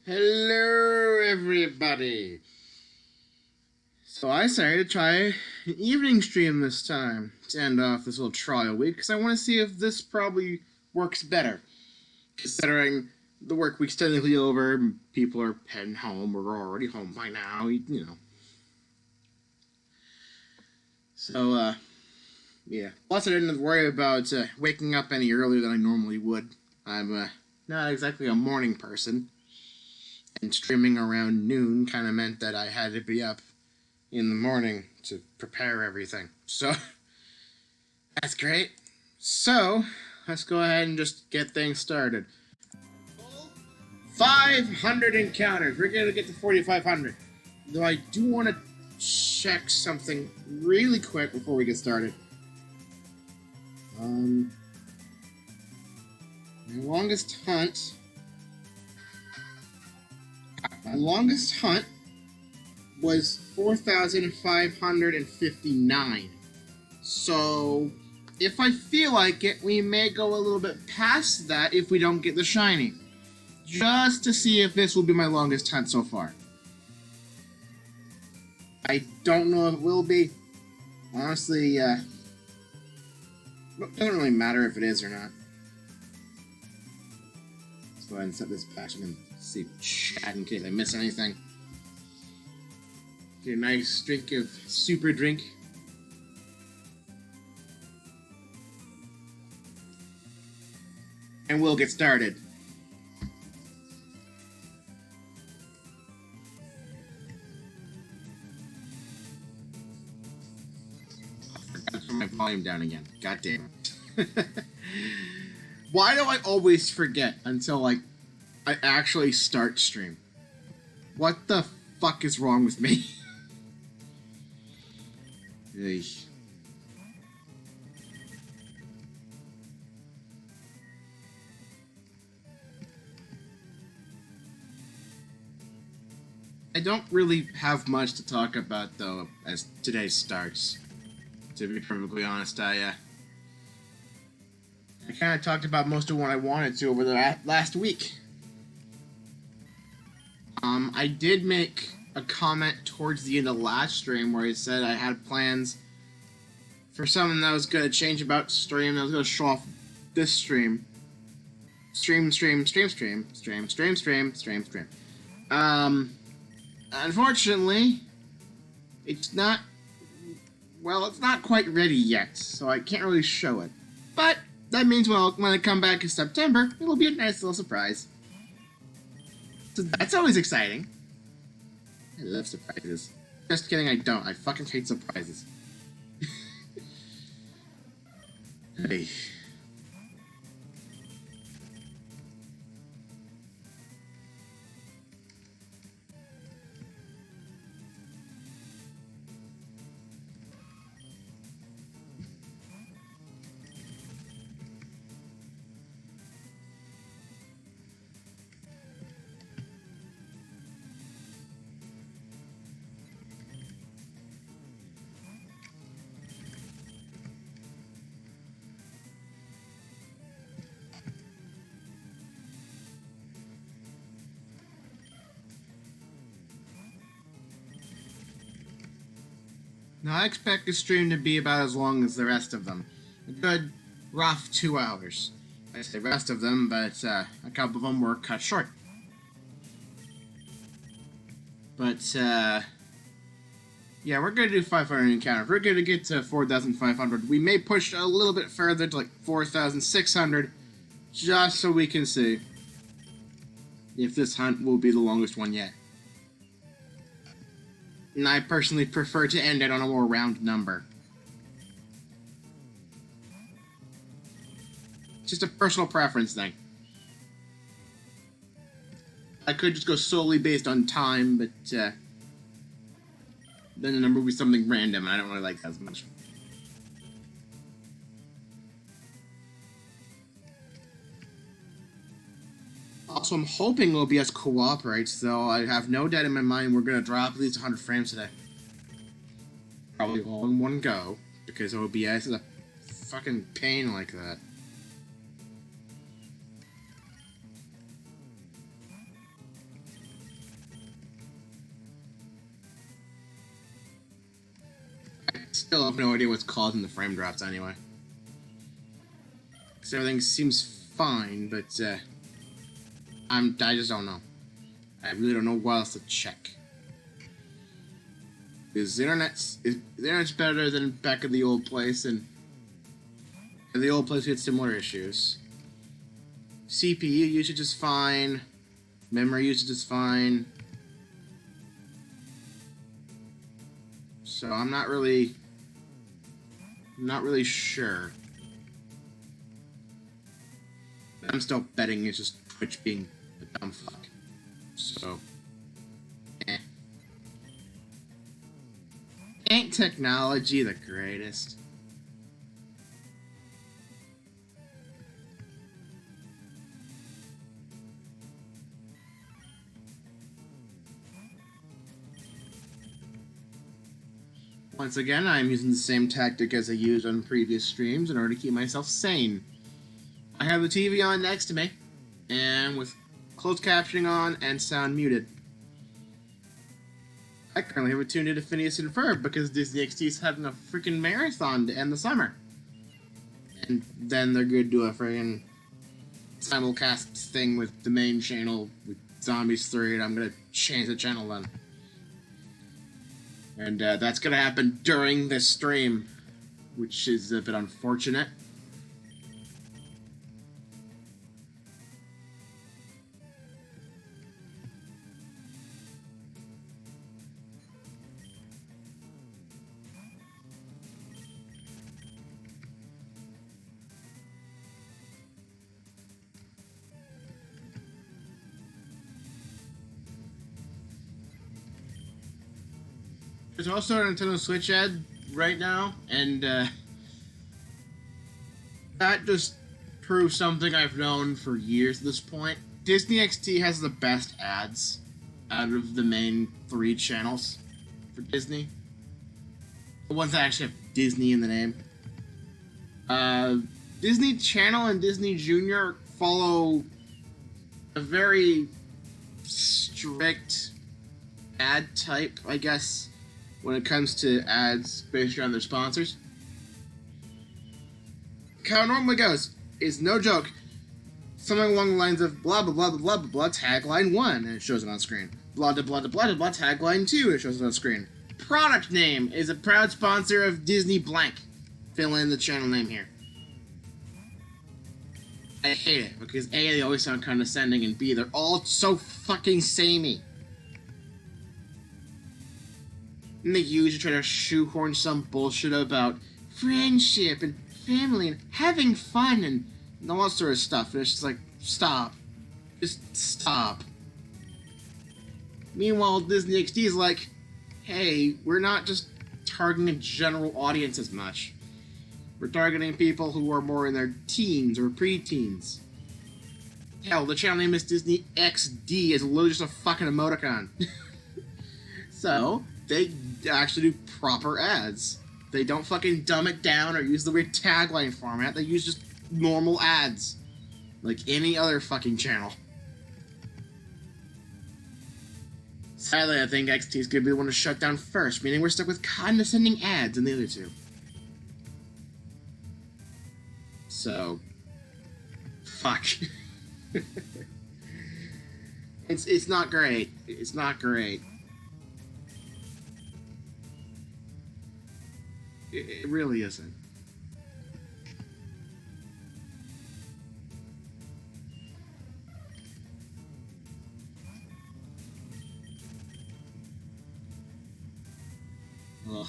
Hello, everybody. So I decided to try an evening stream this time to end off this little trial week because I want to see if this probably works better. Considering the work week's technically over, people are heading home, we're already home by now, you know. So, yeah. Plus, I didn't have to worry about waking up any earlier than I normally would. I'm not exactly a morning person. And streaming around noon kind of meant that I had to be up in the morning to prepare everything. So, that's great. So, let's go ahead and just get things started. 500 encounters. We're going to get to 4,500. Though I do want to check something really quick before we get started. My longest hunt... My longest hunt was 4,559. So, if I feel like it, we may go a little bit past that if we don't get the shiny. Just to see if this will be my longest hunt so far. I don't know if it will be. Honestly, it doesn't really matter if it is or not. Let's go ahead and set this back and see chat in case I miss anything. Get a nice drink of super drink. And we'll get started. I forgot to turn my volume down again. God damn it. Why do I always forget until, like, I actually start stream? What the fuck is wrong with me? I don't really have much to talk about, though, as today starts. To be perfectly honest, I kind of talked about most of what I wanted to over the last week. I did make a comment towards the end of last stream where I said I had plans for something that was going to change about stream, that was going to show off this stream. Stream. Unfortunately, it's not quite ready yet, so I can't really show it. But that means, well, when I come back in September, it'll be a nice little surprise. So that's always exciting. I love surprises. Just kidding, I don't. I fucking hate surprises. Hey. Now, I expect this stream to be about as long as the rest of them. A good, rough 2 hours. I say rest of them, but a couple of them were cut short. But, yeah, we're going to do 500 encounters. We're going to get to 4,500. We may push a little bit further to like 4,600, just so we can see if this hunt will be the longest one yet. And I personally prefer to end it on a more round number. Just a personal preference thing. I could just go solely based on time, but then the number would be something random, and I don't really like that as much. Also, I'm hoping OBS cooperates, though I have no doubt in my mind we're going to drop at least 100 frames today. Probably all in one go, because OBS is a fucking pain like that. Still have no idea what's causing the frame drops anyway. Because everything seems fine, but I just don't know. I really don't know what else to check. Because the internet's better than back in the old place, and the old place had similar issues. CPU usage is fine. Memory usage is fine. So I'm not really sure. I'm still betting it's just Twitch being a dumb fuck. So, Ain't technology the greatest? Once again, I'm using the same tactic as I used on previous streams in order to keep myself sane. I have the TV on next to me, and with closed captioning on and sound muted. I currently have it tuned into Phineas and Ferb because Disney XD is having a freaking marathon to end the summer. And then they're going to do a freaking simulcast thing with the main channel with Zombies 3, and I'm going to change the channel then. And that's going to happen during this stream, which is a bit unfortunate. There's also a Nintendo Switch ad right now, and that just proves something I've known for years at this point. Disney XD has the best ads out of the main 3 channels for Disney. The ones that actually have Disney in the name. Disney Channel and Disney Junior follow a very strict ad type, I guess, when it comes to ads based around their sponsors. How it normally goes is, no joke, something along the lines of blah blah blah blah blah blah tagline 1, and it shows it on screen. Blah blah blah blah blah blah tagline 2, and it shows it on screen. Product name is a proud sponsor of Disney blank. Fill in the channel name here. I hate it because A, they always sound condescending, and B, they're all so fucking samey. And they usually try to shoehorn some bullshit about friendship and family and having fun and all that sort of stuff. And it's just like, stop. Just stop. Meanwhile, Disney XD is like, hey, we're not just targeting a general audience as much. We're targeting people who are more in their teens or preteens. Hell, the channel name is Disney XD. It's literally just a fucking emoticon. So, they actually do proper ads. They don't fucking dumb it down or use the weird tagline format. They use just normal ads. Like any other fucking channel. Sadly, I think XT is going to be the one to shut down first, meaning we're stuck with condescending ads in the other two. So, fuck. It's not great. It's not great. It really isn't. Ugh.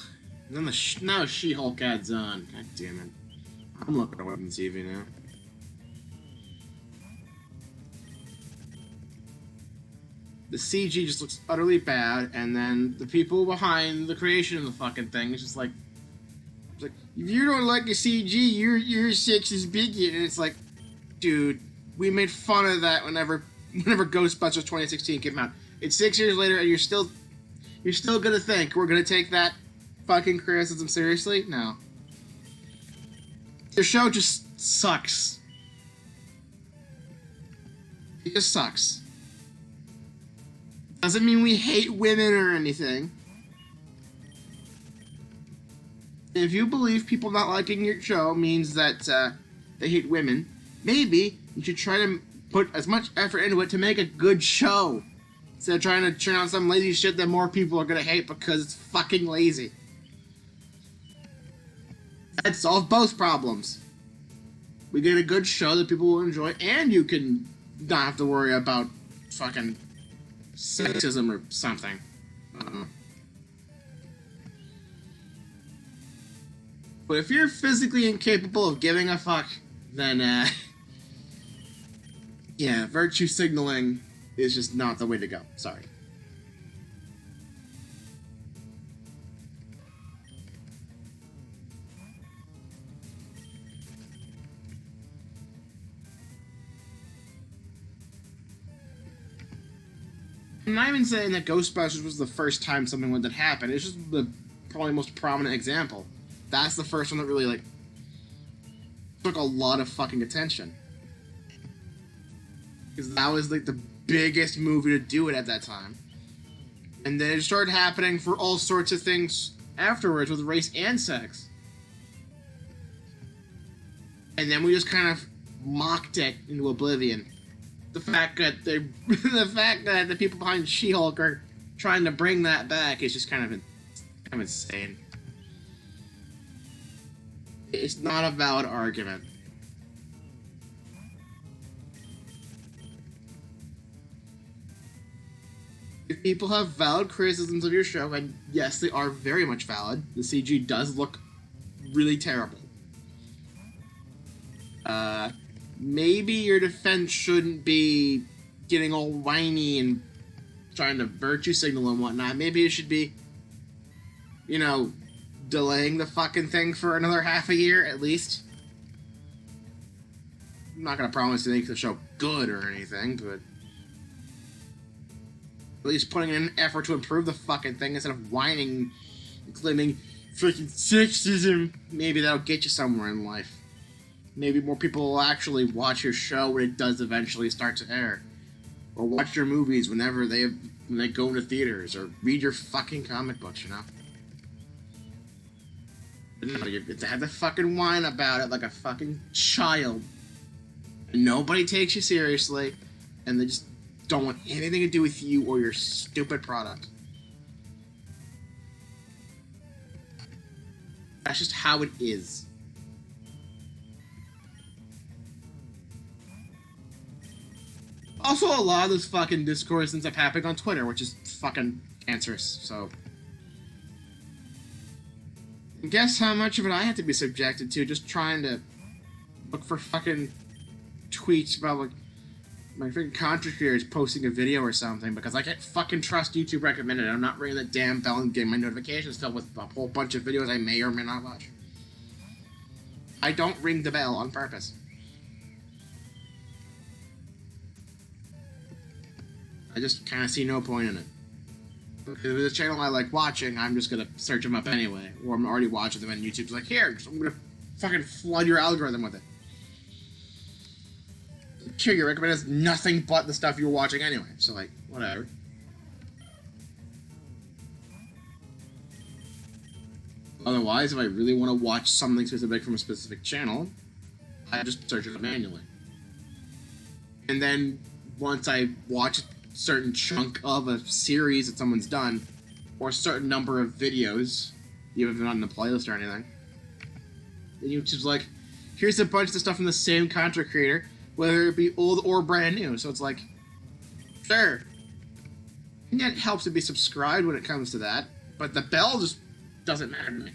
And then now She-Hulk ad's on. God damn it. I'm looking away from the TV now. The CG just looks utterly bad, and then the people behind the creation of the fucking thing is just like, if you don't like the CG, you're a sexist bigot. And it's like, dude, we made fun of that whenever Ghostbusters 2016 came out. It's 6 years later, and you're still gonna think we're gonna take that fucking criticism seriously? No. The show just sucks. It just sucks. Doesn't mean we hate women or anything. If you believe people not liking your show means that they hate women, maybe you should try to put as much effort into it to make a good show. Instead of trying to churn out some lazy shit that more people are gonna hate because it's fucking lazy. That'd solve both problems. We get a good show that people will enjoy, and you can not have to worry about fucking sexism or something. But if you're physically incapable of giving a fuck, then, yeah, virtue signaling is just not the way to go. Sorry. I'm not even saying that Ghostbusters was the first time something like that happened. It's just the probably most prominent example. That's the first one that really, like, took a lot of fucking attention. Because that was, like, the biggest movie to do it at that time. And then it started happening for all sorts of things afterwards with race and sex. And then we just kind of mocked it into oblivion. The fact that the people behind She-Hulk are trying to bring that back is just kind of insane. It's not a valid argument. If people have valid criticisms of your show, and yes, they are very much valid, the CG does look really terrible. Maybe your defense shouldn't be getting all whiny and trying to virtue signal and whatnot. Maybe it should be, you know, delaying the fucking thing for another half a year at least. I'm not gonna promise to make the show good or anything, but at least putting in an effort to improve the fucking thing instead of whining and claiming freaking sexism. Maybe that'll get you somewhere in life. Maybe more people will actually watch your show when it does eventually start to air. Or watch your movies when they go into theaters. Or read your fucking comic books, you know? But no, you have to fucking whine about it like a fucking child. And nobody takes you seriously. And they just don't want anything to do with you or your stupid product. That's just how it is. Also, a lot of this fucking discourse ends up happening on Twitter, which is fucking cancerous, so... Guess how much of it I have to be subjected to just trying to look for fucking tweets about, like, my freaking content creators posting a video or something, because I can't fucking trust YouTube recommended. I'm not ringing that damn bell and getting my notifications filled with a whole bunch of videos I may or may not watch. I don't ring the bell on purpose. I just kind of see no point in it. If it's a channel I like watching, I'm just gonna search them up anyway. Or I'm already watching them and YouTube's like, here, I'm gonna fucking flood your algorithm with it. Sure, your recommend is nothing but the stuff you're watching anyway, so like, whatever. Otherwise, if I really want to watch something specific from a specific channel, I just search it manually. And then, once I watch a certain chunk of a series that someone's done, or a certain number of videos, even if they're not in the playlist or anything, then YouTube's like, here's a bunch of stuff from the same content creator, whether it be old or brand new. So it's like, sure. And it helps to be subscribed when it comes to that, but the bell just doesn't matter to me.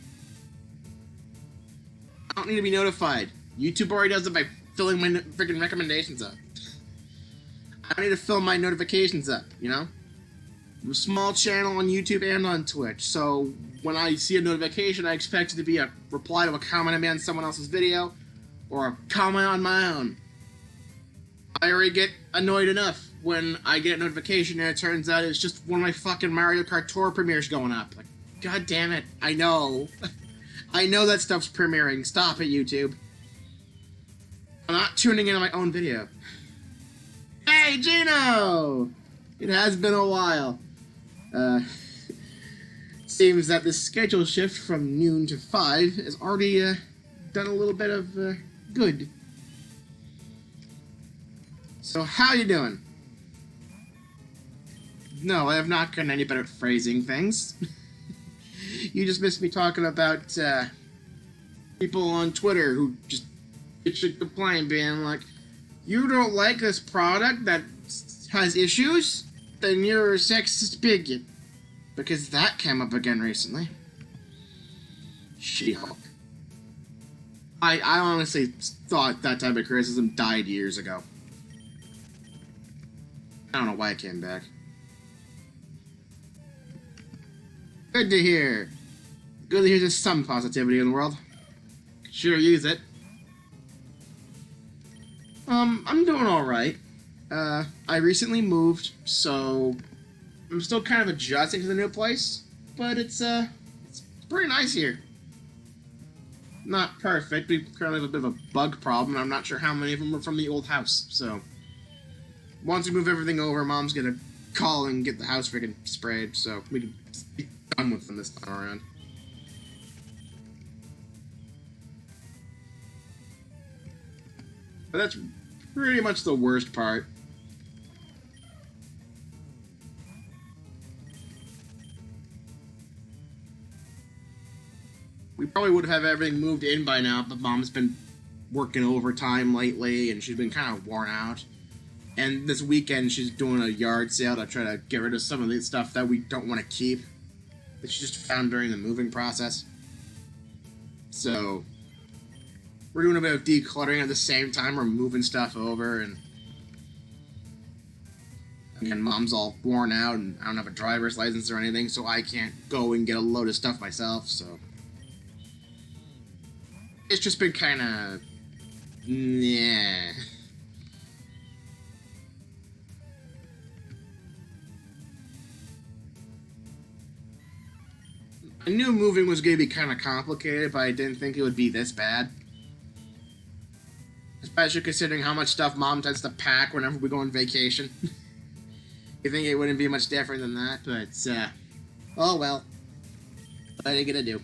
I don't need to be notified. YouTube already does it by filling my freaking recommendations up. I need to fill my notifications up, you know? I'm a small channel on YouTube and on Twitch, so when I see a notification, I expect it to be a reply to a comment I made on someone else's video, or a comment on my own. I already get annoyed enough when I get a notification and it turns out it's just one of my fucking Mario Kart Tour premieres going up. Like, god damn it, I know. I know that stuff's premiering. Stop it, YouTube. I'm not tuning in on my own video. Hey, Gino! It has been a while. seems that the schedule shift from noon to 5 has already done a little bit of good. So how you doing? No, I have not gotten any better at phrasing things. You just missed me talking about people on Twitter who just should complain, being like, you don't like this product that has issues? Then you're a sexist bigot. Because that came up again recently. She-Hulk. I honestly thought that type of criticism died years ago. I don't know why it came back. Good to hear. Good to hear there's some positivity in the world. Sure use it. I'm doing alright. I recently moved, so I'm still kind of adjusting to the new place, but it's pretty nice here. Not perfect. We currently have a bit of a bug problem, and I'm not sure how many of them are from the old house, so once we move everything over, Mom's gonna call and get the house freaking sprayed, so we can be done with them this time around. But that's pretty much the worst part. We probably would have everything moved in by now, but Mom's been working overtime lately, and she's been kind of worn out. And this weekend, she's doing a yard sale to try to get rid of some of the stuff that we don't want to keep, that she just found during the moving process. So we're doing a bit of decluttering at the same time. We're moving stuff over, and again, Mom's all worn out, and I don't have a driver's license or anything, so I can't go and get a load of stuff myself, so it's just been kind of, yeah. I knew moving was going to be kind of complicated, but I didn't think it would be this bad. Especially considering how much stuff Mom tends to pack whenever we go on vacation. You think it wouldn't be much different than that, but, oh well. What are you gonna do?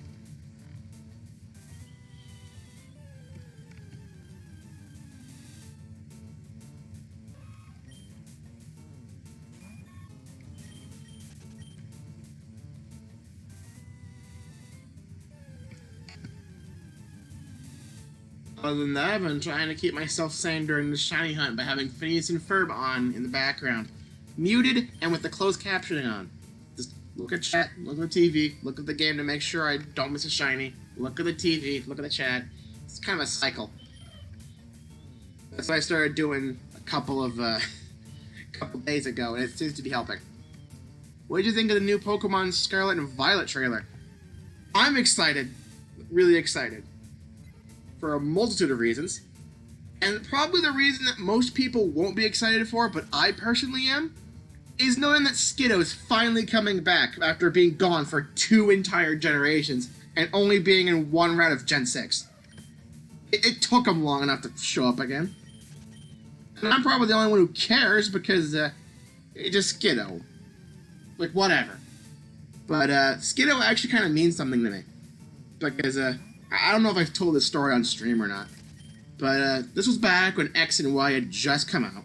Other than that, I've been trying to keep myself sane during the shiny hunt by having Phineas and Ferb on in the background. Muted and with the closed captioning on. Just look at chat, look at the TV, look at the game to make sure I don't miss a shiny. Look at the TV, look at the chat. It's kind of a cycle. That's what I started doing a couple days ago, and it seems to be helping. What did you think of the new Pokemon Scarlet and Violet trailer? I'm excited. Really excited. For a multitude of reasons. And probably the reason that most people won't be excited for, but I personally am, is knowing that Skiddo is finally coming back after being gone for 2 entire generations and only being in one round of Gen 6. It took him long enough to show up again. And I'm probably the only one who cares because, it's just Skiddo. Like, whatever. But, Skiddo actually kind of means something to me. Because, I don't know if I've told this story on stream or not, but this was back when X and Y had just come out.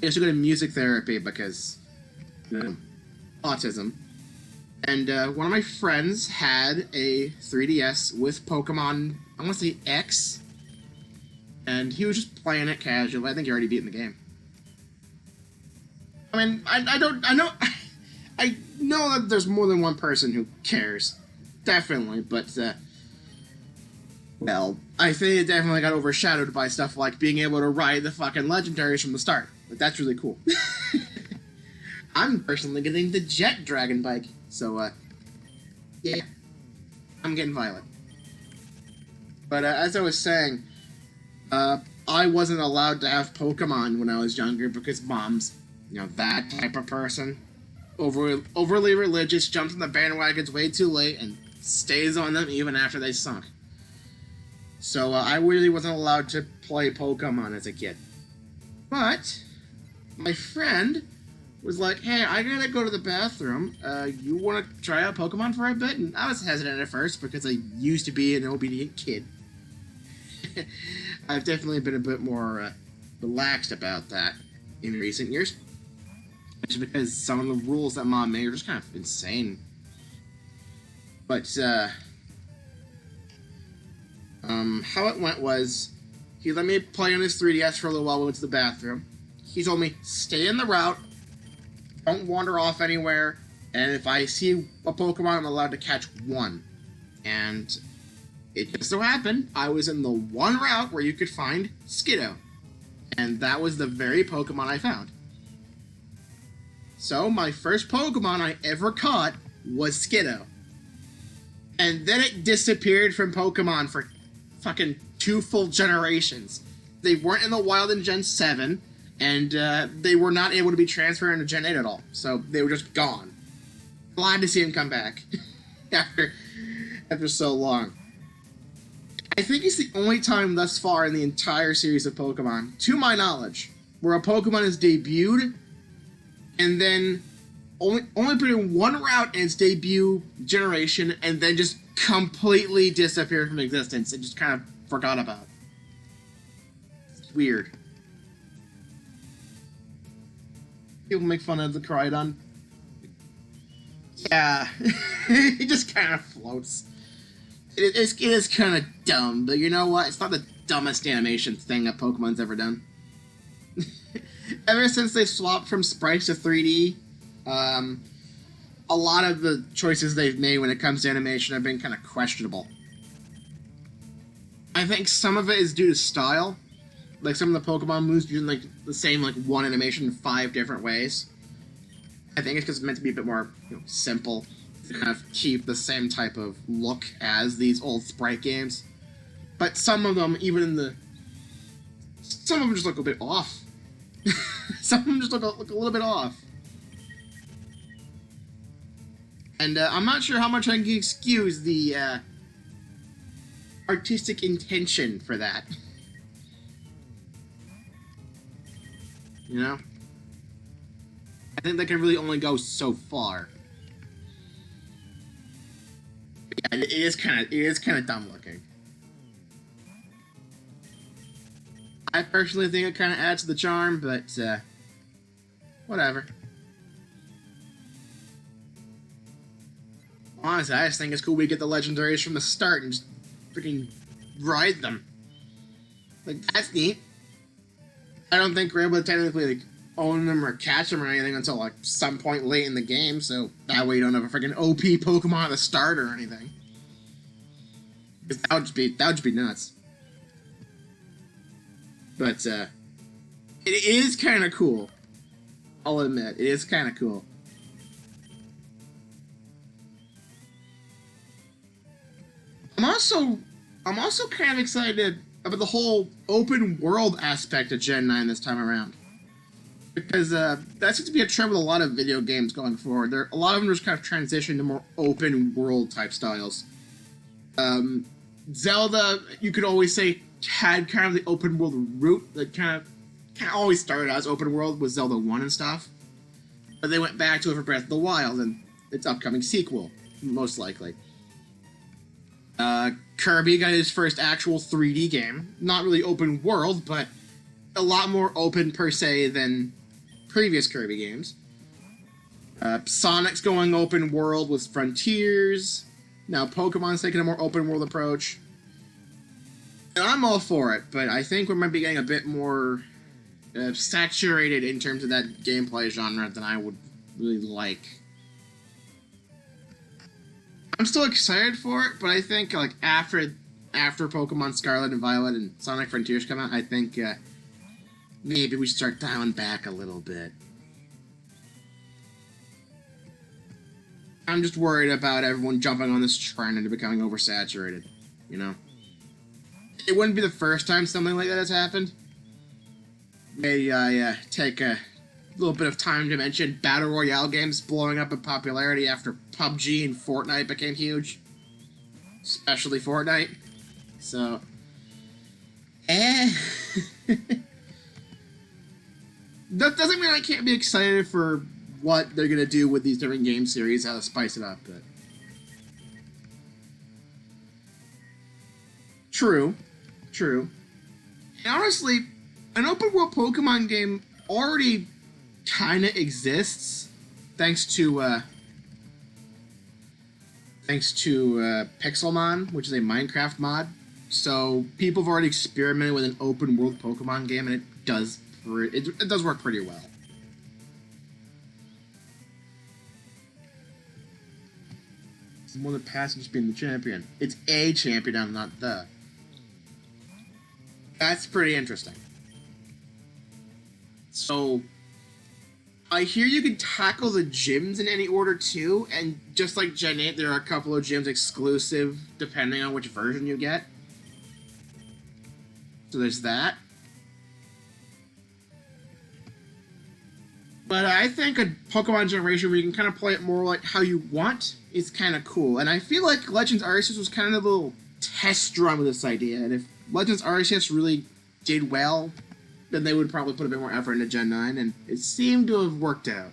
I used to go to music therapy because, autism. And one of my friends had a 3DS with Pokemon, I want to say X, and he was just playing it casually. I think he already beaten the game. I mean, I know that there's more than one person who cares, definitely, but, well, I think it definitely got overshadowed by stuff like being able to ride the fucking legendaries from the start. Like, that's really cool. I'm personally getting the Jet Dragon bike, so, yeah. I'm getting Violet. But, as I was saying, I wasn't allowed to have Pokemon when I was younger because Mom's, that type of person. Overly religious, jumps on the bandwagons way too late, and stays on them even after they sunk. So I really wasn't allowed to play Pokemon as a kid. But my friend was like, hey, I gotta go to the bathroom. You want to try out Pokemon for a bit? And I was hesitant at first because I used to be an obedient kid. I've definitely been a bit more relaxed about that in recent years. Just because some of the rules that Mom made are just kind of insane. But, how it went was, he let me play on his 3DS for a little while when we went to the bathroom. He told me, stay in the route, don't wander off anywhere, and if I see a Pokemon, I'm allowed to catch one. And it just so happened, I was in the one route where you could find Skiddo. And that was the very Pokemon I found. So, my first Pokemon I ever caught was Skiddo. And then it disappeared from Pokemon for fucking 2 full generations. They weren't in the wild in Gen 7, and they were not able to be transferred into Gen 8 at all. So they were just gone. Glad to see him come back after so long. I think it's the only time thus far in the entire series of Pokemon, to my knowledge, where a Pokemon is debuted and then only put in one route in its debut generation and then just completely disappeared from existence and just kind of forgot about. It's weird. People make fun of the Koraidon. Yeah, he just kind of floats. It is kind of dumb, but you know what? It's not the dumbest animation thing that Pokemon's ever done. Ever since they swapped from sprites to 3D, a lot of the choices they've made when it comes to animation have been kind of questionable. I think some of it is due to style. Like, some of the Pokemon moves using, like, the same, like, one animation in 5 different ways. I think it's because it's meant to be a bit more, simple. To kind of keep the same type of look as these old sprite games. But some of them, some of them just look a bit off. Some of them just look a little bit off. And I'm not sure how much I can excuse the artistic intention for that. I think they can really only go so far. Yeah, it is kind of dumb looking. I personally think it kind of adds to the charm, but whatever. Honestly, I just think it's cool we get the legendaries from the start and just freaking ride them. Like, that's neat. I don't think we're able to technically own them or catch them or anything until like some point late in the game, so that way you don't have a freaking OP Pokemon at the start or anything. Because that would just be nuts. But it is kind of cool. I'll admit, it is kind of cool. I'm also kind of excited about the whole open world aspect of Gen 9 this time around. Because that seems to be a trend with a lot of video games going forward. A lot of them just kind of transition to more open world type styles. Zelda, you could always say, had kind of the open world route that kind of always started as open world with Zelda 1 and stuff. But they went back to it for Breath of the Wild and its upcoming sequel, most likely. Kirby got his first actual 3D game. Not really open world, but a lot more open per se than previous Kirby games. Sonic's going open world with Frontiers. Now Pokemon's taking a more open world approach. And I'm all for it, but I think we might be getting a bit more saturated in terms of that gameplay genre than I would really like. I'm still excited for it, but I think like after Pokemon Scarlet and Violet and Sonic Frontiers come out, I think maybe we should start dialing back a little bit. I'm just worried about everyone jumping on this trend and becoming oversaturated, It wouldn't be the first time something like that has happened. Maybe I take a little bit of time to mention Battle Royale games blowing up in popularity after PUBG and Fortnite became huge. Especially Fortnite. So, That doesn't mean I can't be excited for what they're gonna do with these different game series, how to spice it up, but... True. And honestly, an open world Pokemon game already kinda exists, thanks to Pixelmon, which is a Minecraft mod. So people have already experimented with an open world Pokemon game, and it does work pretty well. It's more than passage being the champion. It's a champion, not the. That's pretty interesting. So, I hear you can tackle the gyms in any order too, and just like Gen 8, there are a couple of gyms exclusive depending on which version you get. So there's that. But I think a Pokemon generation where you can kind of play it more like how you want is kind of cool. And I feel like Legends Arceus was kind of a little test run with this idea, and if Legends Arceus really did well, then they would probably put a bit more effort into Gen 9, and it seemed to have worked out.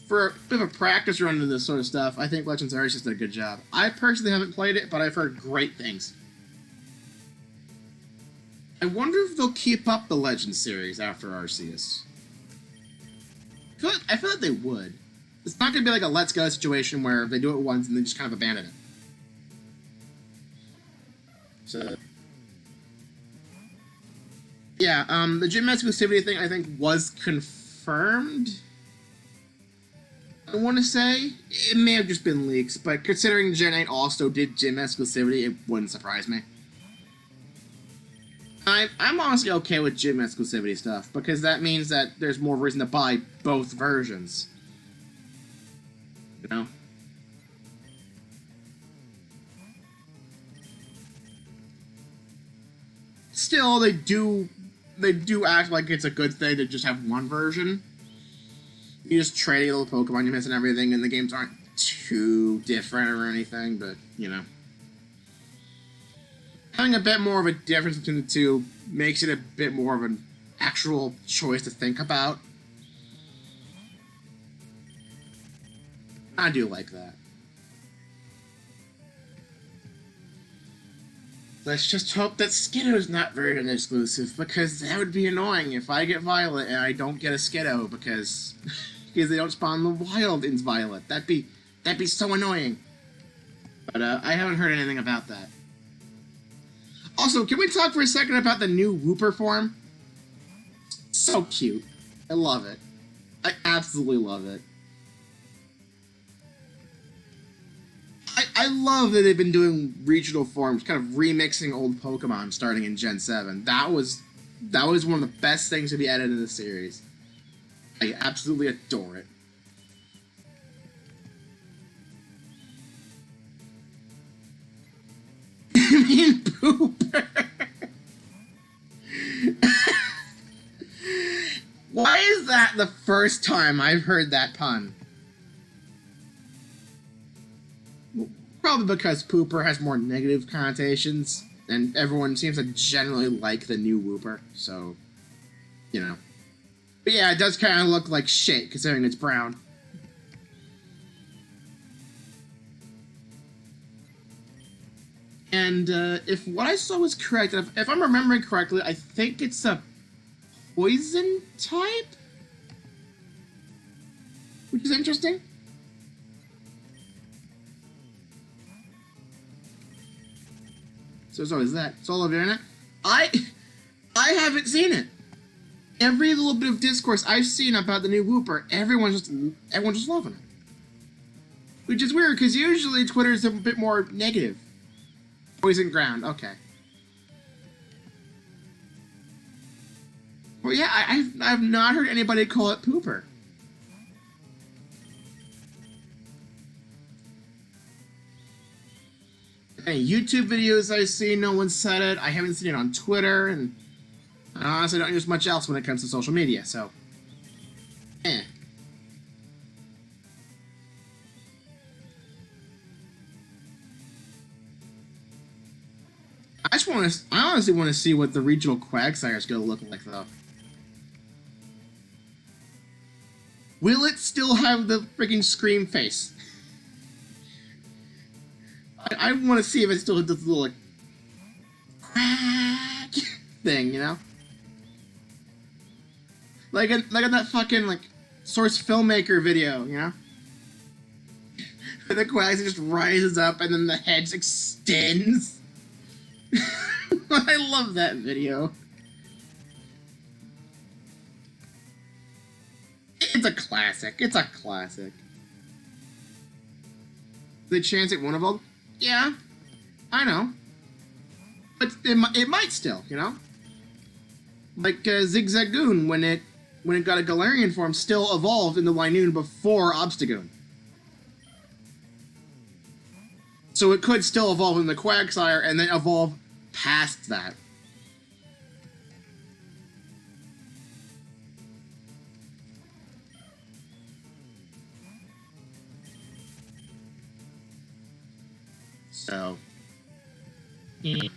For a bit of a practice run into this sort of stuff, I think Legends Arceus did a good job. I personally haven't played it, but I've heard great things. I wonder if they'll keep up the Legends series after Arceus. I feel like they would. It's not going to be like a Let's Go situation where they do it once and then just kind of abandon it. So... yeah, the gym exclusivity thing, I think, was confirmed. I want to say. It may have just been leaks, but considering Gen 8 also did gym exclusivity, it wouldn't surprise me. I'm honestly okay with gym exclusivity stuff, because that means that there's more reason to buy both versions. You know? Still, they do act like it's a good thing to just have one version. You just trade a little Pokemon you miss and everything, and the games aren't too different or anything, but, you know. Having a bit more of a difference between the two makes it a bit more of an actual choice to think about. I do like that. Let's just hope that Skiddo's not version exclusive, because that would be annoying if I get Violet and I don't get a Skiddo because they don't spawn the wild in Violet. That'd be so annoying. But I haven't heard anything about that. Also, can we talk for a second about the new Wooper form? So cute. I love it. I absolutely love it. I love that they've been doing regional forms, kind of remixing old Pokemon starting in Gen 7. That was one of the best things to be added to the series. I absolutely adore it. You mean Pooper? Why is that the first time I've heard that pun? Probably because Pooper has more negative connotations, and everyone seems to generally like the new Wooper, so, you know. But yeah, it does kind of look like shit, considering it's brown. And if what I saw was correct, if I'm remembering correctly, I think it's a poison type? Which is interesting. So it's always that. It's all over the internet. I haven't seen it. Every little bit of discourse I've seen about the new Wooper, everyone's just loving it. Which is weird, because usually Twitter is a bit more negative. Poison ground, okay. Well, yeah, I've not heard anybody call it Pooper. Any YouTube videos I've seen, no one said it. I haven't seen it on Twitter, and I honestly don't use much else when it comes to social media, so... eh. I I honestly want to see what the regional Quagsire is going to look like, though. Will it still have the freaking scream face? I want to see if it still does this little, like, quack thing, you know? Like in that fucking, like, Source Filmmaker video, you know? The Quagsire just rises up and then the head just extends. I love that video. It's a classic. It's a classic. The chance it won't evolve? Yeah, I know. But it might still, you know? Like Zigzagoon, when it got a Galarian form, still evolved into Linoon before Obstagoon. So it could still evolve in the Quagsire and then evolve past that. So, yeah.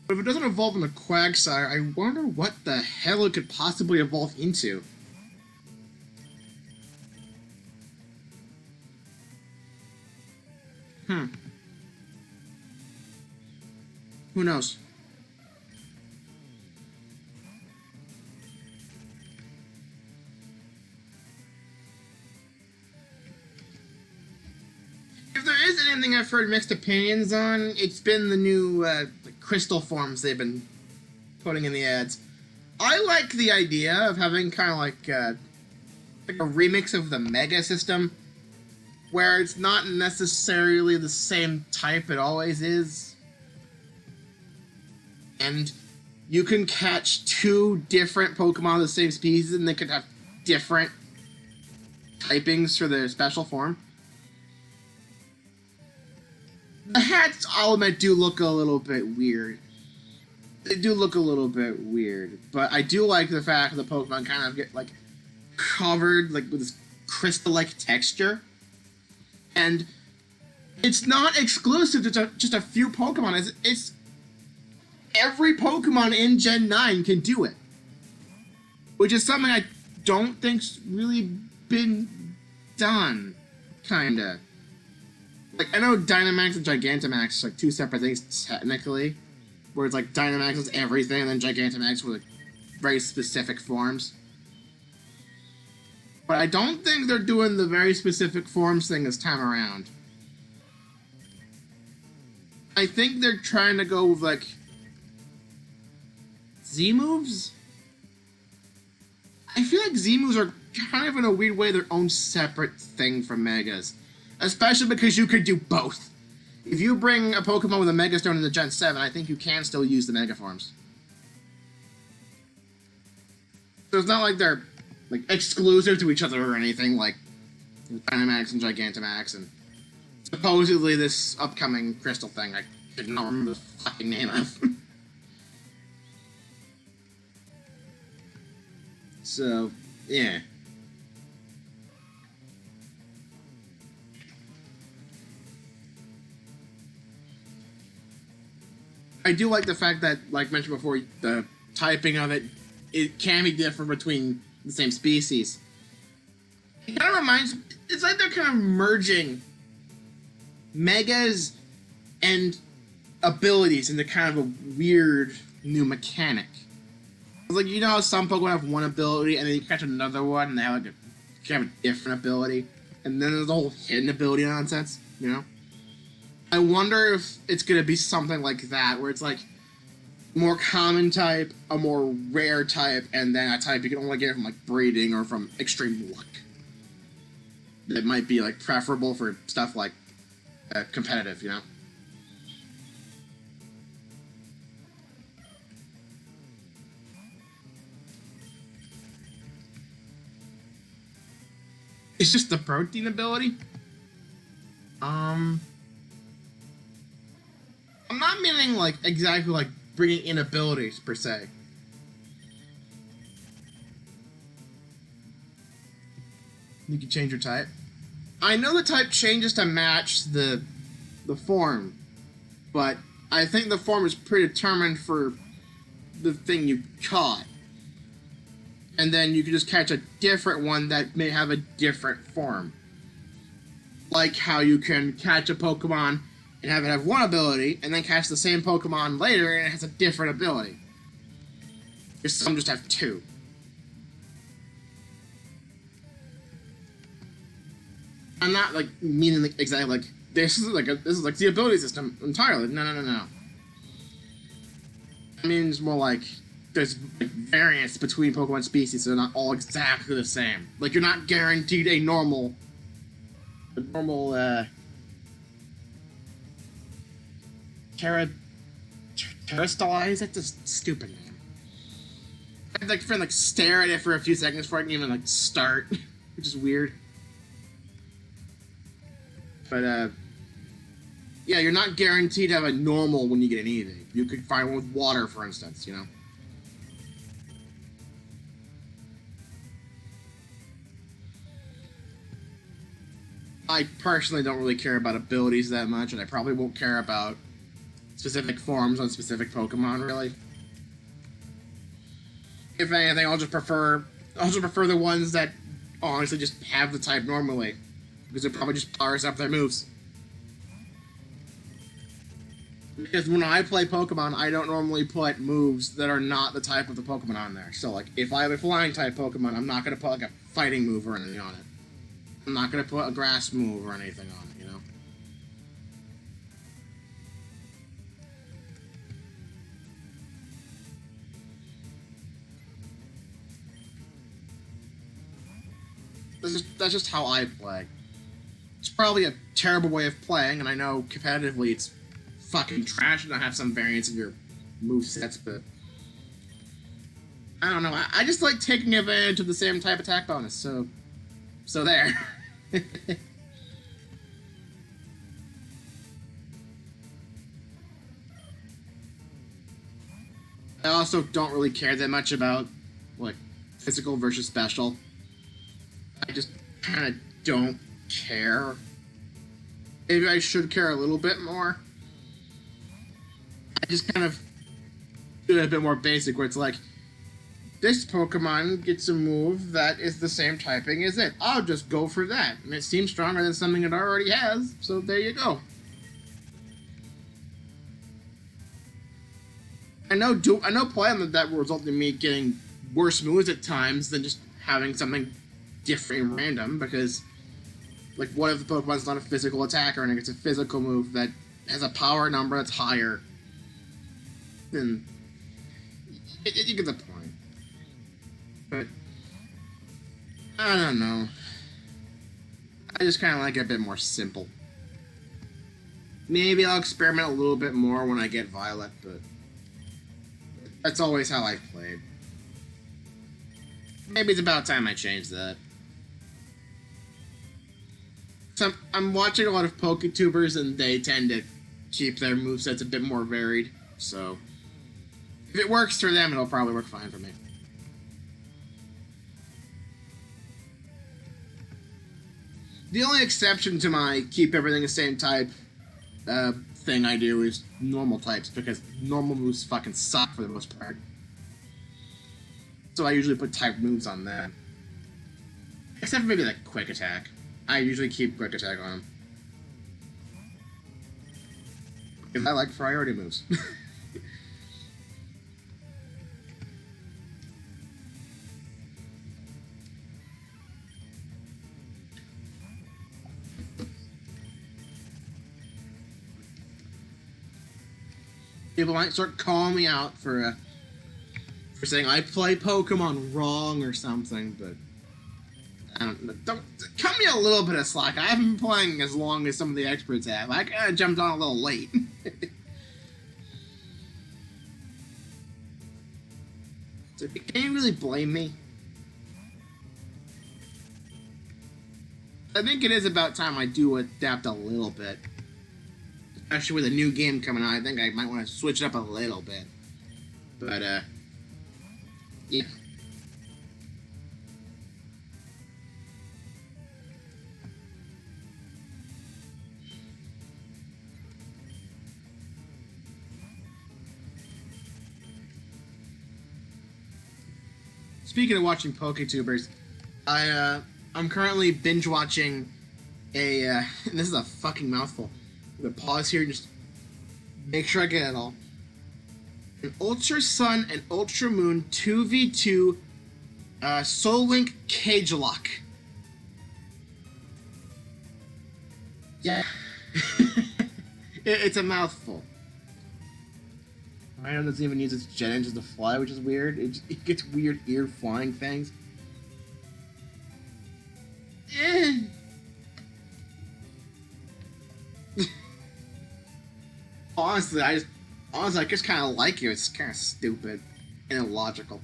But if it doesn't evolve in the Quagsire, I wonder what the hell it could possibly evolve into. Who knows? If there is anything I've heard mixed opinions on, it's been the new crystal forms they've been putting in the ads. I like the idea of having kind of like a remix of the Mega system, where it's not necessarily the same type it always is. And you can catch two different Pokemon of the same species and they could have different typings for their special form. The hats, I'll admit, do look a little bit weird. They do look a little bit weird. But I do like the fact that the Pokemon kind of get, like, covered, like, with this crystal-like texture. And it's not exclusive to just a few Pokemon. It's every Pokemon in Gen 9 can do it. Which is something I don't think's really been done, kinda. Like, I know Dynamax and Gigantamax are like two separate things, technically. Where it's like Dynamax is everything, and then Gigantamax with like very specific forms. But I don't think they're doing the very specific forms thing this time around. I think they're trying to go with, like, Z-moves? I feel like Z-moves are kind of, in a weird way, their own separate thing from Megas. Especially because you could do both. If you bring a Pokemon with a Mega Stone into Gen 7, I think you can still use the Mega Forms. So it's not like they're, like, exclusive to each other or anything, like Dynamax and Gigantamax, and supposedly this upcoming Crystal thing I did not remember the fucking name of. So, yeah. I do like the fact that, like mentioned before, the typing of it can be different between the same species. It kind of reminds... It's like they're kind of merging Megas and abilities into kind of a weird new mechanic. It's like, you know how some Pokemon have one ability and then you catch another one and they have like a different ability? And then there's the whole hidden ability nonsense, you know? I wonder if it's going to be something like that, where it's like more common type, a more rare type, and then a type you can only get from like breeding or from extreme luck. That might be like preferable for stuff like competitive, you know? It's just the protein ability? I'm not meaning, like, exactly, like, bringing in abilities, per se. You can change your type. I know the type changes to match the form, but I think the form is predetermined for the thing you caught. And then you can just catch a different one that may have a different form. Like how you can catch a Pokemon and have it have one ability, and then catch the same Pokemon later and it has a different ability. Some just have two. I'm not like meaning like, exactly like this is like the ability system entirely. No. It means more like there's like variance between Pokemon species, so they're not all exactly the same. Like you're not guaranteed a normal Terrastalize? That's a stupid name. I had like stare at it for a few seconds before I can even like start, which is weird. But yeah, you're not guaranteed to have a normal when you get an EV. You could find one with water, for instance, you know. I personally don't really care about abilities that much, and I probably won't care about specific forms on specific Pokemon, really. If anything, I'll just prefer the ones that honestly just have the type normally, because it probably just powers up their moves. Because when I play Pokemon, I don't normally put moves that are not the type of the Pokemon on there. So, like, if I have a flying type Pokemon, I'm not going to put, like, a fighting move or anything on it. I'm not going to put a grass move or anything on it, you know? That's just how I play. It's probably a terrible way of playing, and I know competitively it's fucking trash and I have some variance in your movesets, but I don't know. I just like taking advantage of the same type attack bonus, so there. I also don't really care that much about like physical versus special. I just kind of don't care. Maybe I should care a little bit more. I just kind of do it a bit more basic, where it's like, this Pokemon gets a move that is the same typing as it. I'll just go for that. And it seems stronger than something it already has, so there you go. I know playing that will result in me getting worse moves at times than just having something different and random, because, like, what if the Pokemon's not a physical attacker and it gets a physical move that has a power number that's higher? Then you get the point. But I don't know. I just kind of like it a bit more simple. Maybe I'll experiment a little bit more when I get Violet, but that's always how I've played. Maybe it's about time I change that. So I'm watching a lot of PokeTubers, and they tend to keep their movesets a bit more varied, so if it works for them, it'll probably work fine for me. The only exception to my keep everything the same type thing I do is normal types, because normal moves fucking suck for the most part. So I usually put type moves on them. Except for maybe like Quick Attack. I usually keep Quick Attack on them. Because I like priority moves. People might start calling me out for saying I play Pokemon wrong or something, but don't cut me a little bit of slack. I haven't been playing as long as some of the experts have. I kind of jumped on a little late. So can you really blame me? I think it is about time I do adapt a little bit. Especially with a new game coming out, I think I might want to switch it up a little bit. But, yeah. speaking of watching PokeTubers, I'm currently binge watching a and this is a fucking mouthful. I'm gonna pause here and just make sure I get it all. An Ultra Sun and Ultra Moon 2v2 Soul Link Cage Lock. Yeah. It's a mouthful. Rhino doesn't even use its jet engines to fly, which is weird. It gets weird ear flying things. Honestly, I just kind of like it. It's kind of stupid and illogical.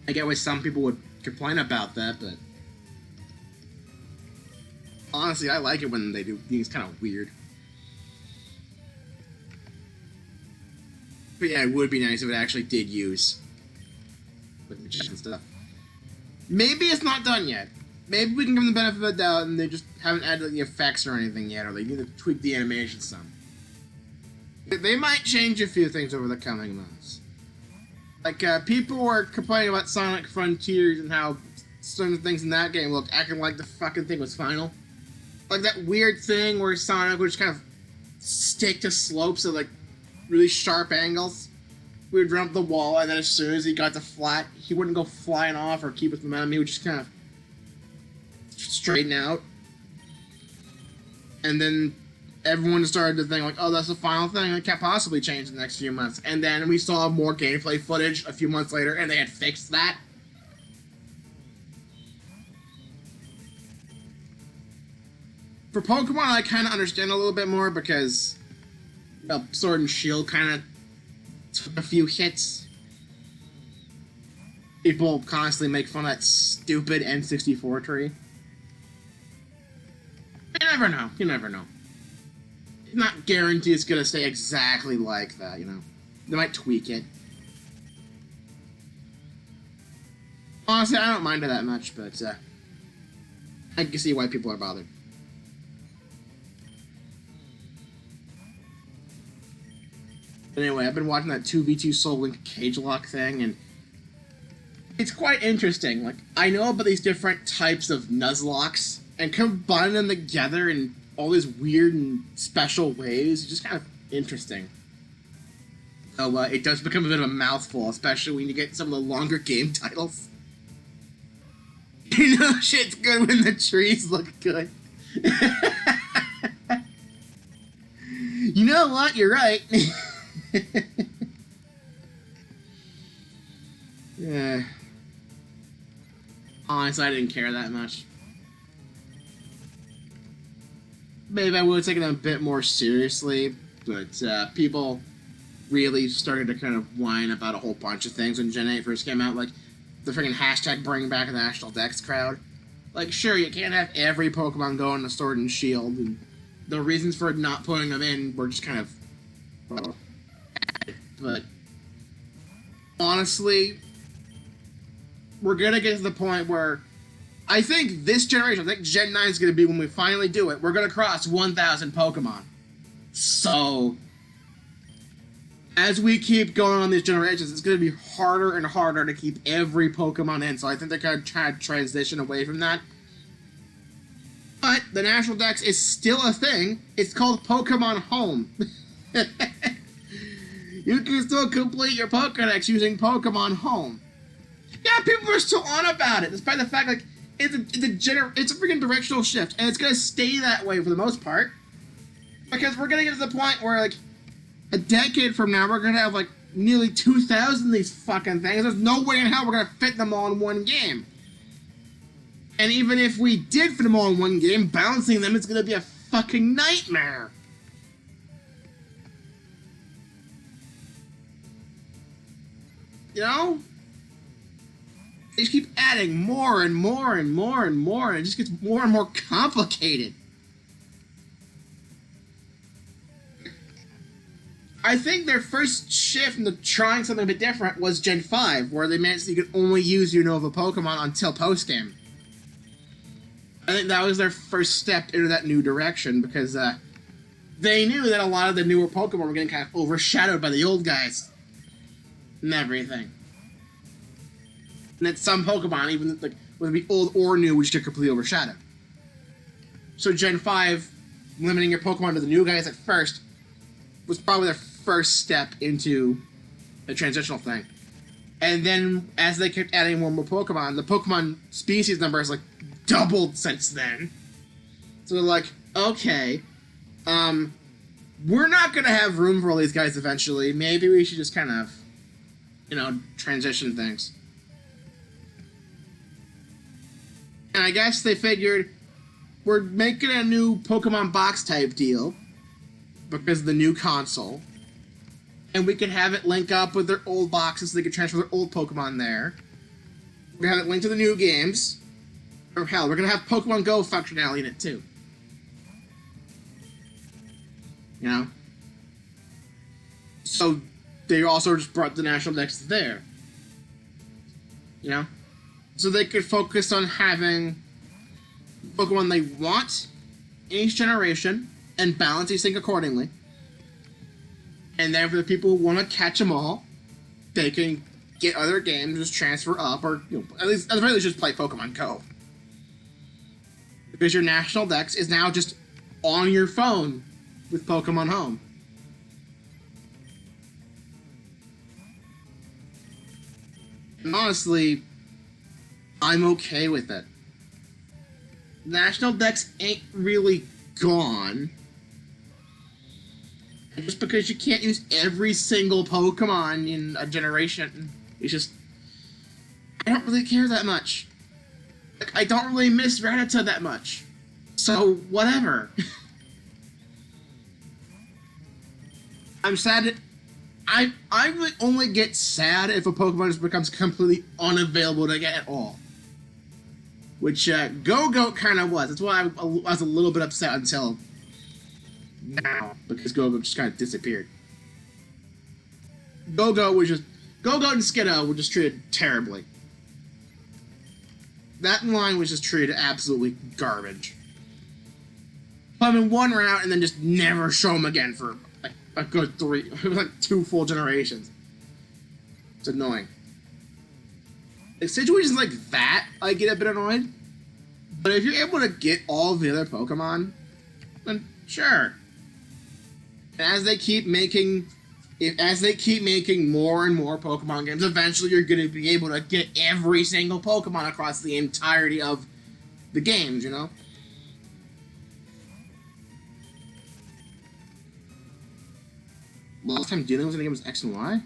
I get why some people would complain about that, but honestly, I like it when they do things kind of weird. But yeah, it would be nice if it actually did use with magician stuff. Maybe it's not done yet. Maybe we can give them the benefit of the doubt and they just haven't added the effects or anything yet, or they need to tweak the animation some. They might change a few things over the coming months. Like, people were complaining about Sonic Frontiers and how some things in that game looked acting like the fucking thing was final. Like that weird thing where Sonic would just kind of stick to slopes at like really sharp angles. We would run up the wall, and then as soon as he got to flat, he wouldn't go flying off or keep his momentum. He would just kind of straighten out. And then everyone started to think, like, oh, that's the final thing. It can't possibly change in the next few months. And then we saw more gameplay footage a few months later, and they had fixed that. For Pokemon, I kind of understand a little bit more because Sword and Shield kind of took a few hits. People constantly make fun of that stupid N64 tree. You never know. You never know. It's not guaranteed it's going to stay exactly like that, you know. They might tweak it. Honestly, I don't mind it that much, but I can see why people are bothered. But anyway, I've been watching that 2v2 Soul Link Cage Lock thing, and it's quite interesting. Like, I know about these different types of Nuzlocks, and combining them together in all these weird and special ways is just kind of interesting. So, it does become a bit of a mouthful, especially when you get some of the longer game titles. You know shit's good when the trees look good. You know what? You're right. Yeah. Honestly, I didn't care that much. Maybe I would have taken it a bit more seriously, but people really started to kind of whine about a whole bunch of things when Gen 8 first came out, like the freaking hashtag bring back the National Dex crowd. Like, sure, you can't have every Pokemon go into Sword and Shield, and the reasons for not putting them in were just kind of, well, but honestly, we're gonna get to the point where I think this generation, I think Gen 9 is gonna be when we finally do it. We're gonna cross 1,000 Pokemon. So, as we keep going on these generations, it's gonna be harder and harder to keep every Pokemon in. So I think they're gonna try to transition away from that. But the National Dex is still a thing. It's called Pokemon Home. You can still complete your Pokedex using Pokemon Home. Yeah, people are still on about it, despite the fact, like, it's a freaking directional shift, and it's gonna stay that way for the most part. Because we're gonna get to the point where, like, a decade from now, we're gonna have, like, nearly 2,000 of these fucking things. There's no way in hell we're gonna fit them all in one game. And even if we did fit them all in one game, balancing them is gonna be a fucking nightmare. You know? They just keep adding more and more and more and more, and it just gets more and more complicated. I think their first shift into trying something a bit different was Gen 5, where they managed that you could only use Unova Pokemon until post-game. I think that was their first step into that new direction, because they knew that a lot of the newer Pokemon were getting kind of overshadowed by the old guys. and everything. And that some Pokemon, even like whether it be old or new, which get completely overshadowed. So Gen 5, limiting your Pokemon to the new guys at first, was probably their first step into the transitional thing. And then as they kept adding more and more Pokemon, the Pokemon species number has like doubled since then. So they're like, okay, we're not gonna have room for all these guys eventually. Maybe we should just kind of, transition things. And I guess they figured we're making a new Pokemon box type deal because of the new console. And we can have it link up with their old boxes so they can transfer their old Pokemon there. We're going to have it linked to the new games. Or hell, we're going to have Pokemon Go functionality in it too. So they also just brought the National Dex there. So they could focus on having Pokemon they want in each generation and balance each thing accordingly. And then for the people who want to catch them all, they can get other games, just transfer up, or at the very least just play Pokemon Go. Because your National Dex is now just on your phone with Pokemon Home. And honestly, I'm okay with it. National Dex ain't really gone. And just because you can't use every single Pokemon in a generation, it's just... I don't really care that much. Like, I don't really miss Rattata that much. So, whatever. I'm sad. I really only get sad if a Pokemon just becomes completely unavailable to get at all. Which Go-Goat kind of was. That's why I was a little bit upset until now, because Go-Goat just kind of disappeared. Go-Goat and Skiddo were just treated terribly. That line was just treated absolutely garbage. Put them in one route and then just never show them again for like a good 2 full generations. It's annoying. Like, situations like that, I get a bit annoyed. But if you're able to get all the other Pokemon, then sure. And as they keep making more and more Pokemon games, eventually you're going to be able to get every single Pokemon across the entirety of the games, Last time dealing with the game was X and Y?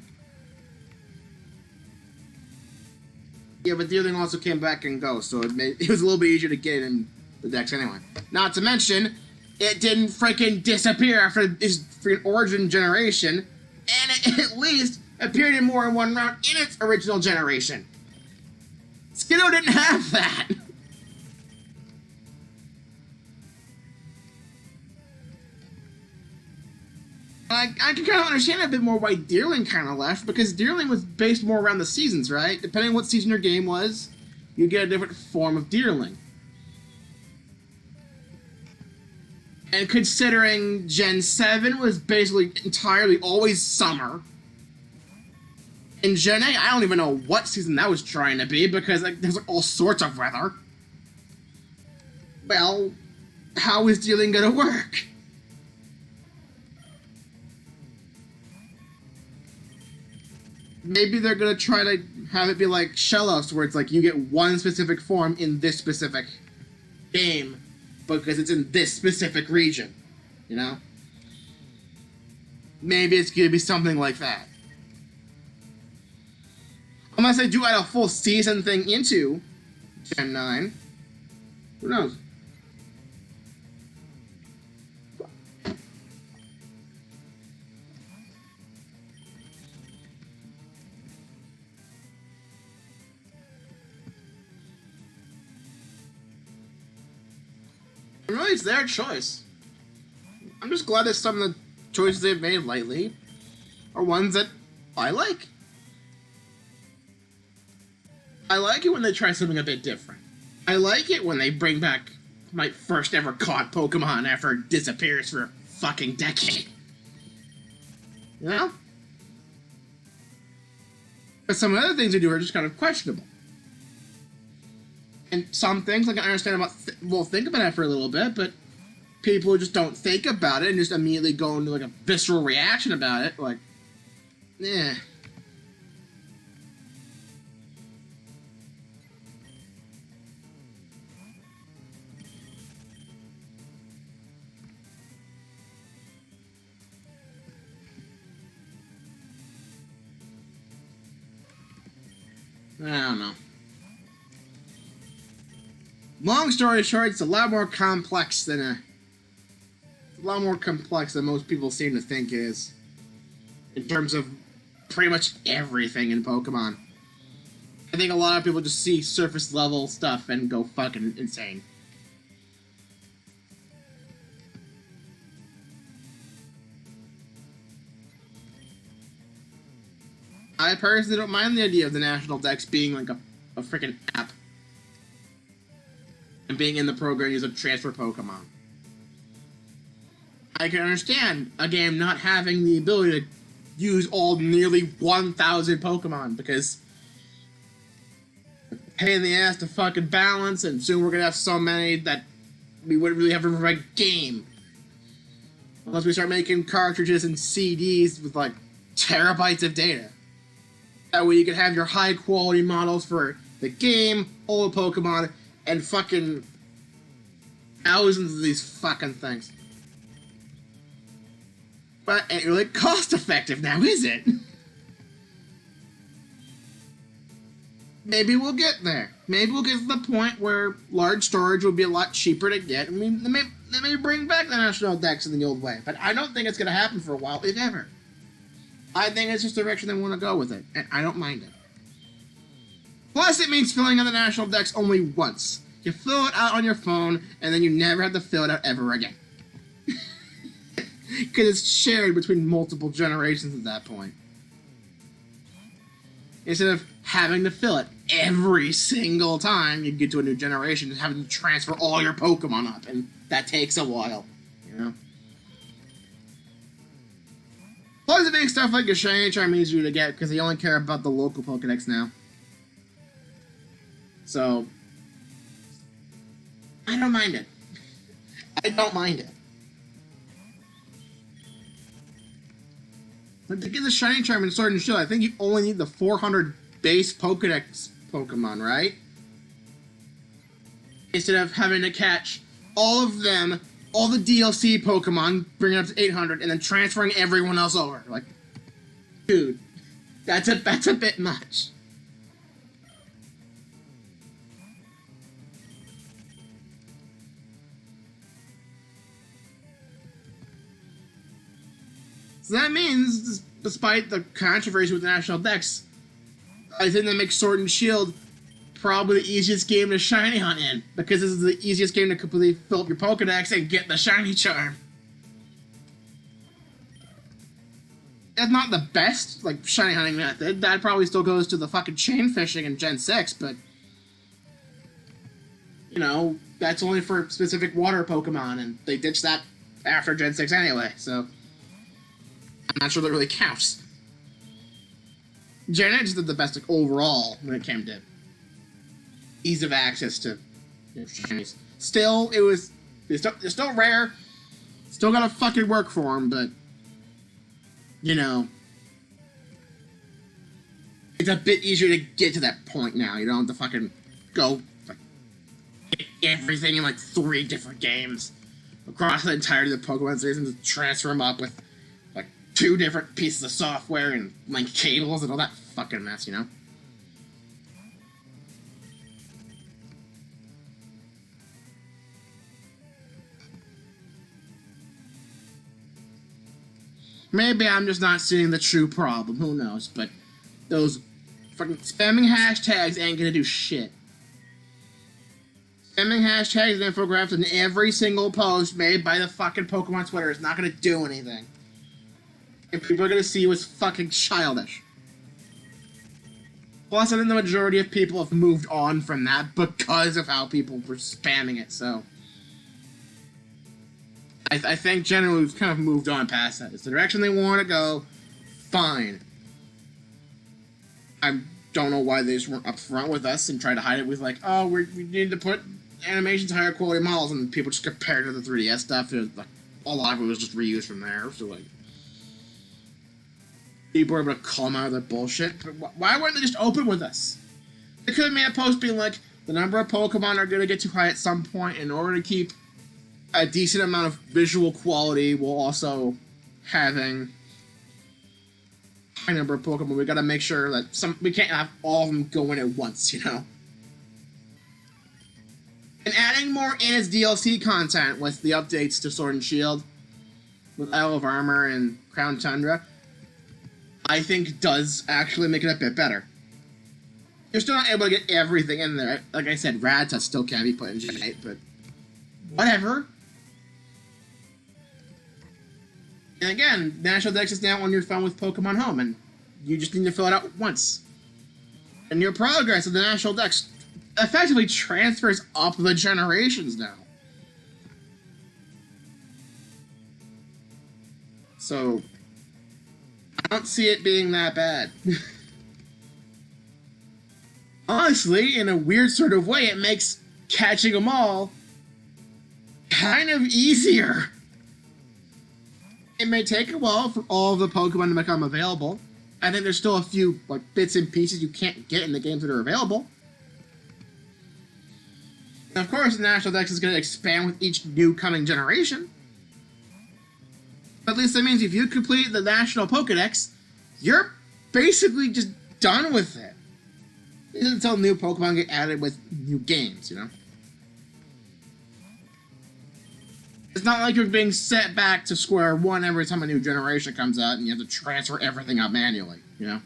Yeah, but Deerling also came back and Go, so it was a little bit easier to get in the Dex anyway. Not to mention, it didn't freaking disappear after its freaking origin generation, and it at least appeared in more than one round in its original generation. Skiddo didn't have that. I can kind of understand a bit more why Deerling kind of left, because Deerling was based more around the seasons, right? Depending on what season your game was, you get a different form of Deerling. And considering Gen 7 was basically entirely always summer, in Gen 8, I don't even know what season that was trying to be, because there's all sorts of weather. Well, how is Deerling gonna work? Maybe they're gonna try to have it be like Shellos, where it's like you get one specific form in this specific game because it's in this specific region, Maybe it's gonna be something like that. Unless they do add a full season thing into Gen 9. Who knows? Really, it's their choice. I'm just glad that some of the choices they've made lately are ones that I like. I like it when they try something a bit different. I like it when they bring back my first ever caught Pokemon after it disappears for a fucking decade. But some of the other things they do are just kind of questionable. And some things I can understand about, well, think about it for a little bit, but people who just don't think about it and just immediately go into like a visceral reaction about it, like, eh. I don't know. Long story short, it's a lot more complex than most people seem to think it is. In terms of pretty much everything in Pokemon. I think a lot of people just see surface level stuff and go fucking insane. I personally don't mind the idea of the National Dex being like a freaking app. And being in the program used to transfer Pokemon. I can understand a game not having the ability to use all nearly 1,000 Pokemon because pain in the ass to fucking balance, and soon we're gonna have so many that we wouldn't really have room for a game. Unless we start making cartridges and CDs with like terabytes of data. That way you can have your high quality models for the game, all the Pokemon, and fucking thousands of these fucking things. But it ain't really cost effective now, is it? Maybe we'll get there. Maybe we'll get to the point where large storage will be a lot cheaper to get. I mean, they may bring back the National Dex in the old way, but I don't think it's going to happen for a while, if ever. I think it's just the direction they want to go with it, and I don't mind it. Plus, it means filling out the National Dex only once. You fill it out on your phone, and then you never have to fill it out ever again. Because it's shared between multiple generations at that point. Instead of having to fill it every single time you get to a new generation, and having to transfer all your Pokemon up, and that takes a while, you know? Plus, it makes stuff like a Shiny Charm easier to get, because they only care about the local Pokedex now. So, I don't mind it. I don't mind it. But to get the Shiny Charm in Sword and Shield, I think you only need the 400 base Pokedex Pokemon, right? Instead of having to catch all of them, all the DLC Pokemon, bring it up to 800, and then transferring everyone else over. Like, dude, that's a bit much. So that means, despite the controversy with the National Dex, I think that makes Sword and Shield probably the easiest game to Shiny Hunt in, because this is the easiest game to completely fill up your Pokedex and get the Shiny Charm. It's not the best, like, Shiny Hunting method. That probably still goes to the fucking chain fishing in Gen 6, but, you know, that's only for specific water Pokemon, and they ditched that after Gen 6 anyway, so I'm not sure that really counts. Gen 8 just did the best, like, overall when it came to ease of access to, you know, shinies. Still, it's still rare. Still gotta fucking work for them, but, you know, it's a bit easier to get to that point now. You don't have to fucking go, like, get everything in, like, 3 different games across the entirety of the Pokemon series and just transfer them up with 2 different pieces of software and link cables and all that fucking mess, you know? Maybe I'm just not seeing the true problem, who knows, but those fucking spamming hashtags ain't gonna do shit. Spamming hashtags and infographics in every single post made by the fucking Pokemon Twitter is not gonna do anything. And people are gonna see you as fucking childish. Plus, I think the majority of people have moved on from that because of how people were spamming it, so I think generally we've kind of moved on past that. It's the direction they want to go, fine. I don't know why they just weren't upfront with us and tried to hide it with like, oh, we need to put animations higher quality models, and people just compared to the 3DS stuff. And like, a lot of it was just reused from there. So like, people were able to call them out of their bullshit. But why weren't they just open with us? They could have made a post being like, the number of Pokemon are going to get too high at some point. In order to keep a decent amount of visual quality while also having high number of Pokemon, we got to make sure that we can't have all of them go in at once, you know? And adding more in its DLC content with the updates to Sword and Shield, with Isle of Armor and Crown Tundra, I think does actually make it a bit better. You're still not able to get everything in there. Like I said, Rattata still can't be put in Gen 8, but whatever. And again, National Dex is now on your phone with Pokemon Home, and you just need to fill it out once. And your progress of the National Dex effectively transfers up the generations now. So, I don't see it being that bad. Honestly, in a weird sort of way, it makes catching them all kind of easier. It may take a while for all of the Pokemon to become available. I think there's still a few like bits and pieces you can't get in the games that are available. And of course, the National Dex is going to expand with each new coming generation. But at least that means if you complete the National Pokedex, you're basically just done with it. It isn't until new Pokemon get added with new games, you know? It's not like you're being set back to square one every time a new generation comes out and you have to transfer everything up manually, you know?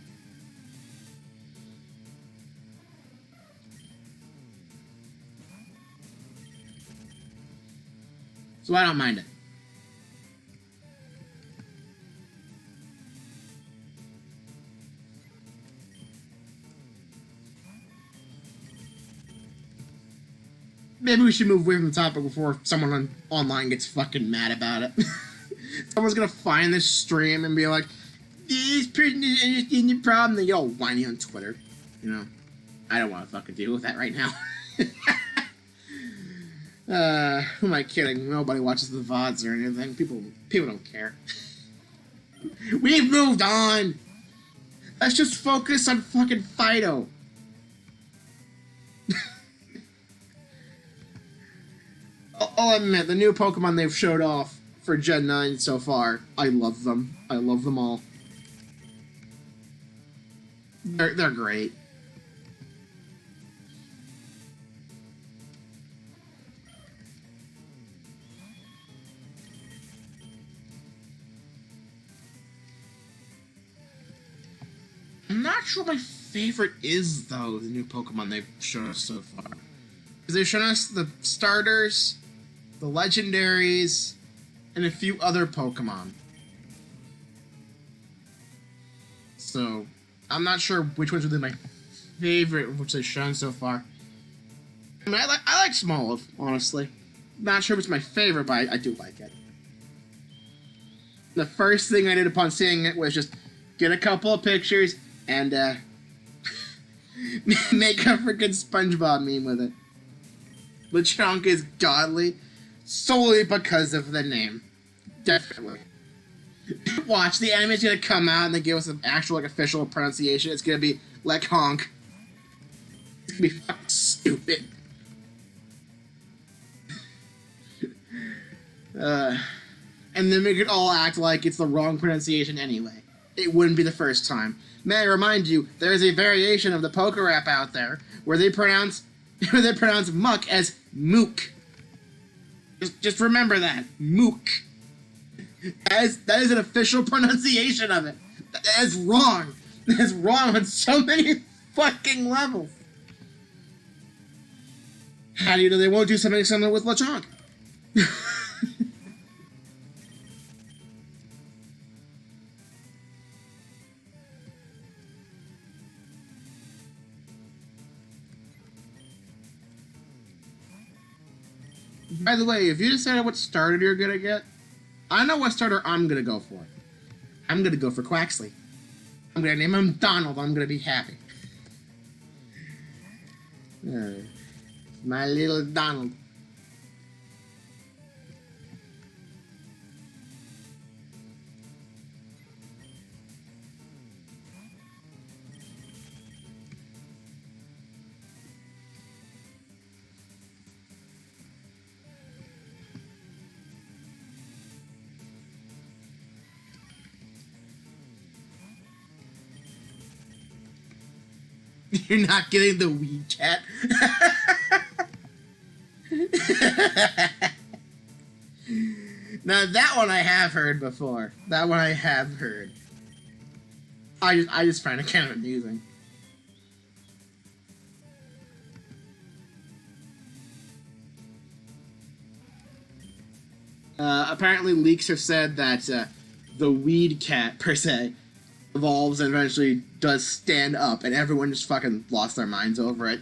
So I don't mind it. Maybe we should move away from the topic before someone online gets fucking mad about it. Someone's gonna find this stream and be like, this person is understanding the problem. They get all whiny on Twitter. You know? I don't want to fucking deal with that right now. Who am I kidding? Nobody watches the VODs or anything. People don't care. We've moved on! Let's just focus on fucking Fido. I'll admit, the new Pokemon they've showed off for Gen 9 so far, I love them. I love them all. They're great. I'm not sure my favorite is, though, the new Pokemon they've shown us so far. Because they've shown us the starters, the legendaries, and a few other Pokemon. So, I'm not sure which ones are my favorite, which they've shown so far. I mean, I like Smoliv, honestly. Not sure if it's my favorite, but I do like it. The first thing I did upon seeing it was just get a couple of pictures and make a freaking SpongeBob meme with it. Lechonk is godly solely because of the name. Definitely. Watch, the anime's gonna come out and they give us an actual like official pronunciation. It's gonna be Lechonk. It's gonna be fucking stupid. And then we could all act like it's the wrong pronunciation anyway. It wouldn't be the first time. May I remind you, there's a variation of the poker rap out there where they pronounce muck as mook. Just remember that. Mook. That is an official pronunciation of it. That is wrong. That is wrong on so many fucking levels. How do you know they won't do something similar with Lechonk? By the way, if you decided what starter you're gonna get, I know what starter I'm gonna go for. I'm gonna go for Quaxley. I'm gonna name him Donald. I'm gonna be happy. My little Donald. You're not getting the weed cat. Now that one I have heard before. That one I have heard. I just find it kind of amusing. Apparently leaks have said that the weed cat, per se, evolves and eventually does stand up, and everyone just fucking lost their minds over it.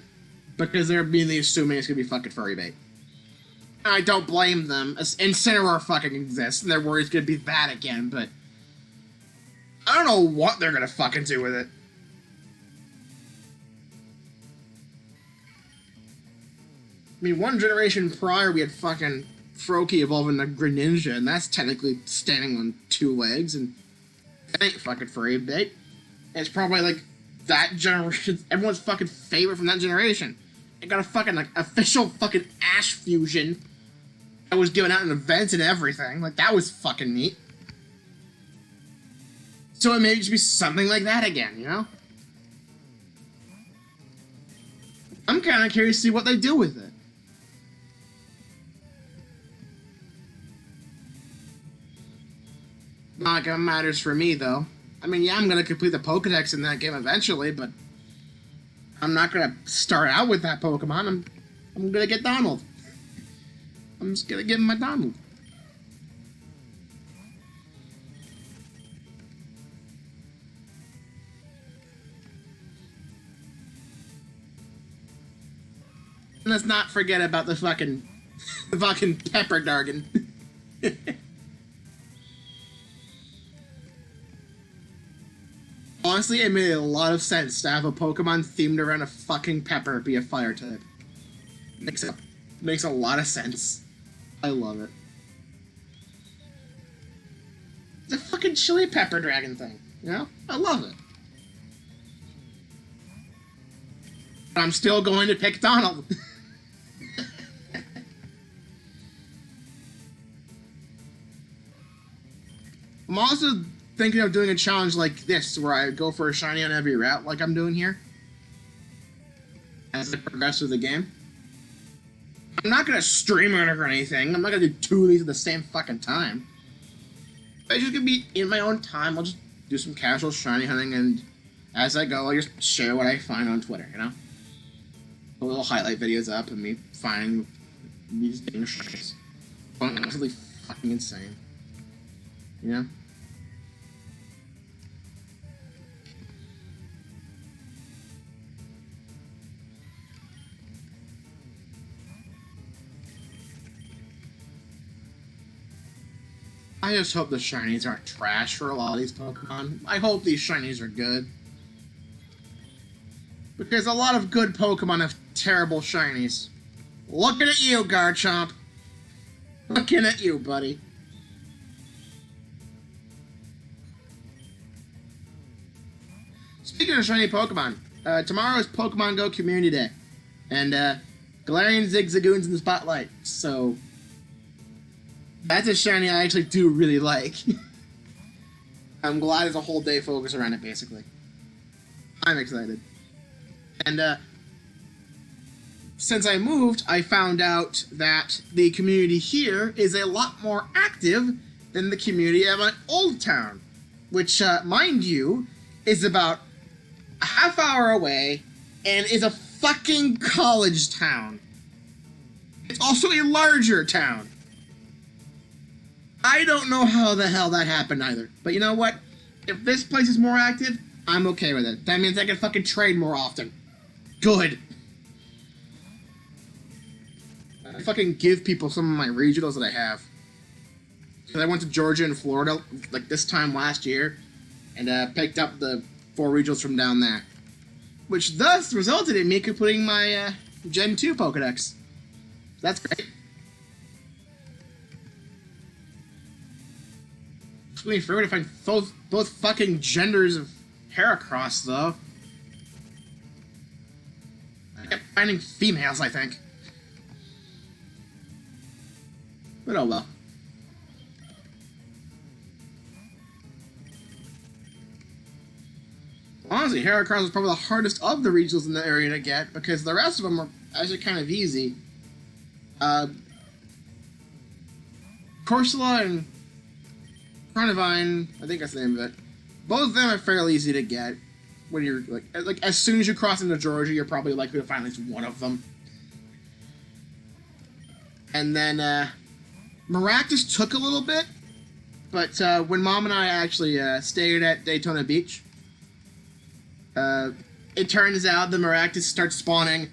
Because they're immediately assuming it's gonna be fucking furry bait. I don't blame them. Incineroar fucking exists, and they're worried it's gonna be that again, but I don't know what they're gonna fucking do with it. I mean, one generation prior, we had fucking Froakie evolving a Greninja, and that's technically standing on two legs, and that ain't fucking furry bait. And it's probably like that generation, everyone's fucking favorite from that generation. It got a fucking like official fucking Ash fusion that was given out in events and everything. Like that was fucking neat. So it may just be something like that again, you know? I'm kind of curious to see what they do with it. Not like it matters for me, though. I mean, yeah, I'm going to complete the Pokedex in that game eventually, but I'm not going to start out with that Pokemon. I'm going to get Donald. I'm just going to give him my Donald. And let's not forget about the fucking Pepper Dargon. Honestly, it made a lot of sense to have a Pokemon themed around a fucking pepper be a fire type. Makes a lot of sense. I love it. It's a fucking chili pepper dragon thing, you know? I love it. But I'm still going to pick Donald. I'm also thinking of doing a challenge like this, where I go for a shiny on every route, like I'm doing here, as I progress through the game. I'm not gonna stream it or anything. I'm not gonna do two of these at the same fucking time. It's just gonna be in my own time. I'll just do some casual shiny hunting, and as I go, I'll just share what I find on Twitter, you know? A little highlight videos up of me finding these getting shinies. Absolutely fucking insane. You know? I just hope the shinies aren't trash for a lot of these Pokemon. I hope these shinies are good. Because a lot of good Pokemon have terrible shinies. Looking at you, Garchomp. Looking at you, buddy. Speaking of shiny Pokemon, tomorrow is Pokemon Go Community Day. And Galarian Zigzagoon's in the spotlight, so that's a shiny I actually do really like. I'm glad there's a whole day focus around it, basically. I'm excited. And since I moved, I found out that the community here is a lot more active than the community at my old town, which, mind you, is about a half hour away and is a fucking college town. It's also a larger town. I don't know how the hell that happened either. But you know what? If this place is more active, I'm okay with it. That means I can fucking trade more often. Good. I fucking give people some of my regionals that I have. Because I went to Georgia and Florida like this time last year, and picked up the 4 regionals from down there. Which thus resulted in me completing my Gen 2 Pokedex. That's great. It's going to be to find both fucking genders of Heracross, though. I kept finding females, I think. But oh well. Honestly, Heracross is probably the hardest of the regionals in the area to get, because the rest of them are actually kind of easy. Corsola and Carnivine, I think that's the name of it. Both of them are fairly easy to get. When you're like as soon as you cross into Georgia, you're probably likely to find at least one of them. And then Maractus took a little bit, but when Mom and I actually stayed at Daytona Beach, it turns out the Maractus starts spawning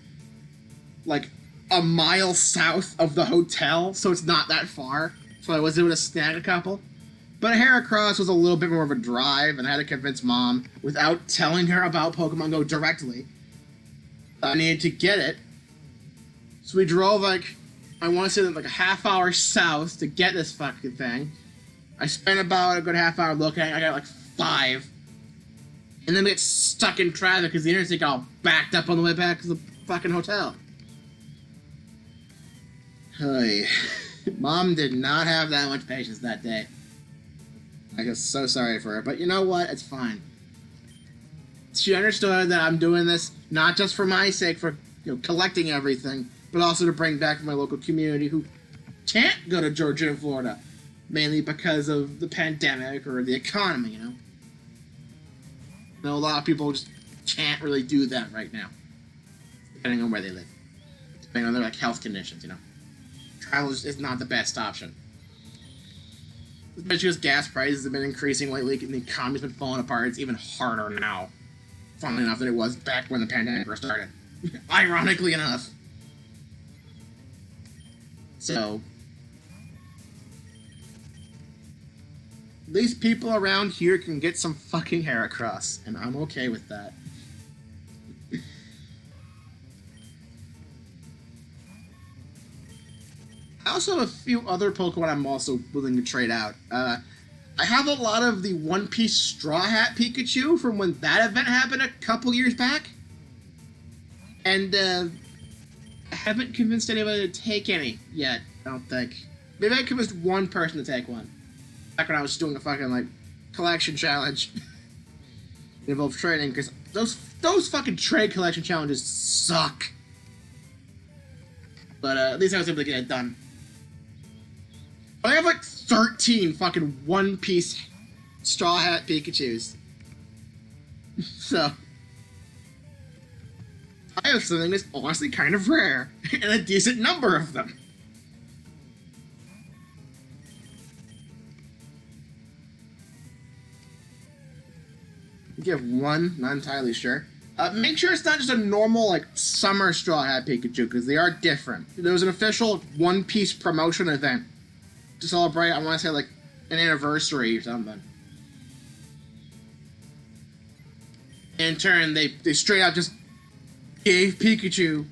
like a mile south of the hotel, so it's not that far. So I was able to snag a couple. But Heracross was a little bit more of a drive, and I had to convince Mom, without telling her about Pokemon Go directly, I needed to get it. So we drove like, I want to say like a half hour south to get this fucking thing. I spent about a good half hour looking. I got like 5. And then we get stuck in traffic because the interstate got all backed up on the way back to the fucking hotel. Hey, Mom did not have that much patience that day. I was so sorry for her, but you know what? It's fine. She understood that I'm doing this not just for my sake, for collecting everything, but also to bring back my local community who can't go to Georgia and Florida, mainly because of the pandemic or the economy. You know, a lot of people just can't really do that right now, depending on where they live, depending on their health conditions. Travel is not the best option. Especially because gas prices have been increasing lately and the economy's been falling apart. It's even harder now, funnily enough, than it was back when the pandemic first started. Ironically enough. So, these people around here can get some fucking Heracross, and I'm okay with that. I also have a few other Pokemon I'm also willing to trade out. I have a lot of the One Piece Straw Hat Pikachu from when that event happened a couple years back. And I haven't convinced anybody to take any yet, I don't think. Maybe I convinced one person to take one. Back when I was doing a fucking, collection challenge. It involved trading, because those fucking trade collection challenges suck. But at least I was able to get it done. I have 13 fucking One Piece Straw Hat Pikachus. So, I have something that's honestly kind of rare, and a decent number of them. You have one, not entirely sure. Make sure it's not just a normal, summer Straw Hat Pikachu, because they are different. There was an official One Piece promotion event to celebrate, I want to say, an anniversary or something. In turn, they straight out just gave Pikachu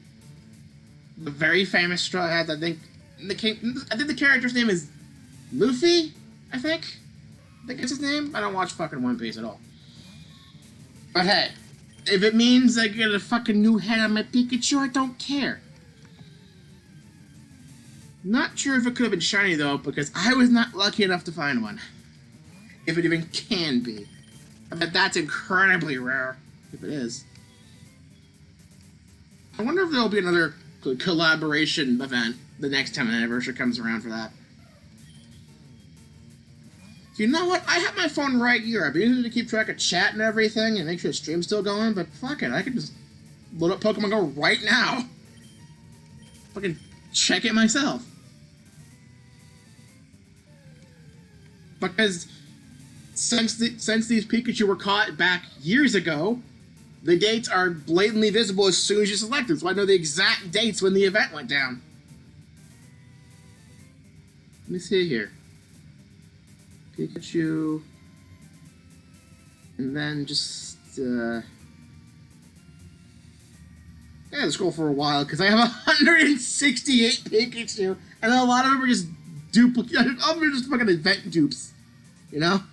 the very famous Straw Hat. I think the character's name is Luffy, I think it's his name. I don't watch fucking One Piece at all. But hey, if it means I get a fucking new head on my Pikachu, I don't care. Not sure if it could have been shiny, though, because I was not lucky enough to find one. If it even can be. I bet that's incredibly rare, if it is. I wonder if there'll be another collaboration event the next time an anniversary comes around for that. You know what? I have my phone right here. I've been using it to keep track of chat and everything and make sure the stream's still going, but fuck it, I can just load up Pokemon Go right now. Fucking check it myself. Because since these Pikachu were caught back years ago, the dates are blatantly visible as soon as you select them, so I know the exact dates when the event went down. Let me see here. Pikachu, and then just I had to scroll for a while because I have 168 Pikachu, and a lot of them are just duplicate. All of them are just fucking event dupes. You know?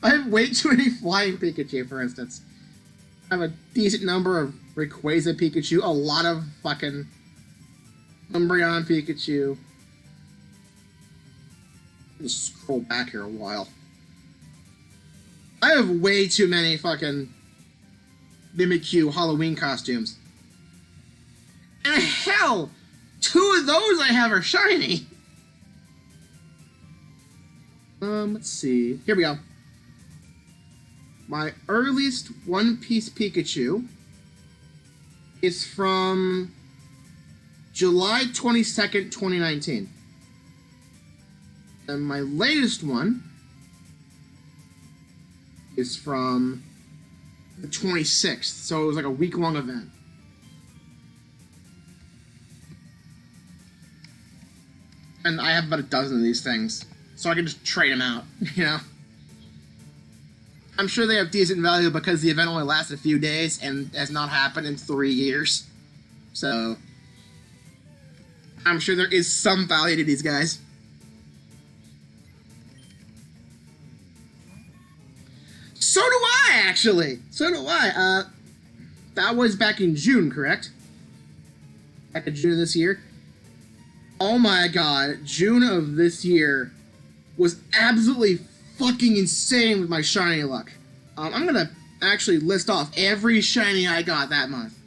I have way too many flying Pikachu, for instance. I have a decent number of Rayquaza Pikachu, a lot of fucking Umbreon Pikachu. Just scroll back here a while. I have way too many fucking Mimikyu Halloween costumes. And hell, 2 of those I have are shiny. Let's see. Here we go. My earliest One Piece Pikachu is from July 22nd, 2019. And my latest one is from the 26th, so it was like a week-long event. And I have about a dozen of these things, so I can just trade them out, you know? I'm sure they have decent value because the event only lasted a few days and has not happened in 3 years. So, I'm sure there is some value to these guys. So do I, actually! So do I. That was back in June, correct? Back in June of this year? Oh my god, June of this year was absolutely fucking insane with my shiny luck. I'm gonna actually list off every shiny I got that month.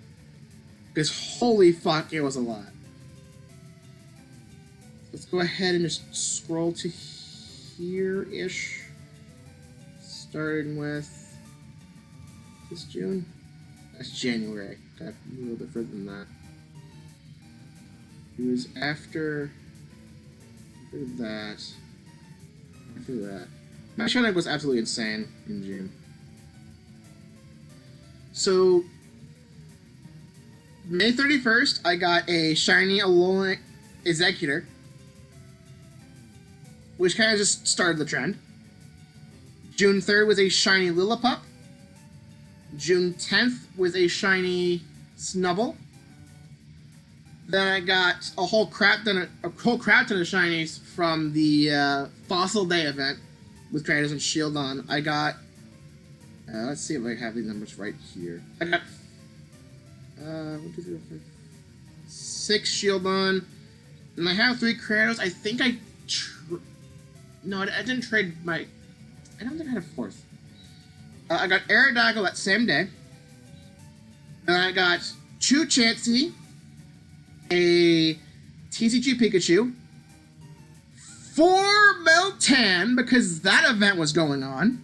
Because holy fuck, it was a lot. Let's go ahead and just scroll to here-ish. Starting with this June. That's January. Got a little bit further than that. It was after that. After that. My shiny was absolutely insane in June. So, May 31st, I got a shiny Alolan Executor, which kind of just started the trend. June 3rd was a shiny Lillipup. June 10th was a shiny Snubbull. Then I got a whole crap ton of shinies from the Fossil Day event with Kratos and Shield on. I got, let's see if I have these numbers right here. I got 1, 2, 3, 4, 6 Shield on, and I have 3 Kratos. I think I didn't trade my. I don't think I had a 4th. I got Aerodactyl that same day. And I got 2 Chansey, a TCG Pikachu, 4 Meltan, because that event was going on,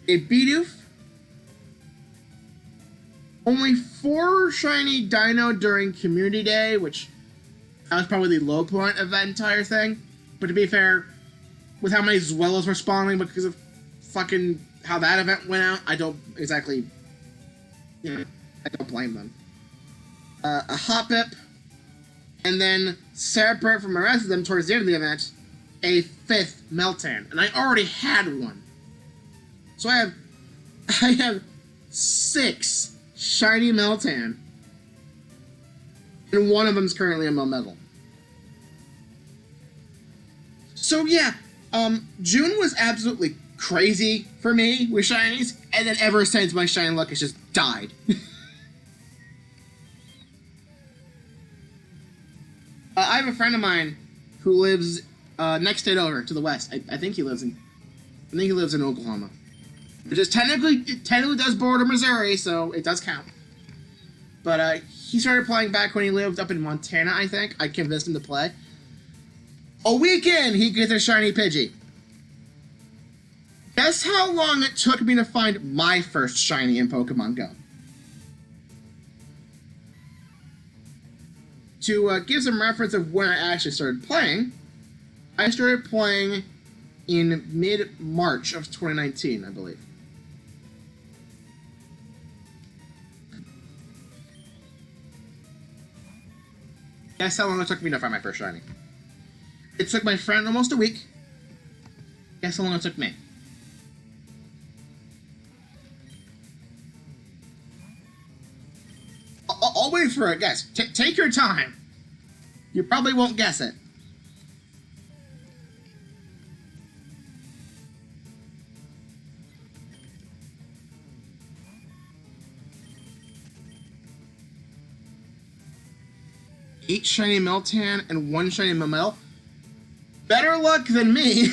a Bidoof, only 4 shiny Dino during Community Day, which that was probably the low point of that entire thing. But to be fair, with how many Zwellos were spawning because of fucking how that event went out, I don't exactly, I don't blame them. A Hoppip, and then separate from the rest of them towards the end of the event, a 5th Meltan, and I already had one. So I have 6 shiny Meltan, and one of them is currently a Melmetal. So yeah, June was absolutely crazy for me with shinies, and then ever since my shiny luck has just died. I have a friend of mine who lives next state over to the west. I think he lives in Oklahoma, which is technically does border Missouri, so it does count. But he started playing back when he lived up in Montana. I think I convinced him to play. A weekend, he gets a shiny Pidgey. Guess how long it took me to find my first shiny in Pokemon Go? To give some reference of when I actually started playing, I started playing in mid-March of 2019, I believe. Guess how long it took me to find my first shiny? It took my friend almost a week. Guess how long it took me? for a guess. Take your time. You probably won't guess it. Eight shiny Meltan and one shiny Mamel. Better luck than me.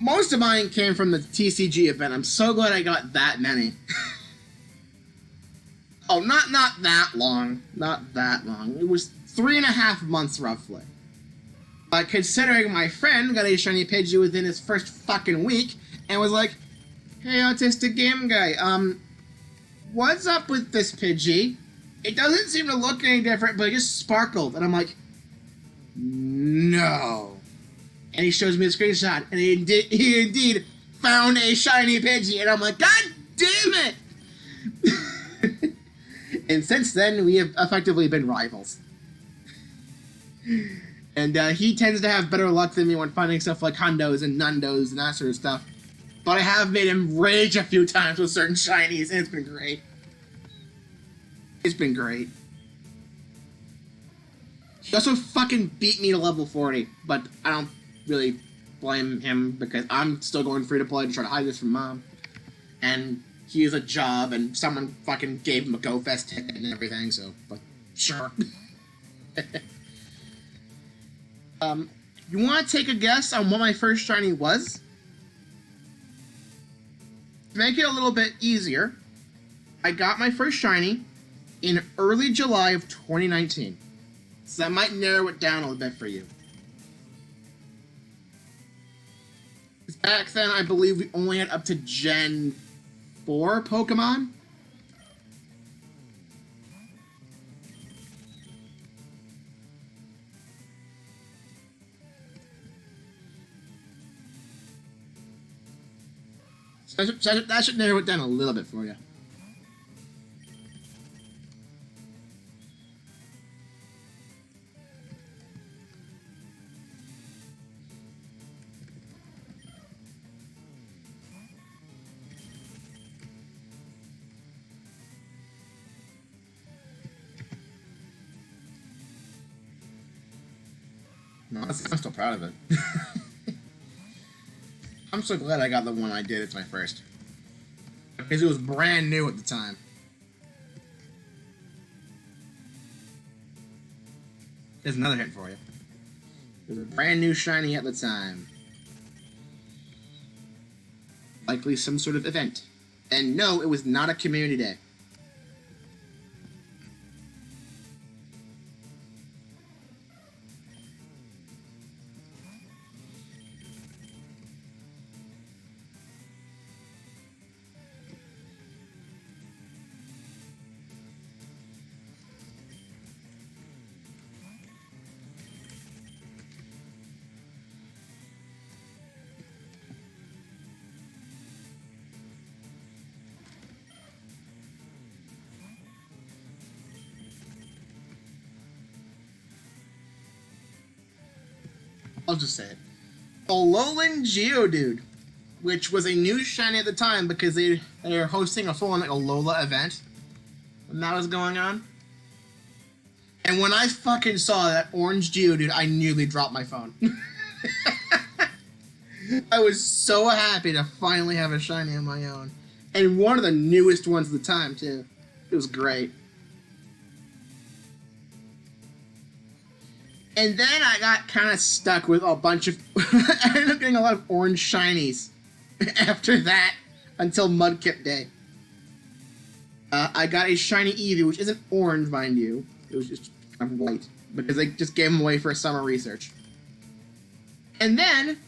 Most of mine came from the TCG event. I'm so glad I got that many. Oh, not that long. Not that long. It was 3.5 months, roughly. But considering my friend got a shiny Pidgey within his first fucking week, and was like, "Hey, autistic game guy, what's up with this Pidgey? It doesn't seem to look any different, but it just sparkled." And I'm like, "No." And he shows me the screenshot, and he indeed found a shiny Pidgey, and I'm like, "God damn it!" And since then, we have effectively been rivals. And he tends to have better luck than me when finding stuff like Hundos and Nundos and that sort of stuff. But I have made him rage a few times with certain shinies, and it's been great. It's been great. He also fucking beat me to level 40, but I don't really blame him because I'm still going free to play to try to hide this from Mom. And he has a job, and someone fucking gave him a GoFest ticket and everything, so, but sure. You want to take a guess on what my first shiny was? To make it a little bit easier, I got my first shiny in early July of 2019. So that might narrow it down a little bit for you. Back then, I believe we only had up to Gen 4 Pokemon. So that should narrow it down a little bit for you. No, I'm still proud of it. I'm so glad I got the one I did. It's my first. Because it was brand new at the time. There's another hint for you. It was a brand new shiny at the time. Likely some sort of event. And no, it was not a community day. I'll just say it. Alolan Geodude, which was a new shiny at the time because they were hosting a full-on like Alola event when that was going on. And when I fucking saw that orange Geodude, I nearly dropped my phone. I was so happy to finally have a shiny of my own. And one of the newest ones at the time, too. It was great. And then I got kind of stuck with a bunch of... I ended up getting a lot of orange shinies after that until Mudkip Day. I got a shiny Eevee, which isn't orange, mind you. It was just kind of white, because they just gave them away for summer research. And then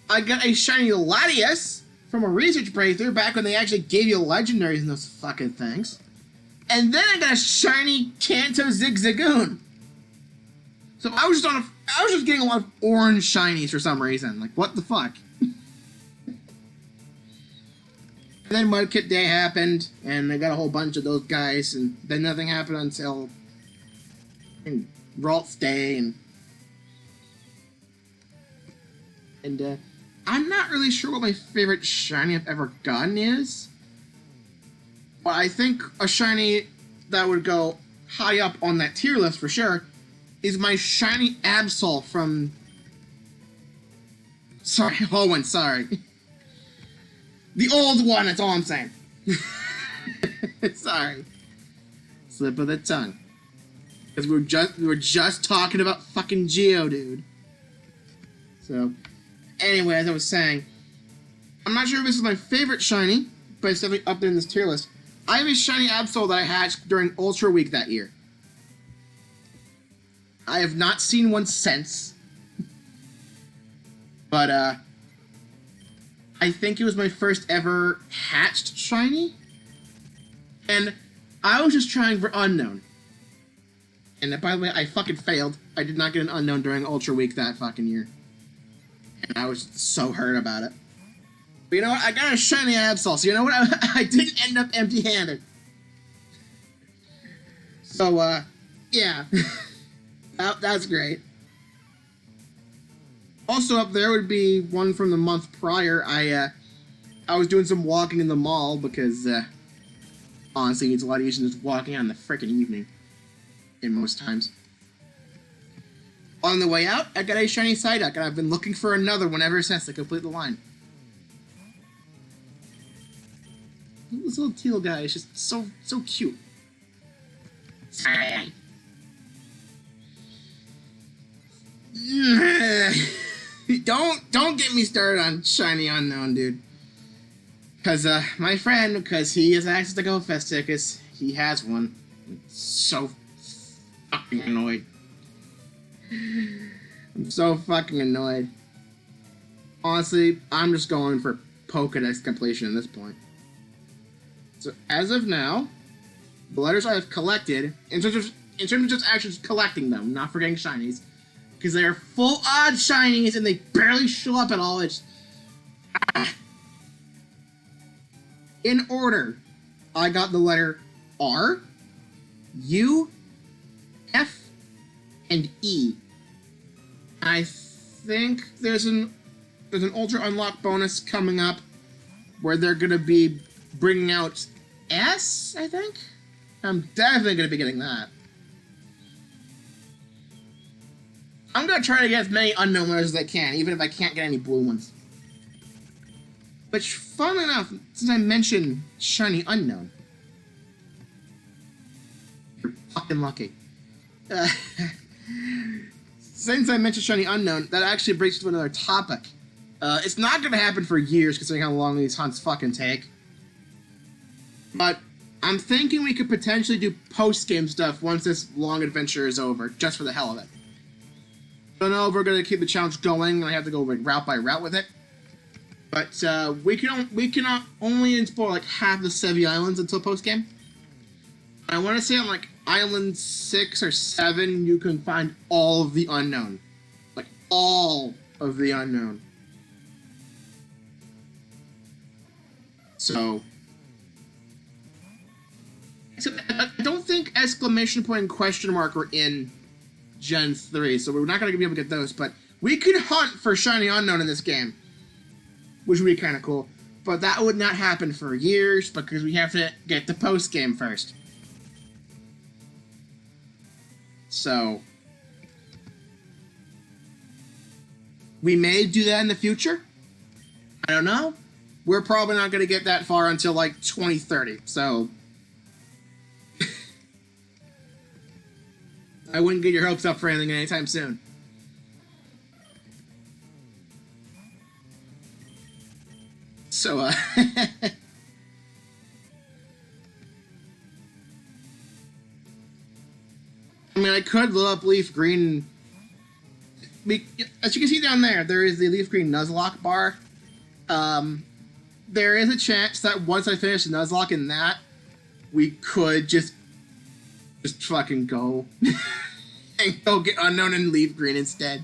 I got a shiny Latias from a research breakthrough back when they actually gave you legendaries in those fucking things. And then I got a shiny Kanto Zigzagoon. So I was just getting a lot of orange shinies for some reason. Like, what the fuck? And then Mudkip Day happened, and I got a whole bunch of those guys, and then nothing happened until Ralts Day, and I'm not really sure what my favorite shiny I've ever gotten is, but I think a shiny that would go high up on that tier list for sure is my shiny Absol from... Sorry, Hoenn, sorry. The old one, that's all I'm saying. Sorry. Slip of the tongue. Because we were just talking about fucking Geodude. So, anyway, as I was saying, I'm not sure if this is my favorite shiny, but it's definitely up there in this tier list. I have a shiny Absol that I hatched during Ultra Week that year. I have not seen one since. But, I think it was my first ever hatched shiny. And I was just trying for Unknown. And by the way, I fucking failed. I did not get an Unknown during Ultra Week that fucking year. And I was so hurt about it. But you know what? I got a shiny Absol, so you know what? I didn't end up empty-handed. So, yeah. That's great. Also up there would be one from the month prior. I was doing some walking in the mall because, honestly, it's a lot easier than just walking out in the frickin' evening. In most times. On the way out, I got a shiny Psyduck, and I've been looking for another one ever since to complete the line. This little teal guy is just so cute. Don't get me started on shiny Unknown, dude. Cause my friend, because he has access to GoFest tickets, he has one. So fucking annoyed. I'm so fucking annoyed. Honestly, I'm just going for Pokédex completion at this point. So as of now, the letters I have collected, in terms of just actually collecting them, not forgetting shinies, because they are full odd shinies and they barely show up at all. It's in order. I got the letter R, U, F, and E. I think there's an Ultra Unlock bonus coming up where they're gonna be bringing out S, I think? I'm definitely gonna be getting that. I'm gonna try to get as many Unknown letters as I can, even if I can't get any blue ones. Which, funnily enough, since I mentioned shiny Unknown, you're fucking lucky. Since I mentioned shiny Unknown, that actually brings us to another topic. It's not gonna happen for years, considering how long these hunts fucking take. But I'm thinking we could potentially do post-game stuff once this long adventure is over, just for the hell of it. I don't know if we're gonna keep the challenge going, and I have to go like route by route with it. But we can only explore like half the Sevi Islands until post-game. I want to say on like Island 6 or 7, you can find all of the Unknown. Like, all of the Unknown. So... Except, I don't think exclamation point and question mark are in Gen 3, so we're not going to be able to get those, but we could hunt for shiny Unknown in this game, which would be kind of cool. But that would not happen for years, because we have to get the post-game first. So, we may do that in the future. I don't know. We're probably not going to get that far until like 2030, so I wouldn't get your hopes up for anything anytime soon. So, I mean, I could load up Leaf Green. As you can see down there, there is the Leaf Green Nuzlocke bar. There is a chance that once I finish the Nuzlocke in that, we could just fucking go and go get Unknown and Leaf Green instead.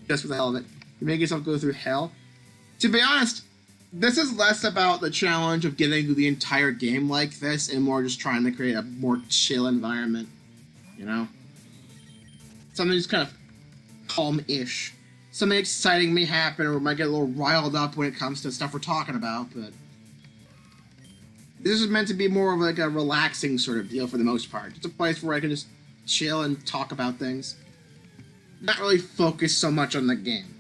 Just for the hell of it. You make yourself go through hell. To be honest, this is less about the challenge of getting through the entire game like this and more just trying to create a more chill environment. You know? Something just kind of calm-ish. Something exciting may happen or we might get a little riled up when it comes to stuff we're talking about, but... This is meant to be more of like a relaxing sort of deal for the most part. It's a place where I can just chill and talk about things. Not really focus so much on the game.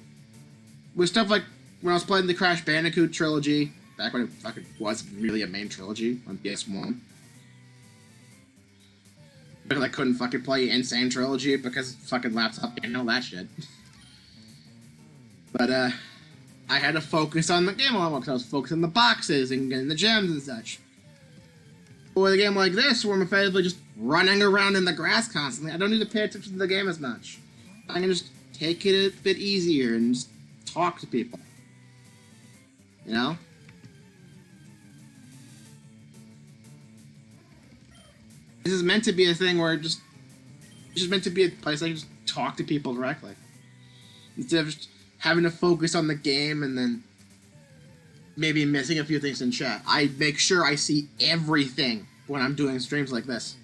With stuff like when I was playing the Crash Bandicoot trilogy, back when it fucking was really a main trilogy on PS1. Because I couldn't fucking play Insane Trilogy because fucking laptop didn't know that shit. But, I had to focus on the game a lot more because I was focused on the boxes and getting the gems and such. But with a game like this, where I'm effectively just running around in the grass constantly, I don't need to pay attention to the game as much. I can just take it a bit easier and just talk to people. You know? This is meant to be a thing where it's just meant to be a place I can just talk to people directly. Instead of just having to focus on the game and then maybe missing a few things in chat. I make sure I see everything when I'm doing streams like this.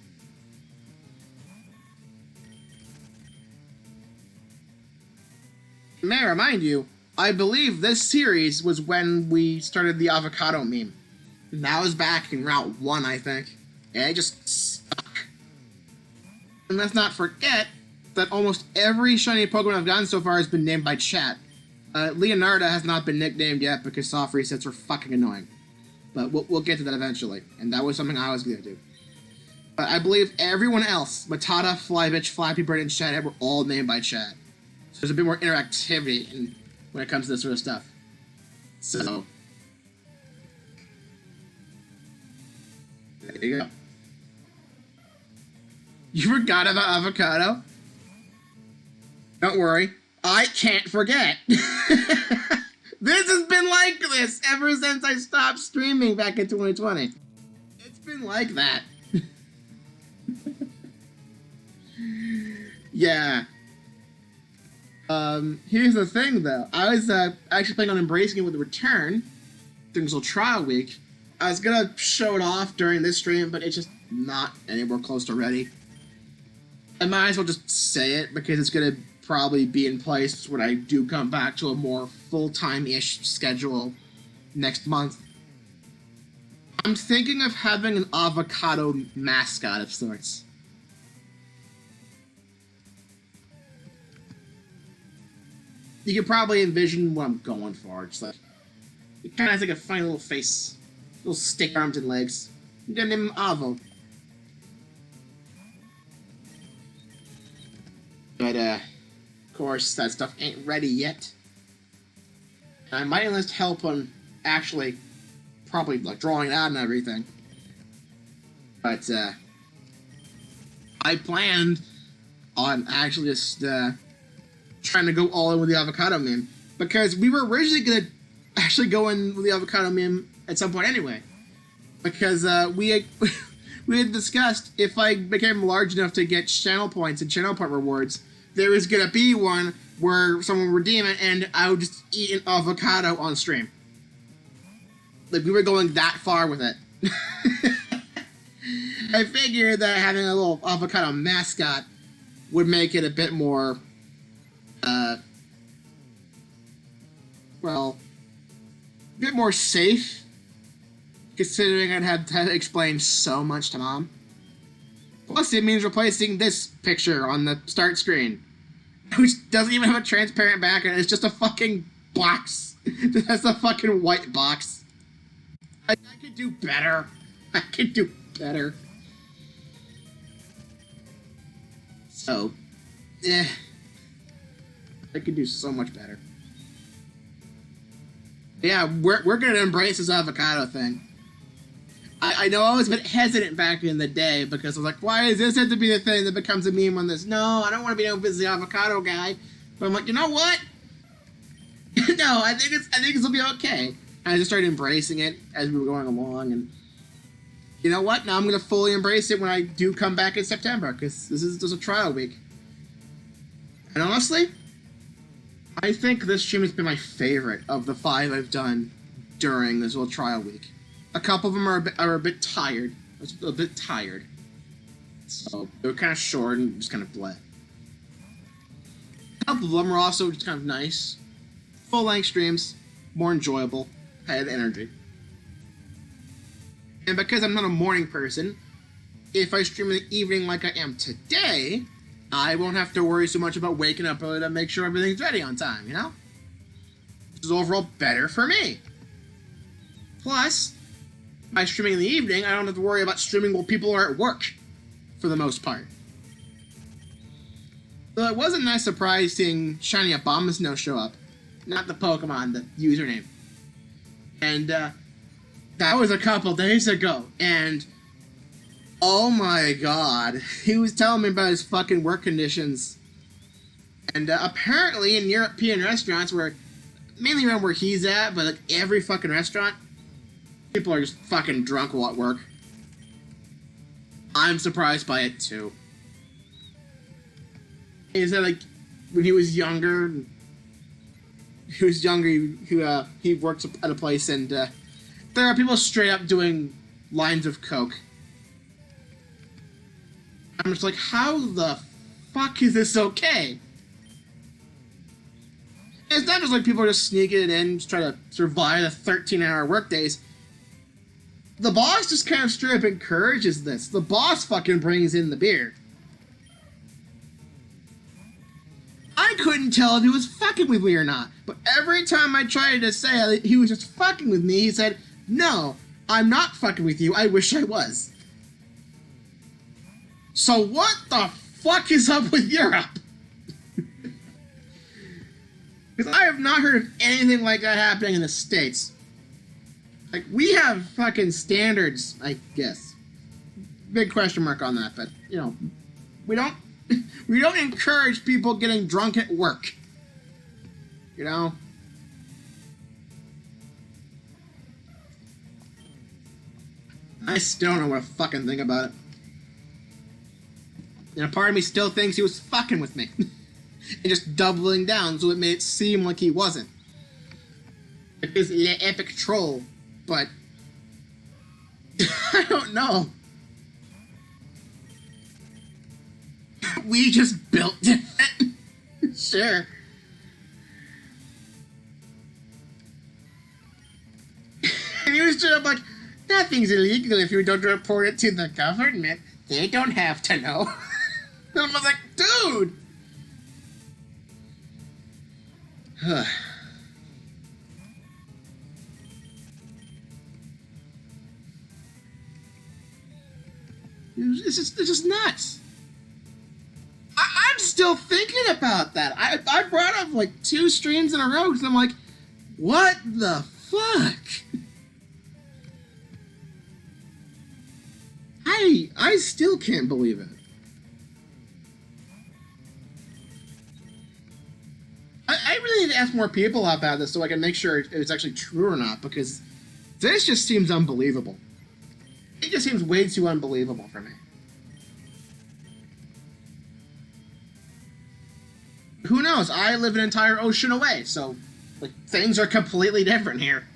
May I remind you, I believe this series was when we started the avocado meme. And that was back in Route 1, I think. And it just stuck. And let's not forget that almost every shiny Pokemon I've gotten so far has been named by chat. Leonardo has not been nicknamed yet because soft resets are fucking annoying. But we'll get to that eventually. And that was something I was going to do. But I believe everyone else, Matata, Flybitch, Flappy Bird, and Chat, were all named by chat. So there's a bit more interactivity when it comes to this sort of stuff. So, there you go. You forgot about avocado? Don't worry, I can't forget. This has been like this ever since I stopped streaming back in 2020. It's been like that. Yeah. Here's the thing, though. I was actually planning on embracing it with the return during this little trial week. I was gonna show it off during this stream, but it's just not anywhere close to ready. I might as well just say it because it's gonna probably be in place when I do come back to a more full-time-ish schedule next month. I'm thinking of having an avocado mascot of sorts. You can probably envision what I'm going for. Just like, it kind of has like a funny little face, little stick arms and legs. I'm gonna name him Avo. But of course, that stuff ain't ready yet. I might enlist help on actually, probably like drawing it out and everything. But I planned on actually just trying to go all in with the avocado meme because we were originally gonna actually go in with the avocado meme at some point anyway, because we had discussed if I became large enough to get channel points and channel point rewards, there was gonna be one where someone would redeem it and I would just eat an avocado on stream. Like, we were going that far with it. I figured that having a little avocado mascot would make it a bit more well, a bit more safe, considering I'd have to explain so much to Mom. Plus, it means replacing this picture on the start screen, which doesn't even have a transparent background. It's just a fucking box. That's a fucking white box. I could do better. I could do better. So, I could do so much better. Yeah, we're gonna embrace this avocado thing. I know I was a bit hesitant back in the day because I was like, why does this have to be the thing that becomes a meme on this? No, I don't want to be known as the avocado guy. But I'm like, you know what? No, I think this will be okay. And I just started embracing it as we were going along, and you know what? Now I'm gonna fully embrace it when I do come back in September because this is just a trial week. And honestly, I think this stream has been my favorite of the 5 I've done during this little trial week. A couple of them are a bit tired. I was a bit tired. So they were kind of short and just kind of bleh. A couple of them were also just kind of nice. Full-length streams, more enjoyable, had energy. And because I'm not a morning person, if I stream in the evening like I am today, I won't have to worry so much about waking up early to make sure everything's ready on time, you know? Which is overall better for me. Plus, by streaming in the evening, I don't have to worry about streaming while people are at work, for the most part. So it was a nice surprise seeing Shiny Abomasnow show up. Not the Pokemon, the username. And, that was a couple days ago, and oh my god, he was telling me about his fucking work conditions. And apparently in European restaurants, mainly around where he's at, but like every fucking restaurant, people are just fucking drunk while at work. I'm surprised by it too. He said like when he was younger, he works at a place, and there are people straight up doing lines of coke. I'm just like, how the fuck is this okay? And it's not just like people are just sneaking it in, just trying to survive the 13-hour workdays. The boss just kind of straight up encourages this. The boss fucking brings in the beer. I couldn't tell if he was fucking with me or not, but every time I tried to say he was just fucking with me, he said, "No, I'm not fucking with you, I wish I was." So what the fuck is up with Europe? Because I have not heard of anything like that happening in the States. Like, we have fucking standards, I guess. Big question mark on that, but, you know, we don't encourage people getting drunk at work. You know? I still don't know what to fucking think about it. And a part of me still thinks he was fucking with me. And just doubling down so it made it seem like he wasn't. It is the epic troll, but I don't know. We just built different. Sure. And he was straight up like, "Nothing's illegal if you don't report it to the government. They don't have to know." And I was like, dude! It's just nuts. I'm still thinking about that. I brought up like 2 streams in a row because I'm like, what the fuck? I still can't believe it. I really need to ask more people about this so I can make sure it's actually true or not, because this just seems unbelievable. It just seems way too unbelievable for me. Who knows? I live an entire ocean away, so like things are completely different here,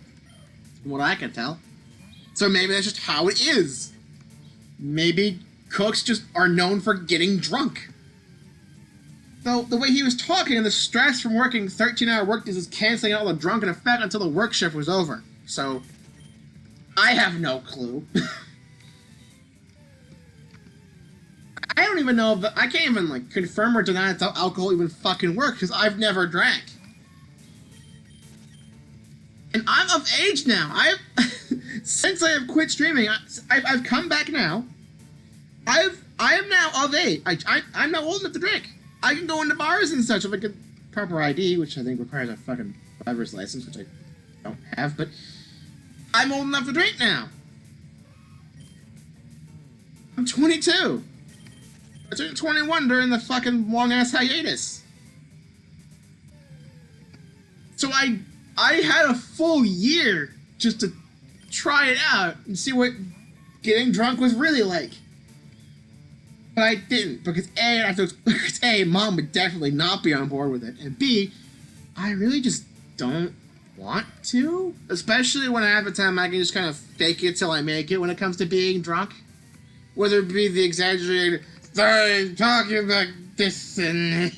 from what I can tell. So maybe that's just how it is. Maybe cooks just are known for getting drunk. Though the way he was talking and the stress from working 13-hour workdays is canceling out all the drunken effect until the work shift was over. So I have no clue. I don't even know if I can't even like confirm or deny how alcohol even fucking works because I've never drank. And I'm of age now. Since I have quit streaming, I've come back now. I am now of age. I'm now old enough to drink. I can go into bars and such with like a proper ID, which I think requires a fucking driver's license, which I don't have, but I'm old enough to drink now. I'm 22. I turned 21 during the fucking long-ass hiatus. So I had a full year just to try it out and see what getting drunk was really like. But I didn't, because A, Mom would definitely not be on board with it, and B, I really just don't want to. Especially when I have a time I can just kind of fake it till I make it when it comes to being drunk. Whether it be the exaggerated, "Sorry, talking about this," and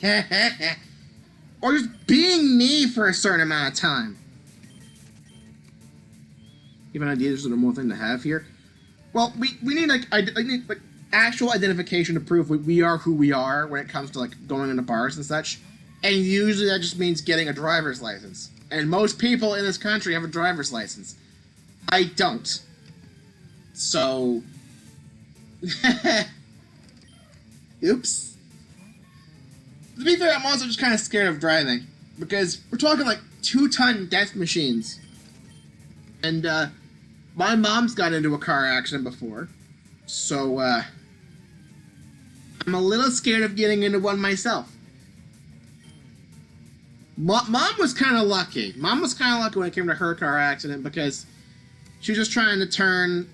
or just being me for a certain amount of time. Even ideas are the more thing to have here. Well, we need like I need like actual identification to prove we are who we are when it comes to like going into bars and such. And usually that just means getting a driver's license. And most people in this country have a driver's license. I don't. So oops. To be fair, I'm also just kind of scared of driving. Because we're talking like 2-ton death machines. And my mom's got into a car accident before. So I'm a little scared of getting into one myself. Mom was kind of lucky. Mom was kind of lucky when it came to her car accident because she was just trying to turn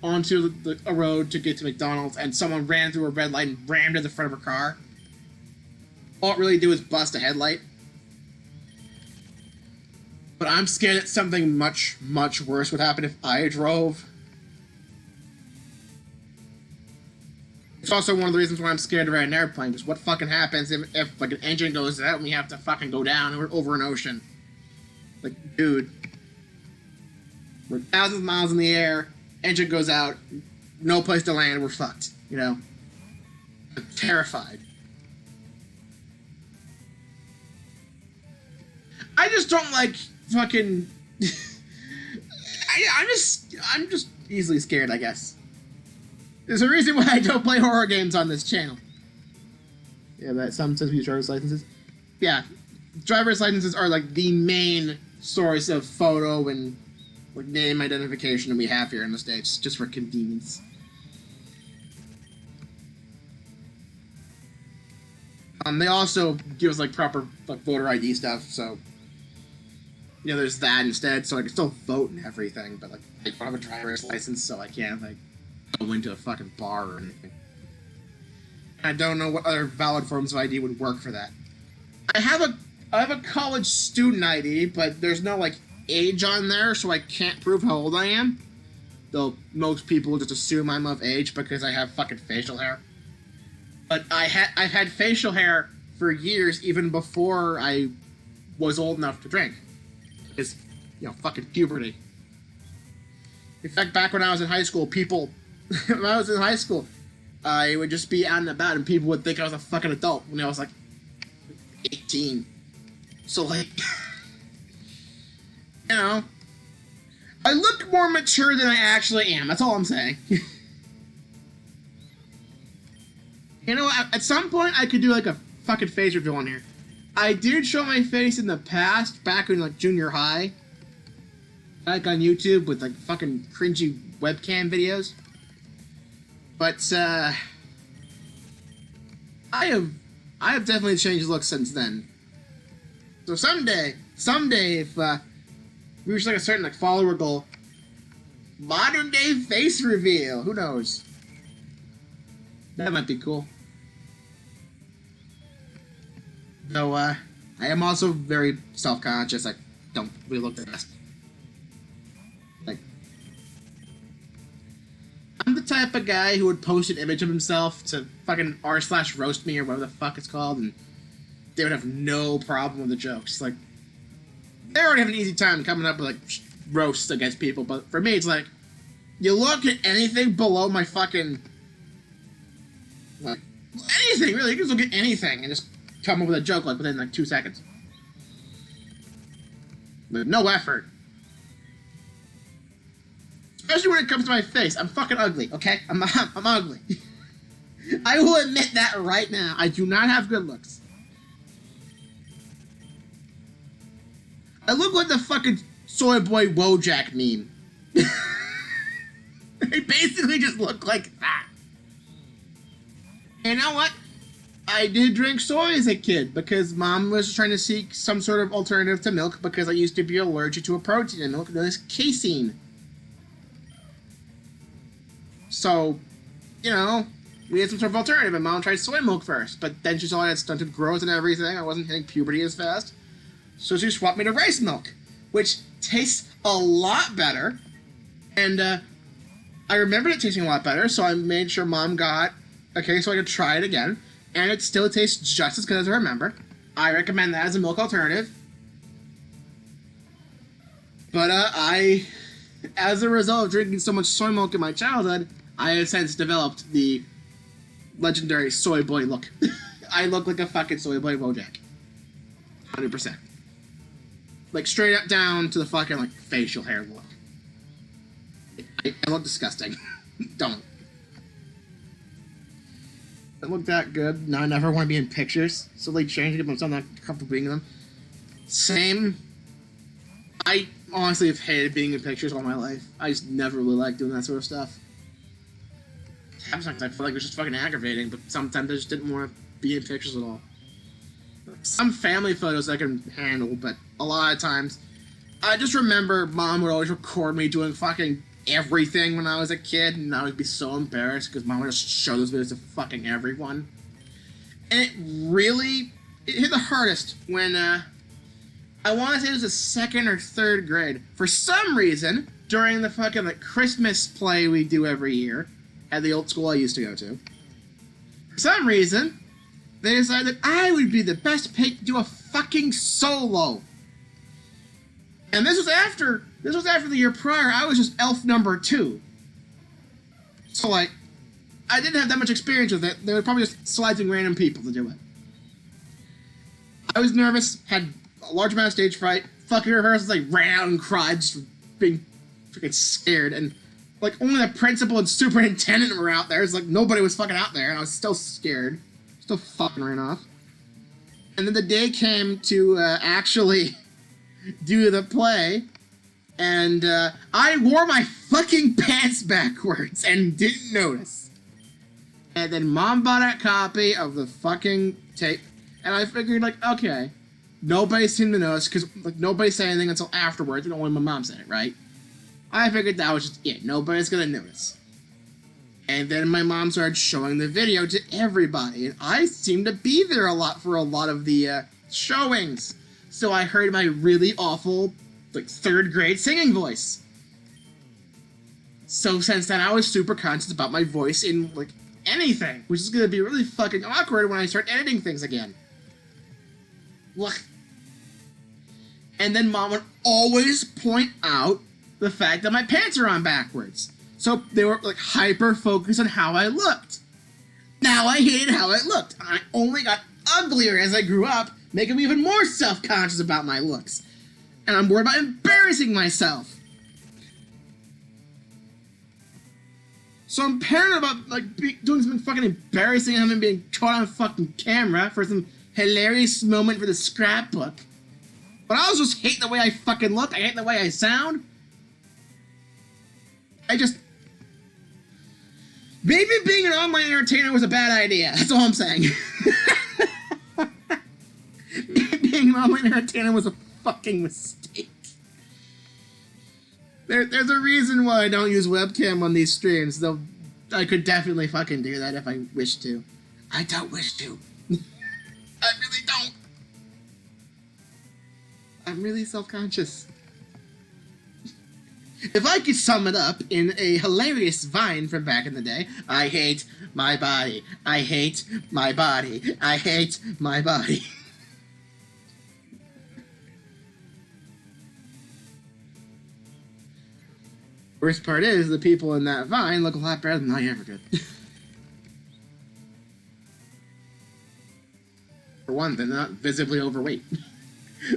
onto a road to get to McDonald's and someone ran through a red light and rammed into the front of her car. All it really did was bust a headlight. But I'm scared that something much, much worse would happen if I drove. It's also one of the reasons why I'm scared to ride an airplane, because what fucking happens if like an engine goes out and we have to fucking go down over an ocean? Like, dude. We're thousands of miles in the air, engine goes out, no place to land, we're fucked, you know? I'm terrified. I just don't like fucking... I'm just easily scared, I guess. There's a reason why I don't play horror games on this channel. Yeah, that some says we use driver's licenses. Yeah, driver's licenses are like the main source of photo and like name identification that we have here in the States, just for convenience. They also give us like proper like voter ID stuff, so you know there's that instead. So I can still vote and everything, but like I don't have a driver's license, so I can't like go into a fucking bar or anything. I don't know what other valid forms of ID would work for that. I have a college student ID, but there's no like age on there, so I can't prove how old I am. Though most people just assume I'm of age because I have fucking facial hair. But I've had facial hair for years, even before I was old enough to drink. It's, you know, fucking puberty. In fact, back when I was in high school, when I was in high school, I would just be out and about and people would think I was a fucking adult when I was like 18. So like, you know, I look more mature than I actually am. That's all I'm saying. You know, at some point I could do like a fucking face reveal on here. I did show my face in the past, back in like junior high. Like on YouTube with like fucking cringy webcam videos. But I have definitely changed looks since then. So someday if we reach like a certain like follower goal, modern day face reveal, who knows? That might be cool. Though I am also very self-conscious. I don't really look the best. Like, I'm the type of guy who would post an image of himself to fucking r/roast me or whatever the fuck it's called, and they would have no problem with the jokes. Like, they already have an easy time coming up with like roasts against people, but for me, it's like, you look at anything below my fucking like anything really. You can just look at anything and just come up with a joke like within like 2 seconds. With no effort. Especially when it comes to my face. I'm fucking ugly, okay? I'm ugly. I will admit that right now. I do not have good looks. I look like the fucking Soy Boy Wojak meme. I basically just look like that. You know what? I did drink soy as a kid because Mom was trying to seek some sort of alternative to milk because I used to be allergic to a protein in milk known as casein. So, you know, we had some sort of alternative, and Mom tried soy milk first, but then she saw I had stunted growth and everything. I wasn't hitting puberty as fast. So she swapped me to rice milk, which tastes a lot better. And I remembered it tasting a lot better, so I made sure Mom got a case so I could try it again. And it still tastes just as good as I remember. I recommend that as a milk alternative. But I As a result of drinking so much soy milk in my childhood, I have since developed the legendary soy boy look. I look like a fucking soy boy Wojak. 100%. Like, straight up down to the fucking, like, facial hair look. I look disgusting. Don't. I look that good. Now I never want to be in pictures. So, like, changing it, but I'm not comfortable being in them. Same. I honestly have hated being in pictures all my life. I just never really liked doing that sort of stuff. Sometimes I feel like it was just fucking aggravating, but sometimes I just didn't want to be in pictures at all. Some family photos I can handle, but a lot of times, I just remember Mom would always record me doing fucking everything when I was a kid, and I would be so embarrassed because Mom would just show those videos to fucking everyone. And it hit the hardest when, I want to say it was the 2nd or 3rd grade. For some reason, during the fucking like Christmas play we do every year at the old school I used to go to, for some reason, they decided that I would be the best pick to do a fucking solo. And this was after the year prior. I was just elf number 2. So, like, I didn't have that much experience with it. They were probably just selecting random people to do it. I was nervous, had a large amount of stage fright, fucking rehearsals, like, ran out and cried, just being freaking scared. And, like, only the principal and superintendent were out there. It's like, nobody was fucking out there, and I was still scared. Still fucking ran off. And then the day came to actually do the play, and I wore my fucking pants backwards and didn't notice. And then Mom bought a copy of the fucking tape, and I figured, like, okay, nobody seemed to notice, because, like, nobody said anything until afterwards, and only my mom said it, right? I figured that was just it. Nobody's gonna notice. And then my mom started showing the video to everybody, and I seemed to be there a lot for a lot of the showings. So I heard my really awful, like, 3rd grade singing voice. So since then, I was super conscious about my voice in, like, anything, which is gonna be really fucking awkward when I start editing things again. Look. And then Mom would always point out the fact that my pants are on backwards. So they were, like, hyper-focused on how I looked. Now I hated how I looked. I only got uglier as I grew up, making me even more self-conscious about my looks. And I'm worried about embarrassing myself. So I'm paranoid about, like, doing something fucking embarrassing and having being caught on fucking camera for some hilarious moment for the scrapbook. But I also just hate the way I fucking look. I hate the way I sound. Maybe being an online entertainer was a bad idea. That's all I'm saying. Being an online entertainer was a fucking mistake. There's a reason why I don't use webcam on these streams, though I could definitely fucking do that if I wished to. I don't wish to. I really don't. I'm really self-conscious. If I could sum it up in a hilarious vine from back in the day, I hate my body. I hate my body. I hate my body. Worst part is, the people in that vine look a lot better than I ever did. For one, they're not visibly overweight.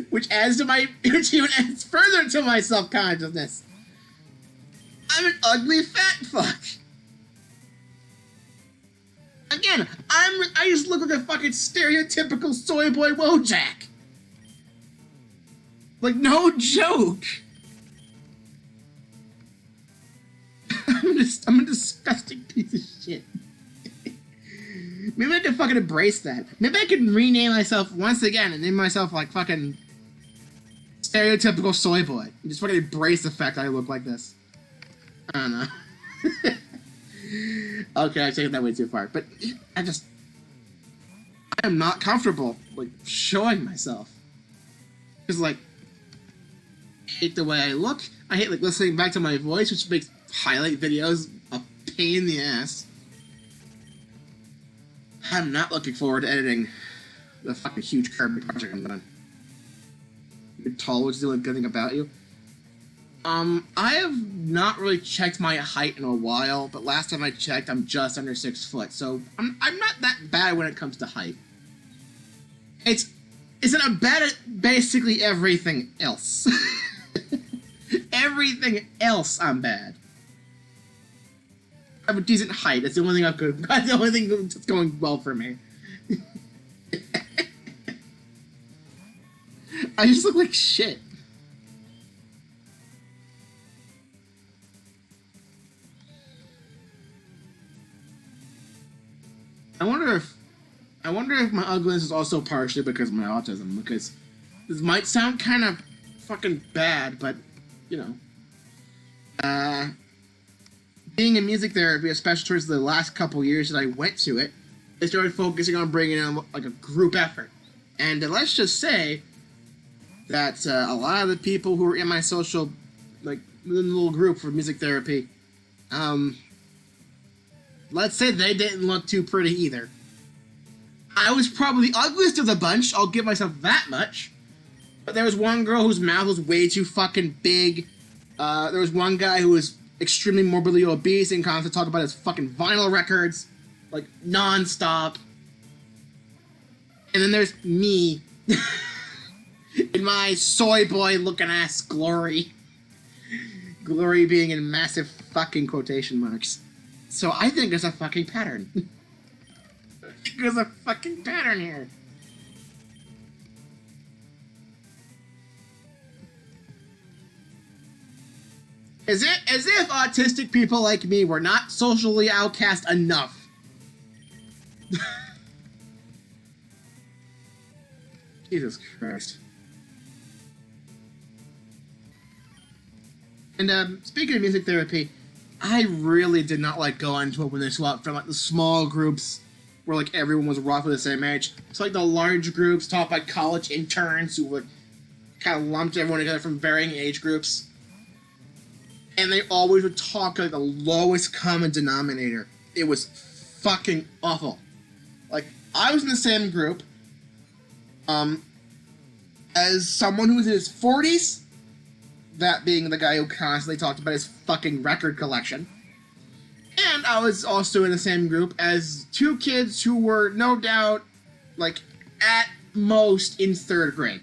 Which even adds further to my self-consciousness. I'm an ugly fat fuck. Again, I just look like a fucking stereotypical soy boy Wojak. Like, no joke. I'm a disgusting piece of shit. Maybe I can fucking embrace that. Maybe I can rename myself once again and name myself, like, fucking stereotypical soy boy. And just fucking embrace the fact that I look like this. I don't know. Okay, I've taken that way too far. But I am not comfortable, like, showing myself. Because, like, I hate the way I look. I hate, like, listening back to my voice, which makes highlight videos a pain in the ass. I'm not looking forward to editing the fucking huge carbon project I'm done. You're tall, which is the only good thing about you. I have not really checked my height in a while, but last time I checked, I'm just under 6 foot, so I'm not that bad when it comes to height. It's not bad at basically everything else. Everything else, I'm bad. I have a decent height. That's the only thing I'm good. That's the only thing that's going well for me. I just look like shit. I wonder if my ugliness is also partially because of my autism, because this might sound kind of fucking bad, but, you know. Being in music therapy, especially towards the last couple years that I went to it, I started focusing on bringing in, like, a group effort. And let's just say that a lot of the people who were in my social, like, little group for music therapy, let's say they didn't look too pretty either. I was probably the ugliest of the bunch, I'll give myself that much. But there was one girl whose mouth was way too fucking big. There was one guy who was extremely morbidly obese and constantly talking about his fucking vinyl records, like, non-stop. And then there's me, in my soy boy looking ass glory. Glory being in massive fucking quotation marks. So I think there's a fucking pattern. I think there's a fucking pattern here. As if autistic people like me were not socially outcast enough. Jesus Christ. And speaking of music therapy, I really did not like going to it when they swapped from, like, the small groups where, like, everyone was roughly the same age. So, like, the large groups taught by college interns who would kind of lumped everyone together from varying age groups. And they always would talk like the lowest common denominator. It was fucking awful. Like, I was in the same group as someone who was in his 40s, that being the guy who constantly talked about his fucking record collection. And I was also in the same group as two kids who were no doubt, like, at most in 3rd grade.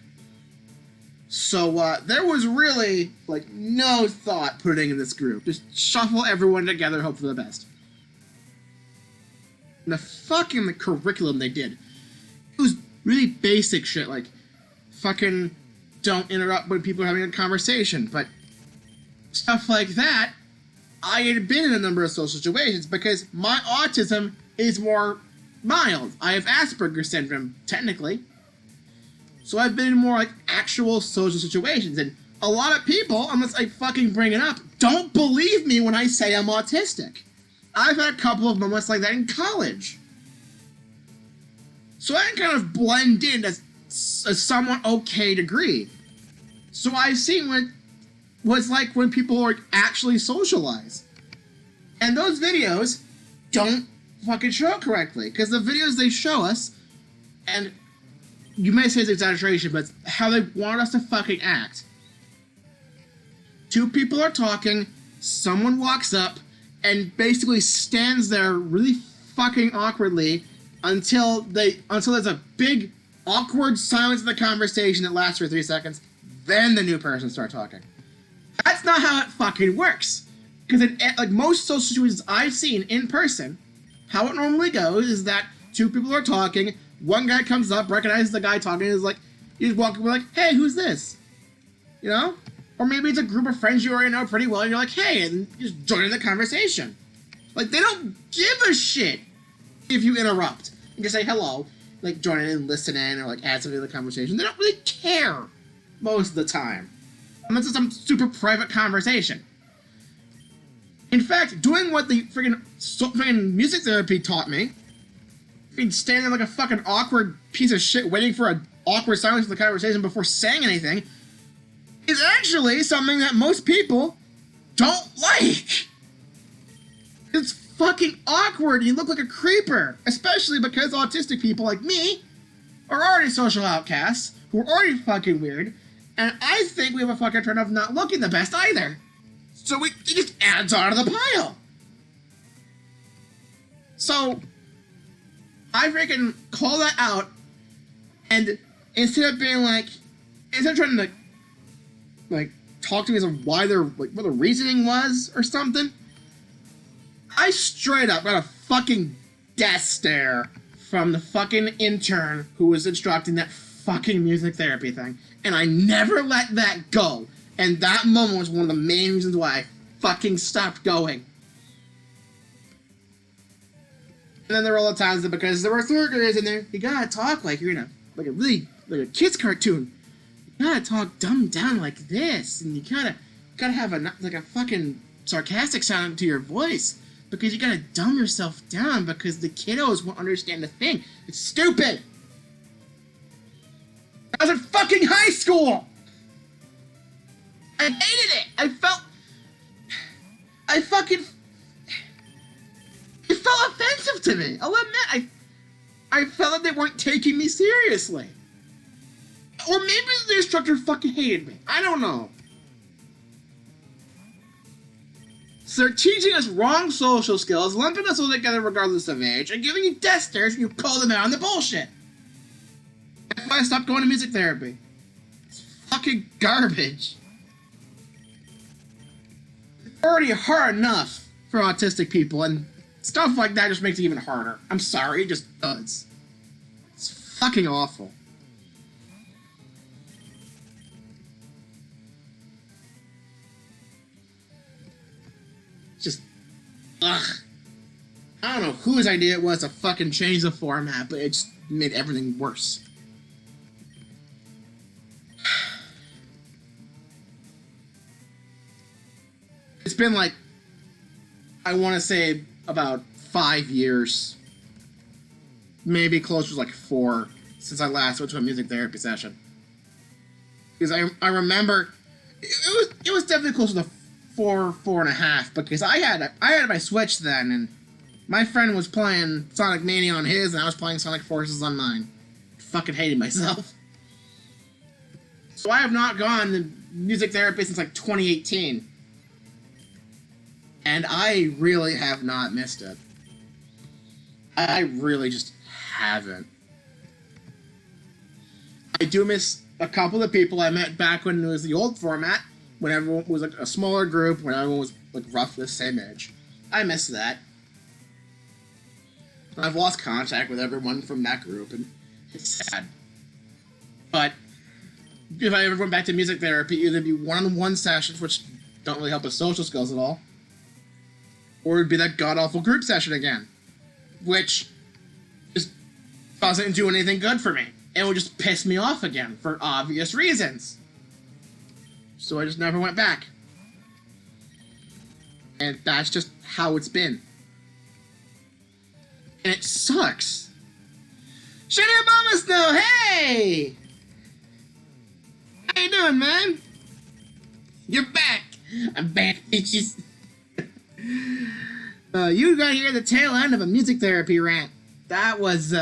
So, there was really, like, no thought putting in this group. Just shuffle everyone together, hope for the best. And the fucking curriculum they did, it was really basic shit, like, fucking don't interrupt when people are having a conversation, but stuff like that, I had been in a number of social situations because my autism is more mild. I have Asperger's syndrome, technically. So I've been in more, like, actual social situations, and a lot of people, unless I fucking bring it up, don't believe me when I say I'm autistic. I've had a couple of moments like that in college. So I can kind of blend in as a somewhat okay degree. So I've seen what it's like when people are actually socialize. And those videos don't fucking show it correctly, because the videos they show us, and you may say it's exaggeration, but it's how they want us to fucking act. Two people are talking, someone walks up, and basically stands there really fucking awkwardly until there's a big, awkward silence in the conversation that lasts for 3 seconds, then the new person starts talking. That's not how it fucking works. Because like most social situations I've seen in person, how it normally goes is that two people are talking, one guy comes up, recognizes the guy talking, and is like, you just walk up and like, hey, who's this? You know? Or maybe it's a group of friends you already know pretty well, and you're like, hey, and you just join in the conversation. Like, they don't give a shit if you interrupt. You just say hello, like, join in and listen in, or like, add something to the conversation. They don't really care most of the time. Unless it's some super private conversation. In fact, doing what the freaking music therapy taught me, standing like a fucking awkward piece of shit waiting for an awkward silence in the conversation before saying anything, is actually something that most people don't like. It's fucking awkward. You look like a creeper. Especially because autistic people like me are already social outcasts, who are already fucking weird, And I think we have a fucking trend of not looking the best either. So it just adds on to the pile. So I freaking call that out, and instead of being like, instead of trying to like talk to me as to why they're like what the reasoning was or something, I straight up got a fucking death stare from the fucking intern who was instructing that fucking music therapy thing, and I never let that go. And that moment was one of the main reasons why I fucking stopped going. And then there were all the times that because there were third graders in there, you gotta talk like you're in a kid's cartoon. You gotta talk dumbed down like this, and you gotta have a fucking sarcastic sound to your voice because you gotta dumb yourself down because the kiddos won't understand the thing. It's stupid. I was in fucking high school. I hated it. It felt offensive to me. I'll admit, I felt that they weren't taking me seriously. Or maybe the instructor fucking hated me. I don't know. So they're teaching us wrong social skills, lumping us all together regardless of age, and giving you death stares when you call them out on the bullshit. That's why I stopped going to music therapy. It's fucking garbage. It's already hard enough for autistic people, and stuff like that just makes it even harder. I'm sorry, it just does. It's fucking awful. Just, ugh. I don't know whose idea it was to fucking change the format, but it just made everything worse. It's been like, I want to say about 5 years, maybe closer to like 4, since I last went to a music therapy session. Because I remember, it was definitely closer to 4.5, because I had my Switch then, and my friend was playing Sonic Mania on his, and I was playing Sonic Forces on mine. Fucking hated myself. So I have not gone to music therapy since like 2018. And I really have not missed it. I really just haven't. I do miss a couple of people I met back when it was the old format, when everyone was like a smaller group, when everyone was like roughly the same age. I miss that. I've lost contact with everyone from that group, and it's sad. But if I ever went back to music therapy, either be one-on-one sessions, which don't really help with social skills at all, or it'd be that god-awful group session again, which just doesn't do anything good for me. It would just piss me off again, for obvious reasons. So I just never went back. And that's just how it's been. And it sucks. Shitty Obama Snow, hey! How you doing, man? You're back! I'm back, bitches. You got here at the tail end of a music therapy rant. That was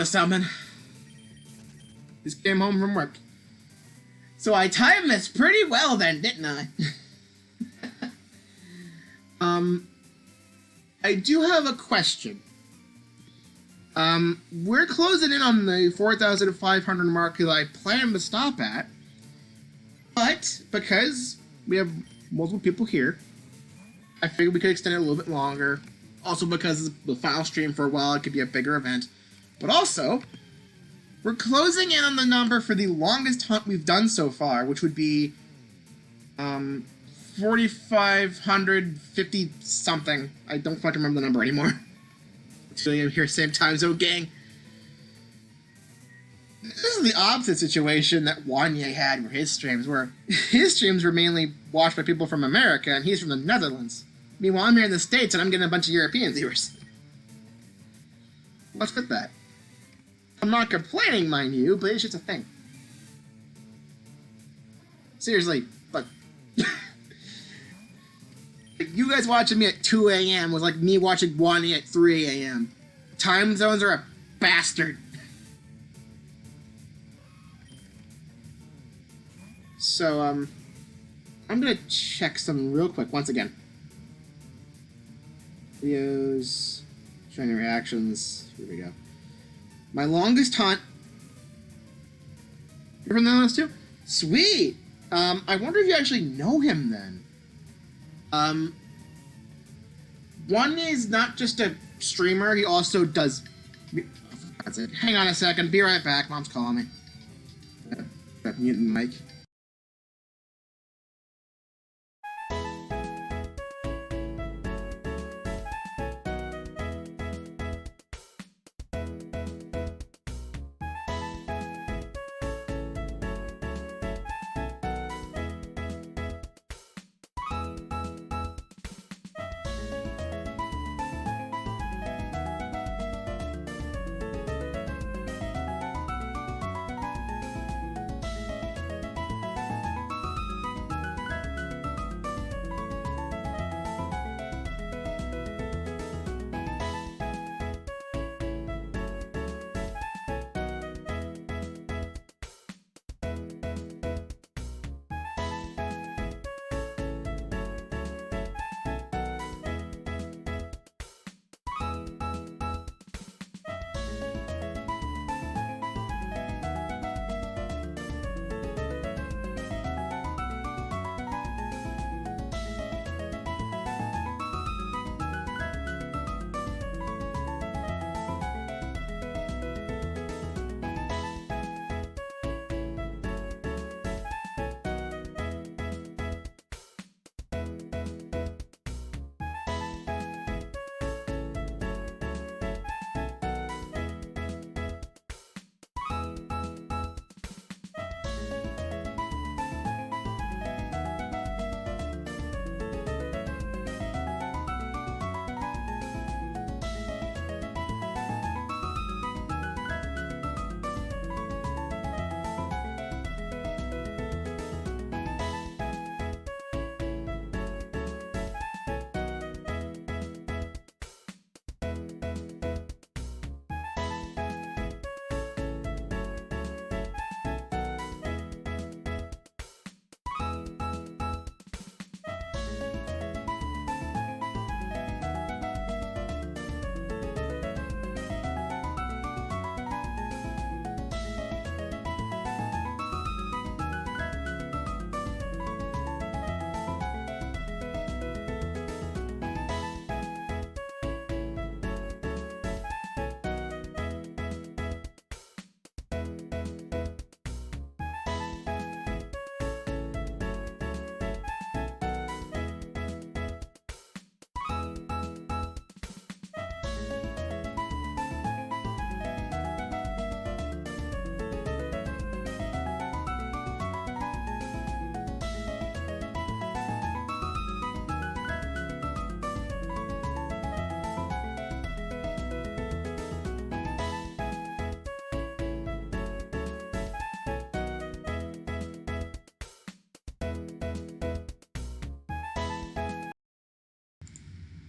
something. Just came home from work. So I timed this pretty well then, didn't I? I do have a question. We're closing in on the 4,500 mark that I planned to stop at. But because we have multiple people here, I figured we could extend it a little bit longer. Also because the final stream for a while, it could be a bigger event. But also, we're closing in on the number for the longest hunt we've done so far, which would be 4,550 something. I don't fucking remember the number anymore. I'm here same time zone, gang. This is the opposite situation that Wanye had for his streams, where his streams were mainly watched by people from America, and he's from the Netherlands. Meanwhile, I'm here in the States, and I'm getting a bunch of European viewers. What's with that? I'm not complaining, mind you, but it's just a thing. Seriously, like, you guys watching me at 2 a.m. was like me watching Wanye at 3 a.m. Time zones are a bastard. So, I'm gonna check something real quick once again. Videos, showing reactions. Here we go. My longest hunt. You're from the list too? Sweet! I wonder if you actually know him then. One is not just a streamer, he also does... That's it. Hang on a second, be right back. Mom's calling me. Mute the mic.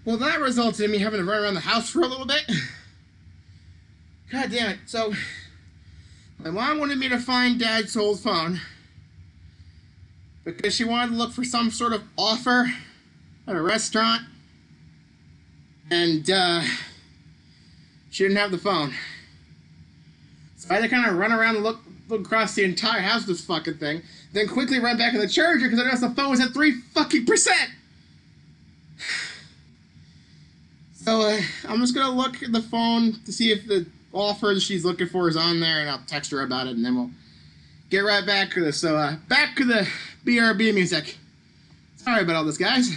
Well, that resulted in me having to run around the house for a little bit. God damn it. So, my mom wanted me to find Dad's old phone because she wanted to look for some sort of offer at a restaurant. And, she didn't have the phone. So I had to kind of run around and look across the entire house with this fucking thing. Then quickly run back to the charger because I noticed the phone was at 3%. So, I'm just gonna look at the phone to see if the offer that she's looking for is on there, and I'll text her about it, and then we'll get right back to this. So, back to the BRB music. Sorry about all this, guys.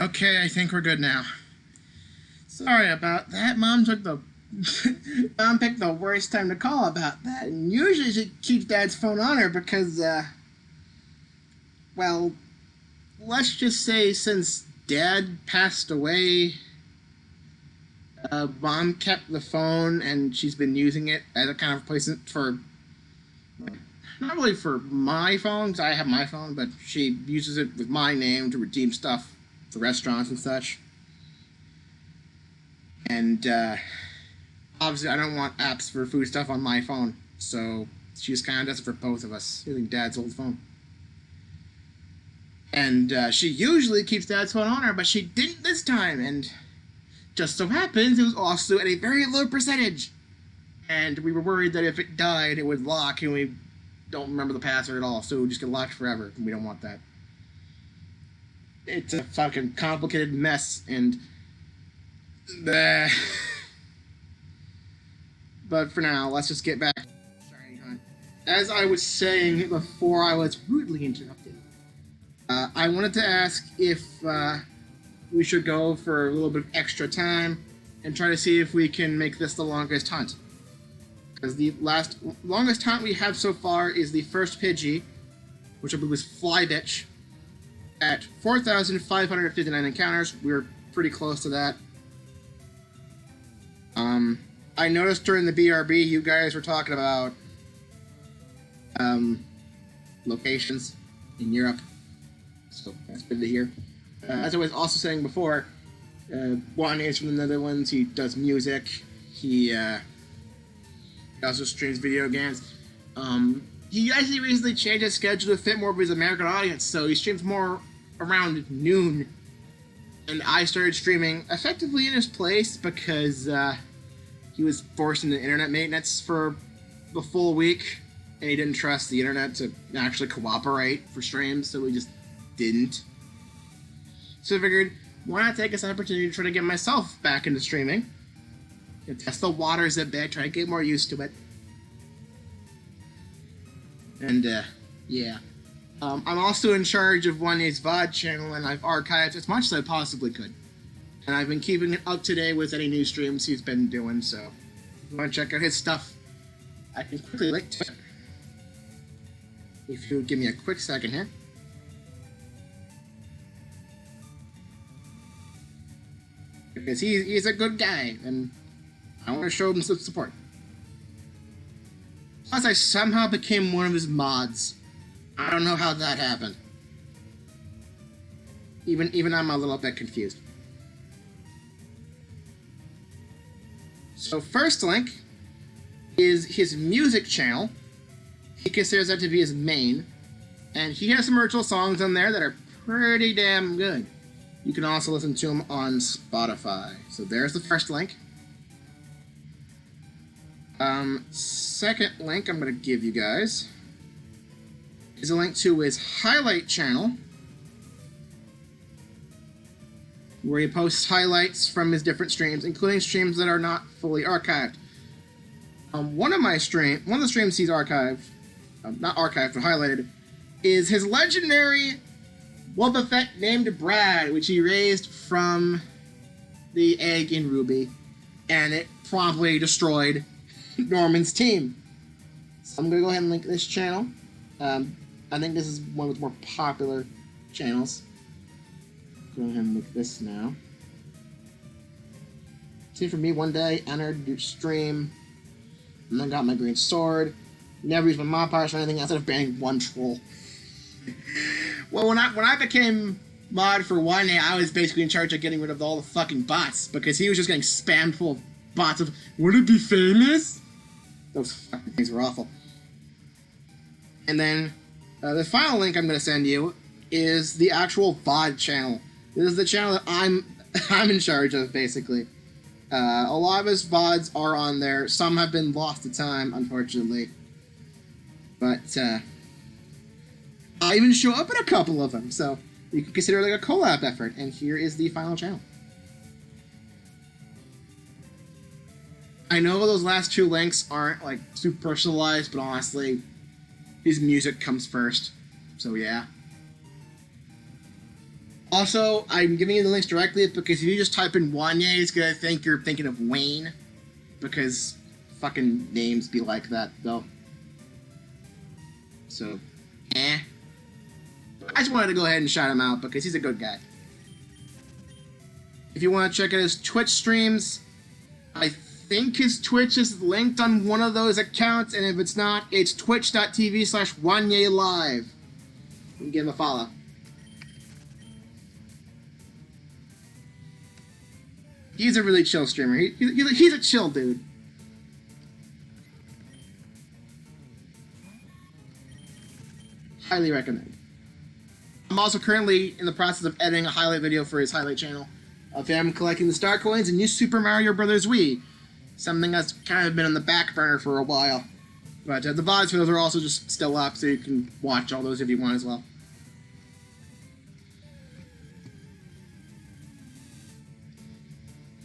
Okay, I think we're good now. Sorry about that. Mom picked the worst time to call about that. And usually she keeps Dad's phone on her because, well, let's just say since Dad passed away, Mom kept the phone and she's been using it as a kind of replacement for, not really for my phone, because I have my phone, but she uses it with my name to redeem stuff for restaurants and such. And obviously I don't want apps for food stuff on my phone, so she just kind of does it for both of us, using Dad's old phone. And she usually keeps Dad's phone on her, but she didn't this time, and just so happens it was also at a very low percentage. And we were worried that if it died, it would lock, and we don't remember the password at all, so it would just get locked forever, and we don't want that. It's a fucking complicated mess, and... But for now, let's just get back to the shiny hunt. As I was saying before I was rudely interrupted, I wanted to ask if we should go for a little bit of extra time and try to see if we can make this the longest hunt. Because the longest hunt we have so far is the first Pidgey, which I believe was Flybitch, at 4,559 encounters. We're pretty close to that. I noticed during the BRB you guys were talking about locations in Europe, so that's good to hear. As I was also saying before, Juan is from the Netherlands. He does music. He also streams video games. He actually recently changed his schedule to fit more of his American audience, so he streams more around noon. And I started streaming effectively in his place because he was forced into internet maintenance for the full week, and he didn't trust the internet to actually cooperate for streams, so we just didn't. So I figured, why not take this opportunity to try to get myself back into streaming? And test the waters a bit, try to get more used to it. And, yeah. I'm also in charge of Juan's VOD channel, and I've archived as much as I possibly could. And I've been keeping it up to date with any new streams he's been doing, so if you want to check out his stuff, I can quickly link to it. If you would give me a quick second here. Because he's a good guy, and I want to show him some support. Plus, I somehow became one of his mods. I don't know how that happened. Even I'm a little bit confused. So first link is his music channel. He considers that to be his main. And he has some original songs on there that are pretty damn good. You can also listen to them on Spotify. So there's the first link. Second link I'm going to give you guys is a link to his highlight channel, where he posts highlights from his different streams, including streams that are not fully archived. One of the streams he's archived, not archived, but highlighted, is his legendary Boba Fett named Brad, which he raised from the egg in Ruby, and it promptly destroyed Norman's team. So I'm going to go ahead and link this channel. I think this is one of the more popular channels. Go ahead and link this now. See, for me, one day, entered your stream, and then got my green sword. Never used my mod powers or anything outside of banning one troll. Well, when I became mod for one day, I was basically in charge of getting rid of all the fucking bots, because he was just getting spammed full of bots of, would it be famous? Those fucking things were awful. And then, the final link I'm going to send you is the actual VOD channel. This is the channel that I'm in charge of, basically. A lot of his VODs are on there. Some have been lost to time, unfortunately. But, I even show up in a couple of them, so you can consider it like a collab effort. And here is the final channel. I know those last two links aren't, like, super personalized, but honestly, his music comes first. So, yeah. Also, I'm giving you the links directly because if you just type in Wanye, it's gonna think you're thinking of Wayne. Because fucking names be like that, though. So, I just wanted to go ahead and shout him out because he's a good guy. If you want to check out his Twitch streams, I think his Twitch is linked on one of those accounts, and if it's not, it's twitch.tv/WanyeLive. You can give him a follow. He's a really chill streamer. He's a chill dude. Highly recommend. I'm also currently in the process of editing a highlight video for his highlight channel of him collecting the star coins in New Super Mario Bros. Wii. Something that's kind of been on the back burner for a while. But the VODs for those are also just still up, so you can watch all those if you want as well.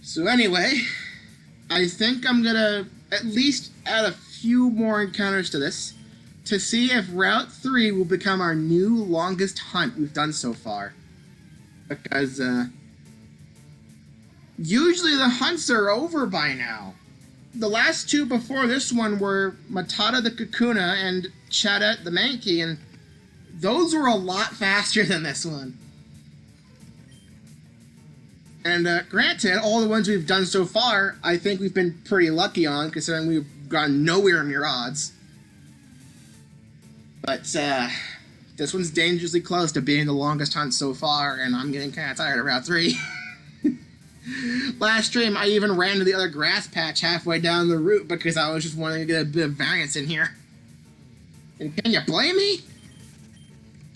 So anyway, I think I'm gonna at least add a few more encounters to this to see if Route 3 will become our new longest hunt we've done so far. Because, usually the hunts are over by now. The last two before this one were Matata the Kakuna and Chadet the Mankey, and those were a lot faster than this one. And granted, all the ones we've done so far, I think we've been pretty lucky on, considering we've gone nowhere near odds. But this one's dangerously close to being the longest hunt so far, and I'm getting kind of tired of Route 3. Last stream, I even ran to the other grass patch halfway down the route because I was just wanting to get a bit of variance in here. And can you blame me?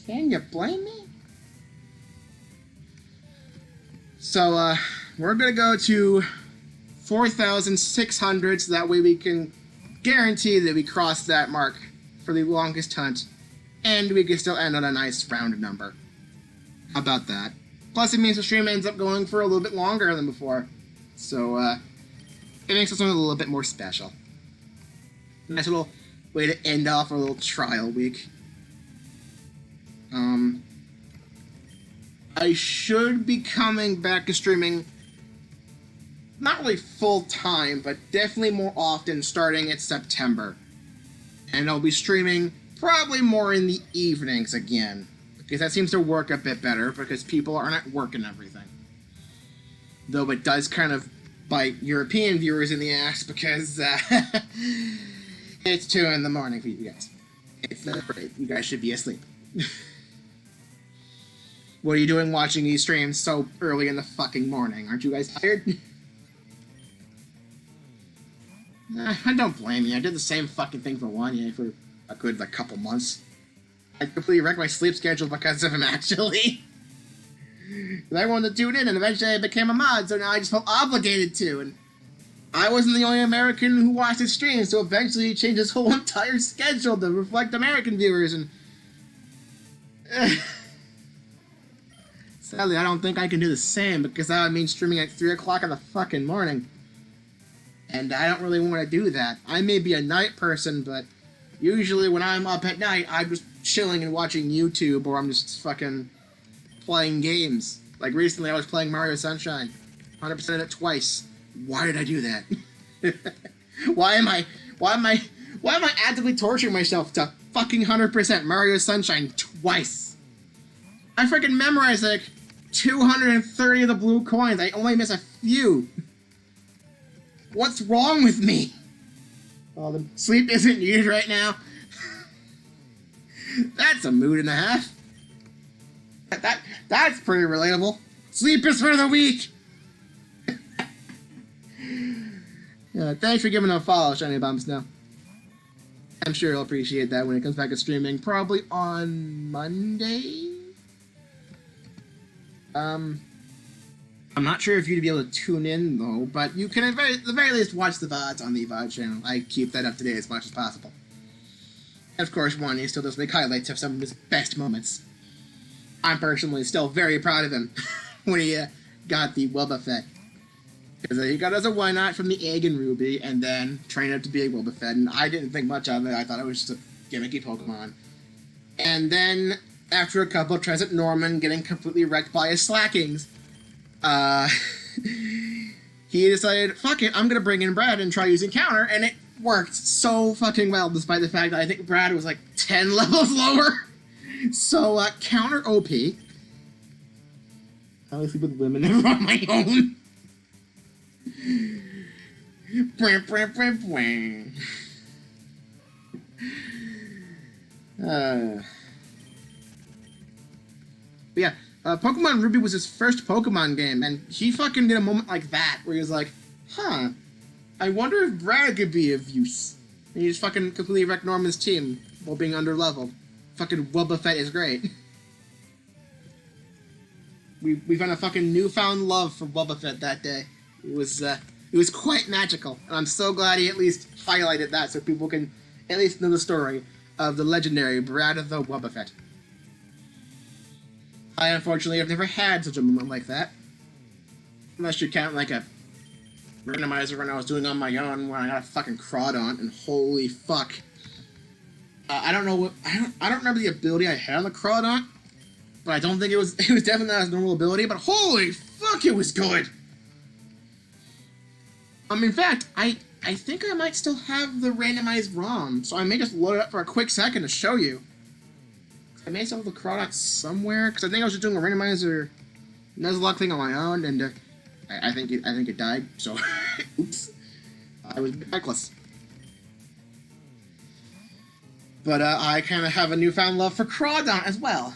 Can you blame me? So, we're going to go to 4,600 so that way we can guarantee that we cross that mark for the longest hunt, and we can still end on a nice round number. How about that? Plus, it means the stream ends up going for a little bit longer than before, so it makes this one a little bit more special. Nice little way to end off our little trial week. I should be coming back to streaming, not really full time, but definitely more often starting at September. And I'll be streaming probably more in the evenings again, because that seems to work a bit better because people aren't at work and everything. Though it does kind of bite European viewers in the ass because it's 2 in the morning for you guys. It's not great. You guys should be asleep. What are you doing watching these streams so early in the fucking morning? Aren't you guys tired? I don't blame you. I did the same fucking thing for Wanye for a good couple months. I completely wrecked my sleep schedule because of him, actually. I wanted to tune in, and eventually I became a mod, so now I just felt obligated to. And I wasn't the only American who watched his stream, so eventually he changed his whole entire schedule to reflect American viewers, and sadly, I don't think I can do the same, because that would mean streaming at 3 o'clock in the fucking morning. And I don't really want to do that. I may be a night person, but usually when I'm up at night, I'm just chilling and watching YouTube, or I'm just fucking playing games. Like recently I was playing Mario Sunshine. 100% it twice. Why did I do that? Why am I actively torturing myself to fucking 100% Mario Sunshine twice? I freaking memorized like 230 of the blue coins. I only miss a few. What's wrong with me? Oh, the sleep isn't needed right now. That's a mood and a half. That's pretty relatable. Sleep is for the weak. Yeah, thanks for giving a follow, Shiny Bumps now. I'm sure he'll appreciate that when it comes back to streaming, probably on Monday? I'm not sure if you'd be able to tune in, though, but you can at the very least watch the VODs on the VOD channel. I keep that up to date as much as possible. And of course, Wanye still does make highlights of some of his best moments. I'm personally still very proud of him when he got the Wobbuffet. Because he got as a why not from the Egg and Ruby, and then trained up to be a Wobbuffet, and I didn't think much of it. I thought it was just a gimmicky Pokemon. And then after a couple of tries at Norman getting completely wrecked by his slackings, he decided, fuck it, I'm gonna bring in Brad and try using counter, and it worked so fucking well, despite the fact that I think Brad was like 10 levels lower. So, counter OP. I always sleep with women never on my own. But yeah, Pokemon Ruby was his first Pokemon game, and he fucking did a moment like that, where he was like, huh, I wonder if Brad could be of use. And he just fucking completely wrecked Norman's team while being under-leveled. Fucking Wobbuffet is great. We found a fucking newfound love for Wobbuffet that day. It was quite magical, and I'm so glad he at least highlighted that so people can at least know the story of the legendary Brad of the Wobbuffet. I unfortunately have never had such a moment like that. Unless you count like a randomizer when I was doing on my own when I got a fucking Crawdaunt, and holy fuck. I don't know what I don't remember the ability I had on the Crawdaunt, but I don't think it was definitely not his normal ability, but holy fuck it was good. In fact, I think I might still have the randomized ROM, so I may just load it up for a quick second to show you. I may still have the Crawdaunt somewhere, because I think I was just doing a randomizer Nuzlocke thing on my own, and I think it died, so oops. I was reckless. But I kind of have a newfound love for Crawdaunt as well,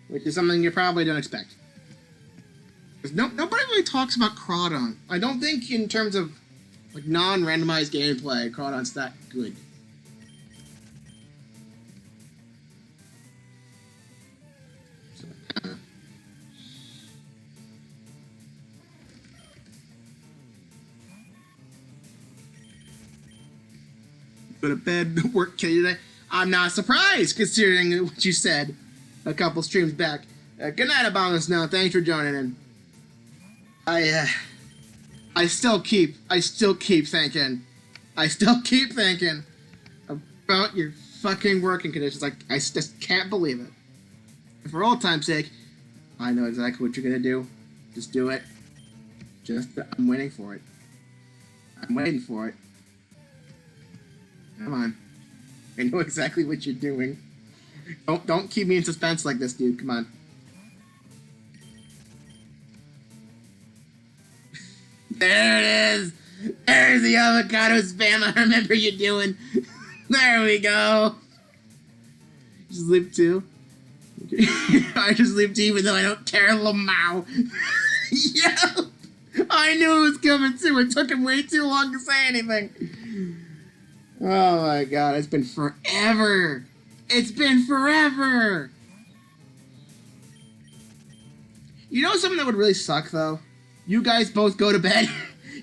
which is something you probably don't expect. Because nobody really talks about Crawdaunt. I don't think in terms of like non-randomized gameplay, Crawdaunt's that good. Go to bed, work, kill you today. I'm not surprised, considering what you said a couple streams back. Good night, Obama Snow. Thanks for joining in. I still keep thinking about your fucking working conditions. Like, I just can't believe it. And for old time's sake, I know exactly what you're gonna do. Just do it. I'm waiting for it. I'm waiting for it. Come on. I know exactly what you're doing. Don't keep me in suspense like this, dude. Come on. There it is! There's the avocado spam I remember you doing. There we go. Just sleep too. I just sleep too even though I don't care, Lamau. Yeah! I knew it was coming too. It took him way too long to say anything. Oh my god, it's been forever! It's been forever! You know something that would really suck, though? You guys both go to bed.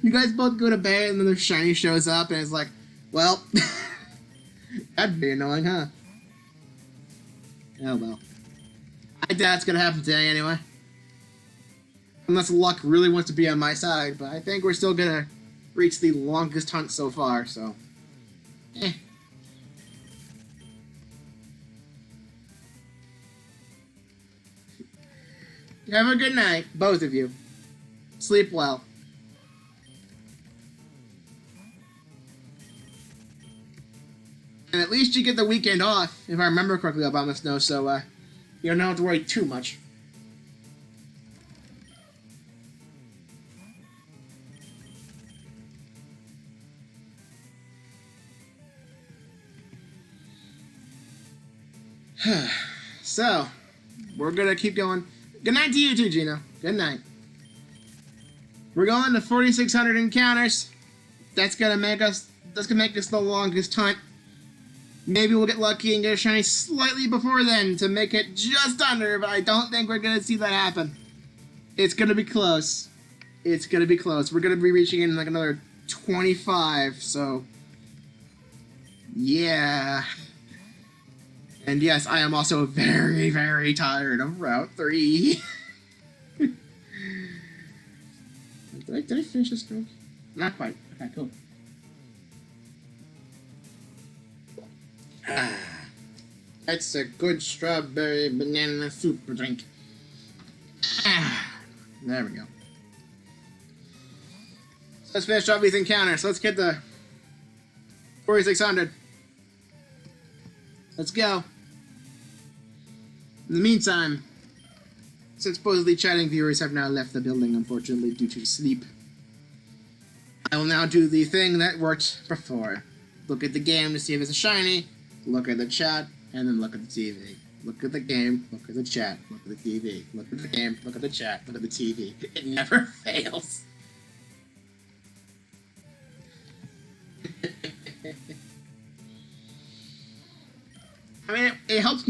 You guys both go to bed, and then the shiny shows up, and it's like, well, that'd be annoying, huh? Oh well. I doubt it's gonna happen today, anyway. Unless luck really wants to be on my side, but I think we're still gonna reach the longest hunt so far, so... Eh. Have a good night, both of you. Sleep well. And at least you get the weekend off, if I remember correctly, Obama Snow, so you don't have to worry too much. So, we're gonna keep going. Good night to you too, Gino. Good night. We're going to 4,600 encounters. That's gonna make us the longest hunt. Maybe we'll get lucky and get a shiny slightly before then to make it just under, but I don't think we're gonna see that happen. It's gonna be close. It's gonna be close. We're gonna be reaching in like another 25, so yeah. And yes, I am also very, very tired of Route 3. Did I finish this stroke? Not quite. Okay, cool. That's a good strawberry banana super drink. There we go. So let's finish off these encounters. Let's get the 4600. Let's go. In the meantime, since supposedly chatting viewers have now left the building, unfortunately, due to sleep, I will now do the thing that worked before. Look at the game to see if it's a shiny, look at the chat, and then look at the TV. Look at the game, look at the chat, look at the TV. Look at the game, look at the chat, look at the TV. It never fails. I mean, it helps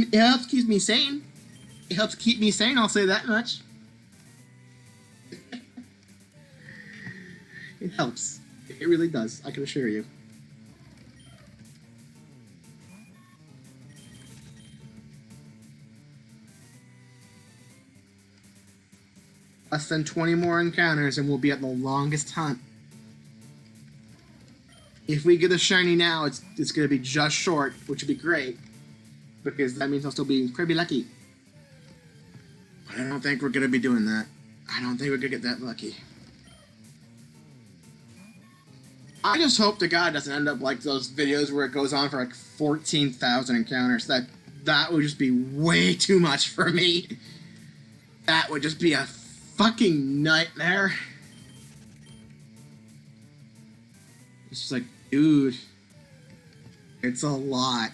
keep me sane. It helps keep me sane, I'll say that much. It helps. It really does, I can assure you. Less than 20 more encounters and we'll be at the longest hunt. If we get a shiny now, it's going to be just short, which would be great. Because that means I'll still be incredibly lucky. But I don't think we're going to be doing that. I don't think we're going to get that lucky. I just hope to God it doesn't end up like those videos where it goes on for like 14,000 encounters. That would just be way too much for me. That would just be a fucking nightmare. It's just like, dude, it's a lot.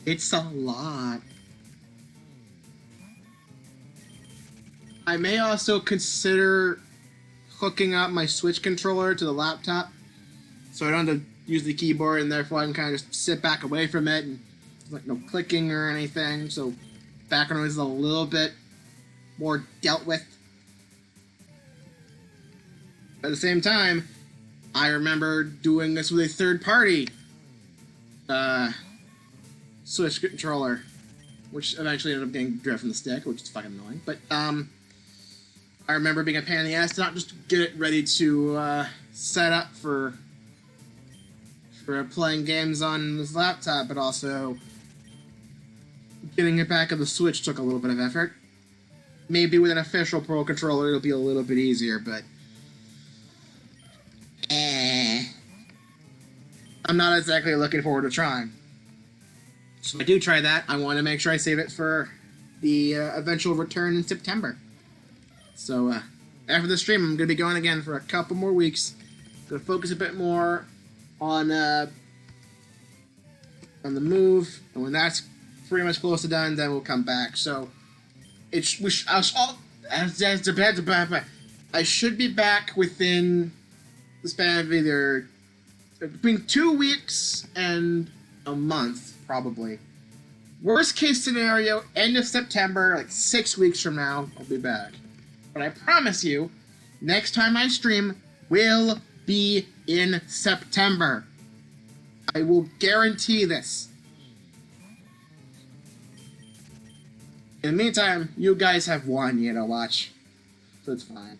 It's a lot. I may also consider hooking up my Switch controller to the laptop so I don't have to use the keyboard, and therefore I can kind of just sit back away from it and like no clicking or anything, so background noise is a little bit more dealt with. At the same time, I remember doing this with a third-party Switch controller, which eventually ended up getting driven from the stick, which is fucking annoying. But I remember being a pain in the ass to not just get it ready to set up for playing games on this laptop, but also getting it back on the Switch took a little bit of effort. Maybe with an official Pro controller it'll be a little bit easier, but I'm not exactly looking forward to trying. So if I do try that, I want to make sure I save it for the eventual return in September. So after the stream, I'm going to be going again for a couple more weeks. Going to focus a bit more on the move, and when that's pretty much close to done, then we'll come back. So I should be back within the span of either between 2 weeks and a month, probably. Worst case scenario, end of September, like 6 weeks from now, I'll be back. But I promise you, next time I stream will be in September. I will guarantee this. In the meantime, you guys have 1 year to watch, so it's fine.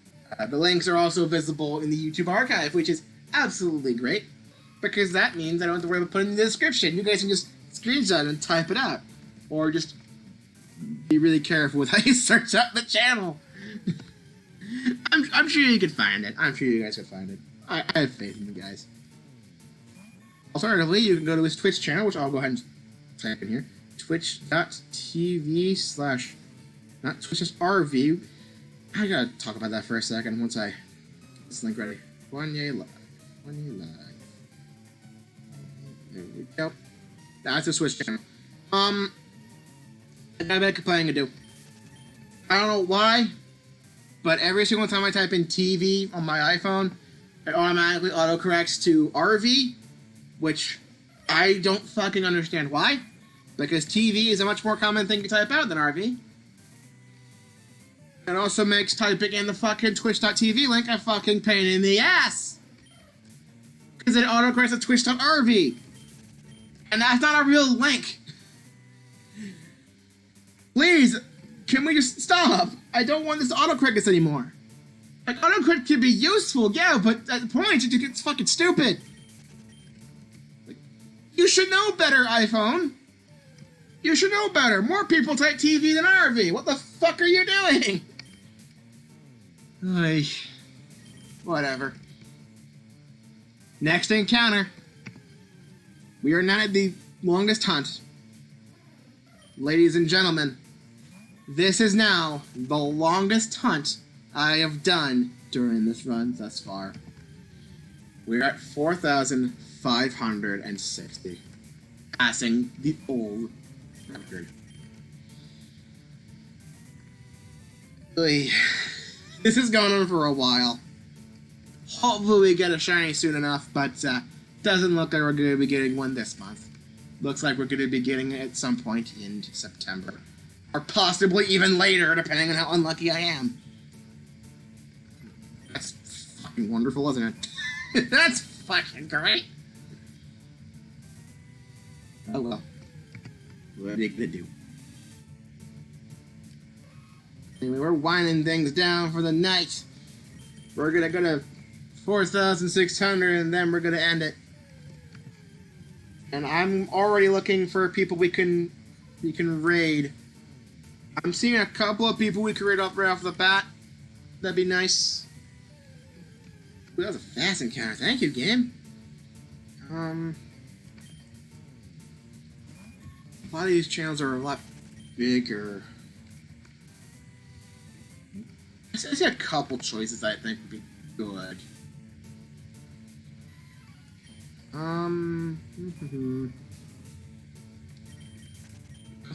The links are also visible in the YouTube archive, which is absolutely great, because that means I don't have to worry about putting it in the description. You guys can just screenshot and type it out, or just be really careful with how you search up the channel. I'm sure you could find it. I'm sure you guys could find it. I have faith in you guys. Alternatively, you can go to his Twitch channel, which I'll go ahead and type in here. Twitch.tv/ not Twitch, just RV. I gotta talk about that for a second once I get this link ready. 1 year live. 1 year live. There we go. That's a Switch channel. I got a bit of complaining to do. I don't know why, but every single time I type in TV on my iPhone, it automatically autocorrects to RV, which I don't fucking understand why, because TV is a much more common thing to type out than RV. It also makes typing in the fucking Twitch.tv link a fucking pain in the ass, because it autocorrects to Twitch.rv, and that's not a real link. Please, can we just stop? I don't want this to autocorrect this anymore. Like, autocorrect can be useful, yeah, but at the point, it's fucking stupid. Like, you should know better, iPhone. You should know better. More people type TV than RV. What the fuck are you doing? Ay, whatever. Next encounter. We are not at the longest hunt. Ladies and gentlemen, this is now the longest hunt I have done during this run thus far. We're at 4,560, passing the old record. This is going on for a while. Hopefully we get a shiny soon enough, but doesn't look like we're going to be getting one this month. Looks like we're going to be getting it at some point in September. Or possibly even later, depending on how unlucky I am. That's fucking wonderful, isn't it? That's fucking great. Oh well. What are you gonna do? Anyway, we're winding things down for the night. We're gonna go to 4,600 and then we're gonna end it. And I'm already looking for people we can raid. I'm seeing a couple of people we can raid off right off the bat. That'd be nice. Ooh, that was a fast encounter. Thank you, game. A lot of these channels are a lot bigger. I see a couple choices I think would be good.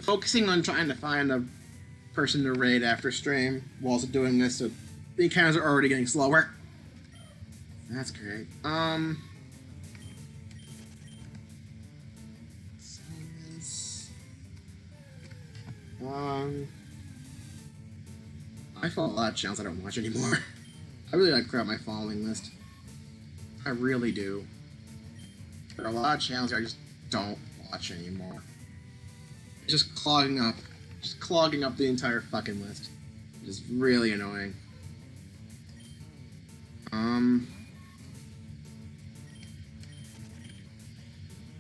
Focusing on trying to find a person to raid after stream while also doing this, so the encounters are already getting slower. That's great. I follow a lot of channels I don't watch anymore. I really like to clear out my following list. I really do. There are a lot of channels I just don't watch anymore. It's just clogging up the entire fucking list. It's really annoying.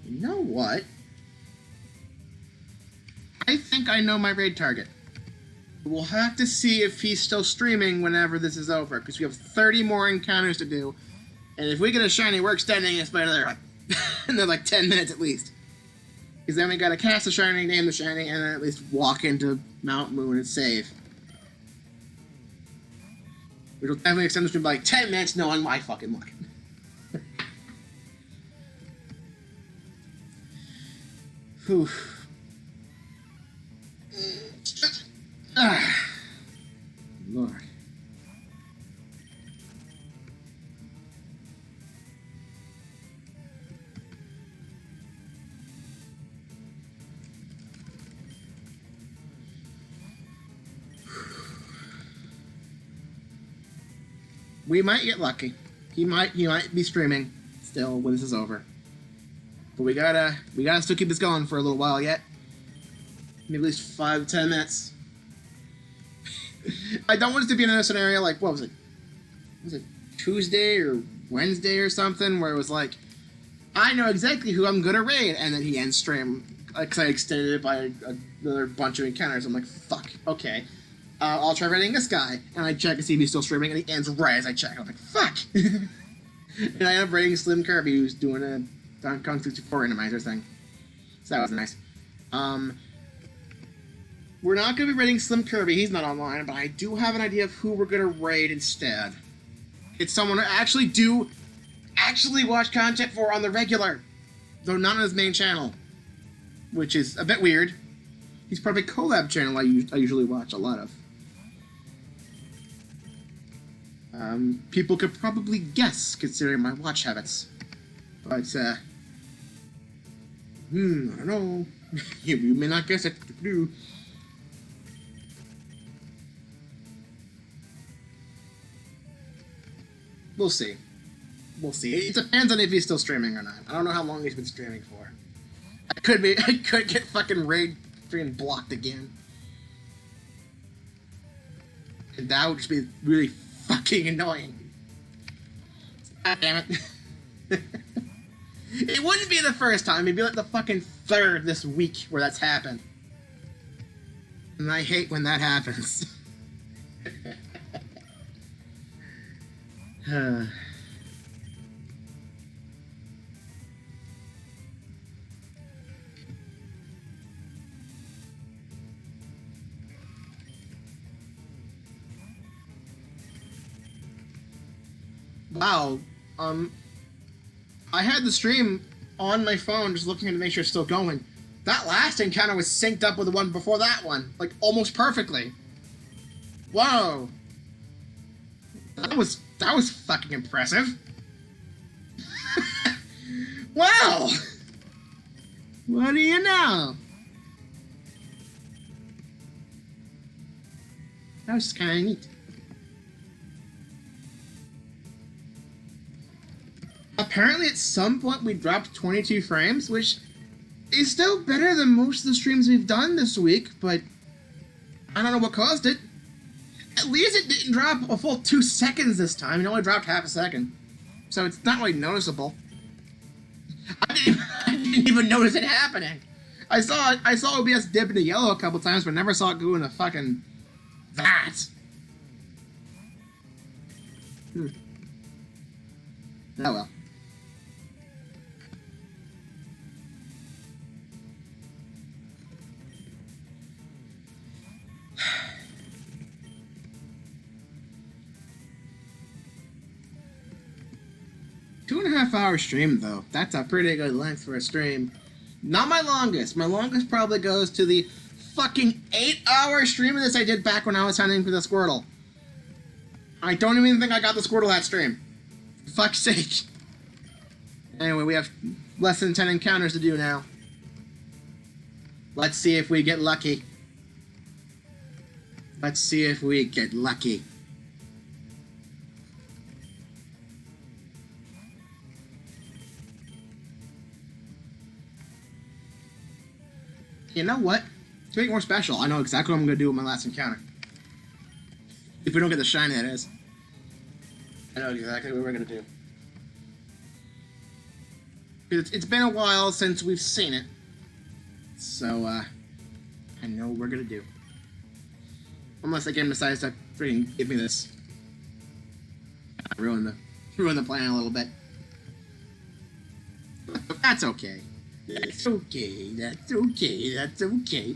You know what? I think I know my raid target. We'll have to see if he's still streaming whenever this is over, because we have 30 more encounters to do, and if we get a shiny, we're extending this by another 10 minutes at least. Because then we gotta cast the shiny, name the shiny, and then at least walk into Mount Moon and save. Which will definitely extend this stream by like 10 minutes, knowing my fucking luck. Whew. Lord. We might get lucky. He might be streaming still when this is over. But we gotta still keep this going for a little while yet. Maybe at least 5 to 10 minutes. I don't want it to be another scenario like, what was it? Was it Tuesday or Wednesday or something, where it was like, I know exactly who I'm gonna raid, and then he ends stream because I extended it by another bunch of encounters. I'm like, fuck, okay. I'll try raiding this guy, and I check to see if he's still streaming, and he ends right as I check. I'm like, fuck! And I end up raiding Slim Kirby, who's doing a Donkey Kong 64 randomizer thing. So that was nice. We're not going to be raiding Slim Kirby, he's not online, but I do have an idea of who we're going to raid instead. It's someone I actually watch content for on the regular, though not on his main channel, which is a bit weird. He's part of a collab channel I usually watch a lot of. People could probably guess, considering my watch habits. But, I don't know. You may not guess it. We'll see. We'll see. It depends on if he's still streaming or not. I don't know how long he's been streaming for. I could get fucking raid freaking blocked again. And that would just be really fucking annoying. God damn it. It wouldn't be the first time. It'd be like the fucking third this week where that's happened. And I hate when that happens. Wow. I had the stream on my phone just looking to make sure it's still going. That last encounter was synced up with the one before that one. Like, almost perfectly. Whoa. That was fucking impressive. Wow. What do you know? That was just kind of neat. Apparently at some point we dropped 22 frames, which is still better than most of the streams we've done this week, but I don't know what caused it. At least it didn't drop a full 2 seconds this time. It only dropped half a second. So it's not really noticeable. I didn't even notice it happening. I saw OBS dip into yellow a couple times, but never saw it go into fucking that. Oh well. Two-and-a-half-hour stream, though. That's a pretty good length for a stream. Not my longest. My longest probably goes to the fucking 8-hour stream of this I did back when I was hunting for the Squirtle. I don't even think I got the Squirtle that stream. For fuck's sake. Anyway, we have less than 10 encounters to do now. Let's see if we get lucky. Let's see if we get lucky. You know what? To make it more special, I know exactly what I'm going to do with my last encounter. If we don't get the shiny, that is. I know exactly what we're going to do. It's been a while since we've seen it. So, I know what we're going to do. Unless the game decides to freaking give me this. Ruin the plan a little bit. That's okay. That's okay, that's okay, that's okay.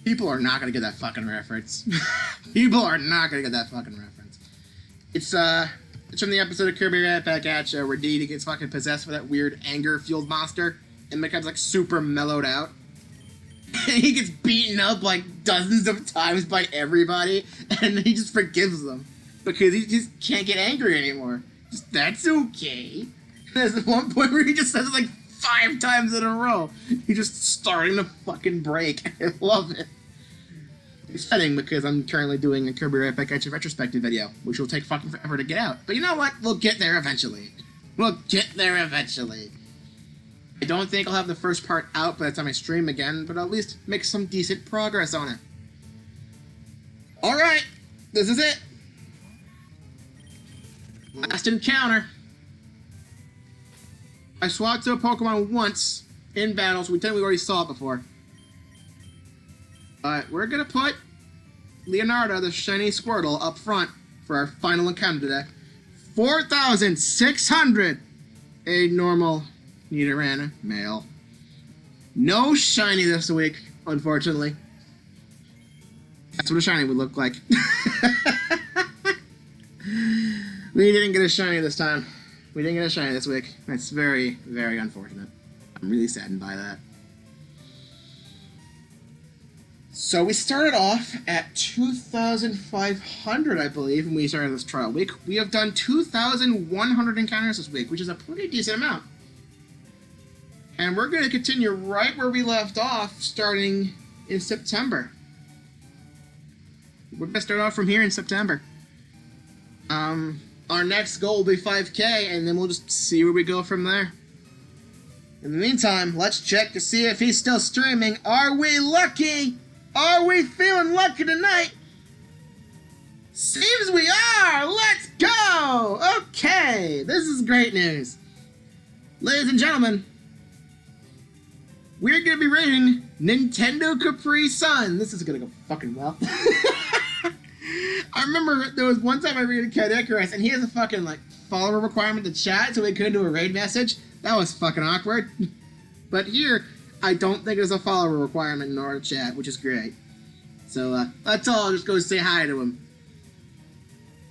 People are not gonna get that fucking reference. People are not gonna get that fucking reference. It's from the episode of Kirby Right Back at Ya where Dee Dee gets fucking possessed by that weird anger-fueled monster and becomes like super mellowed out. And he gets beaten up like dozens of times by everybody and he just forgives them. Because he just can't get angry anymore. Just, that's okay. And there's one point where he just says it like 5 times in a row. He's just starting to fucking break. I love it. It's fitting because I'm currently doing a Kirby Right Back at Ya retrospective video, which will take fucking forever to get out. But you know what? We'll get there eventually. We'll get there eventually. I don't think I'll have the first part out by the time I stream again, but I'll at least make some decent progress on it. Alright, this is it. Last encounter. I swatted to a Pokemon once in battles. We technically already saw it before. But we're gonna put Leonardo, the shiny Squirtle, up front for our final encounter today. 4,600! A normal Nidoran male. No shiny this week, unfortunately. That's what a shiny would look like. We didn't get a shiny this time. We didn't get a shiny this week. That's very, very unfortunate. I'm really saddened by that. So we started off at 2,500, I believe, when we started this trial week. We have done 2,100 encounters this week, which is a pretty decent amount. And we're going to continue right where we left off, starting in September. We're going to start off from here in September. Our next goal will be 5K, and then we'll just see where we go from there. In the meantime, let's check to see if he's still streaming. Are we lucky? Are we feeling lucky tonight? Seems we are! Let's go! Okay, this is great news. Ladies and gentlemen, we're gonna be rating Nintendo Capri Sun. This is gonna go fucking well. I remember there was one time I raided Cat Icarus, and he has a fucking, like, follower requirement to chat, so he couldn't do a raid message. That was fucking awkward. But here, I don't think there's a follower requirement in order to chat, which is great. So, let's all just go say hi to him.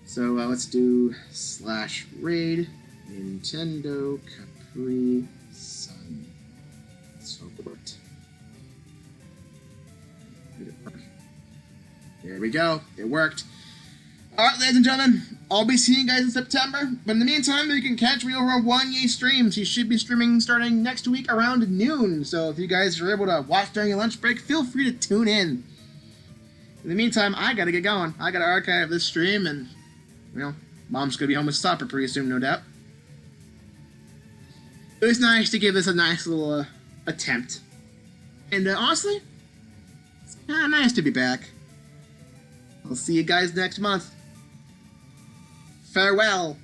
So, let's do /raid Nintendo Capri Sun. Let's hope it worked. Did it work? There we go. It worked. Alright, ladies and gentlemen, I'll be seeing you guys in September. But in the meantime, you can catch me over on Wanye Streams. He should be streaming starting next week around noon. So if you guys are able to watch during your lunch break, feel free to tune in. In the meantime, I gotta get going. I gotta archive this stream, and, you know, Mom's gonna be home with supper pretty soon, no doubt. It was nice to give this a nice little attempt. And honestly, it's kind of nice to be back. I'll see you guys next month. Farewell.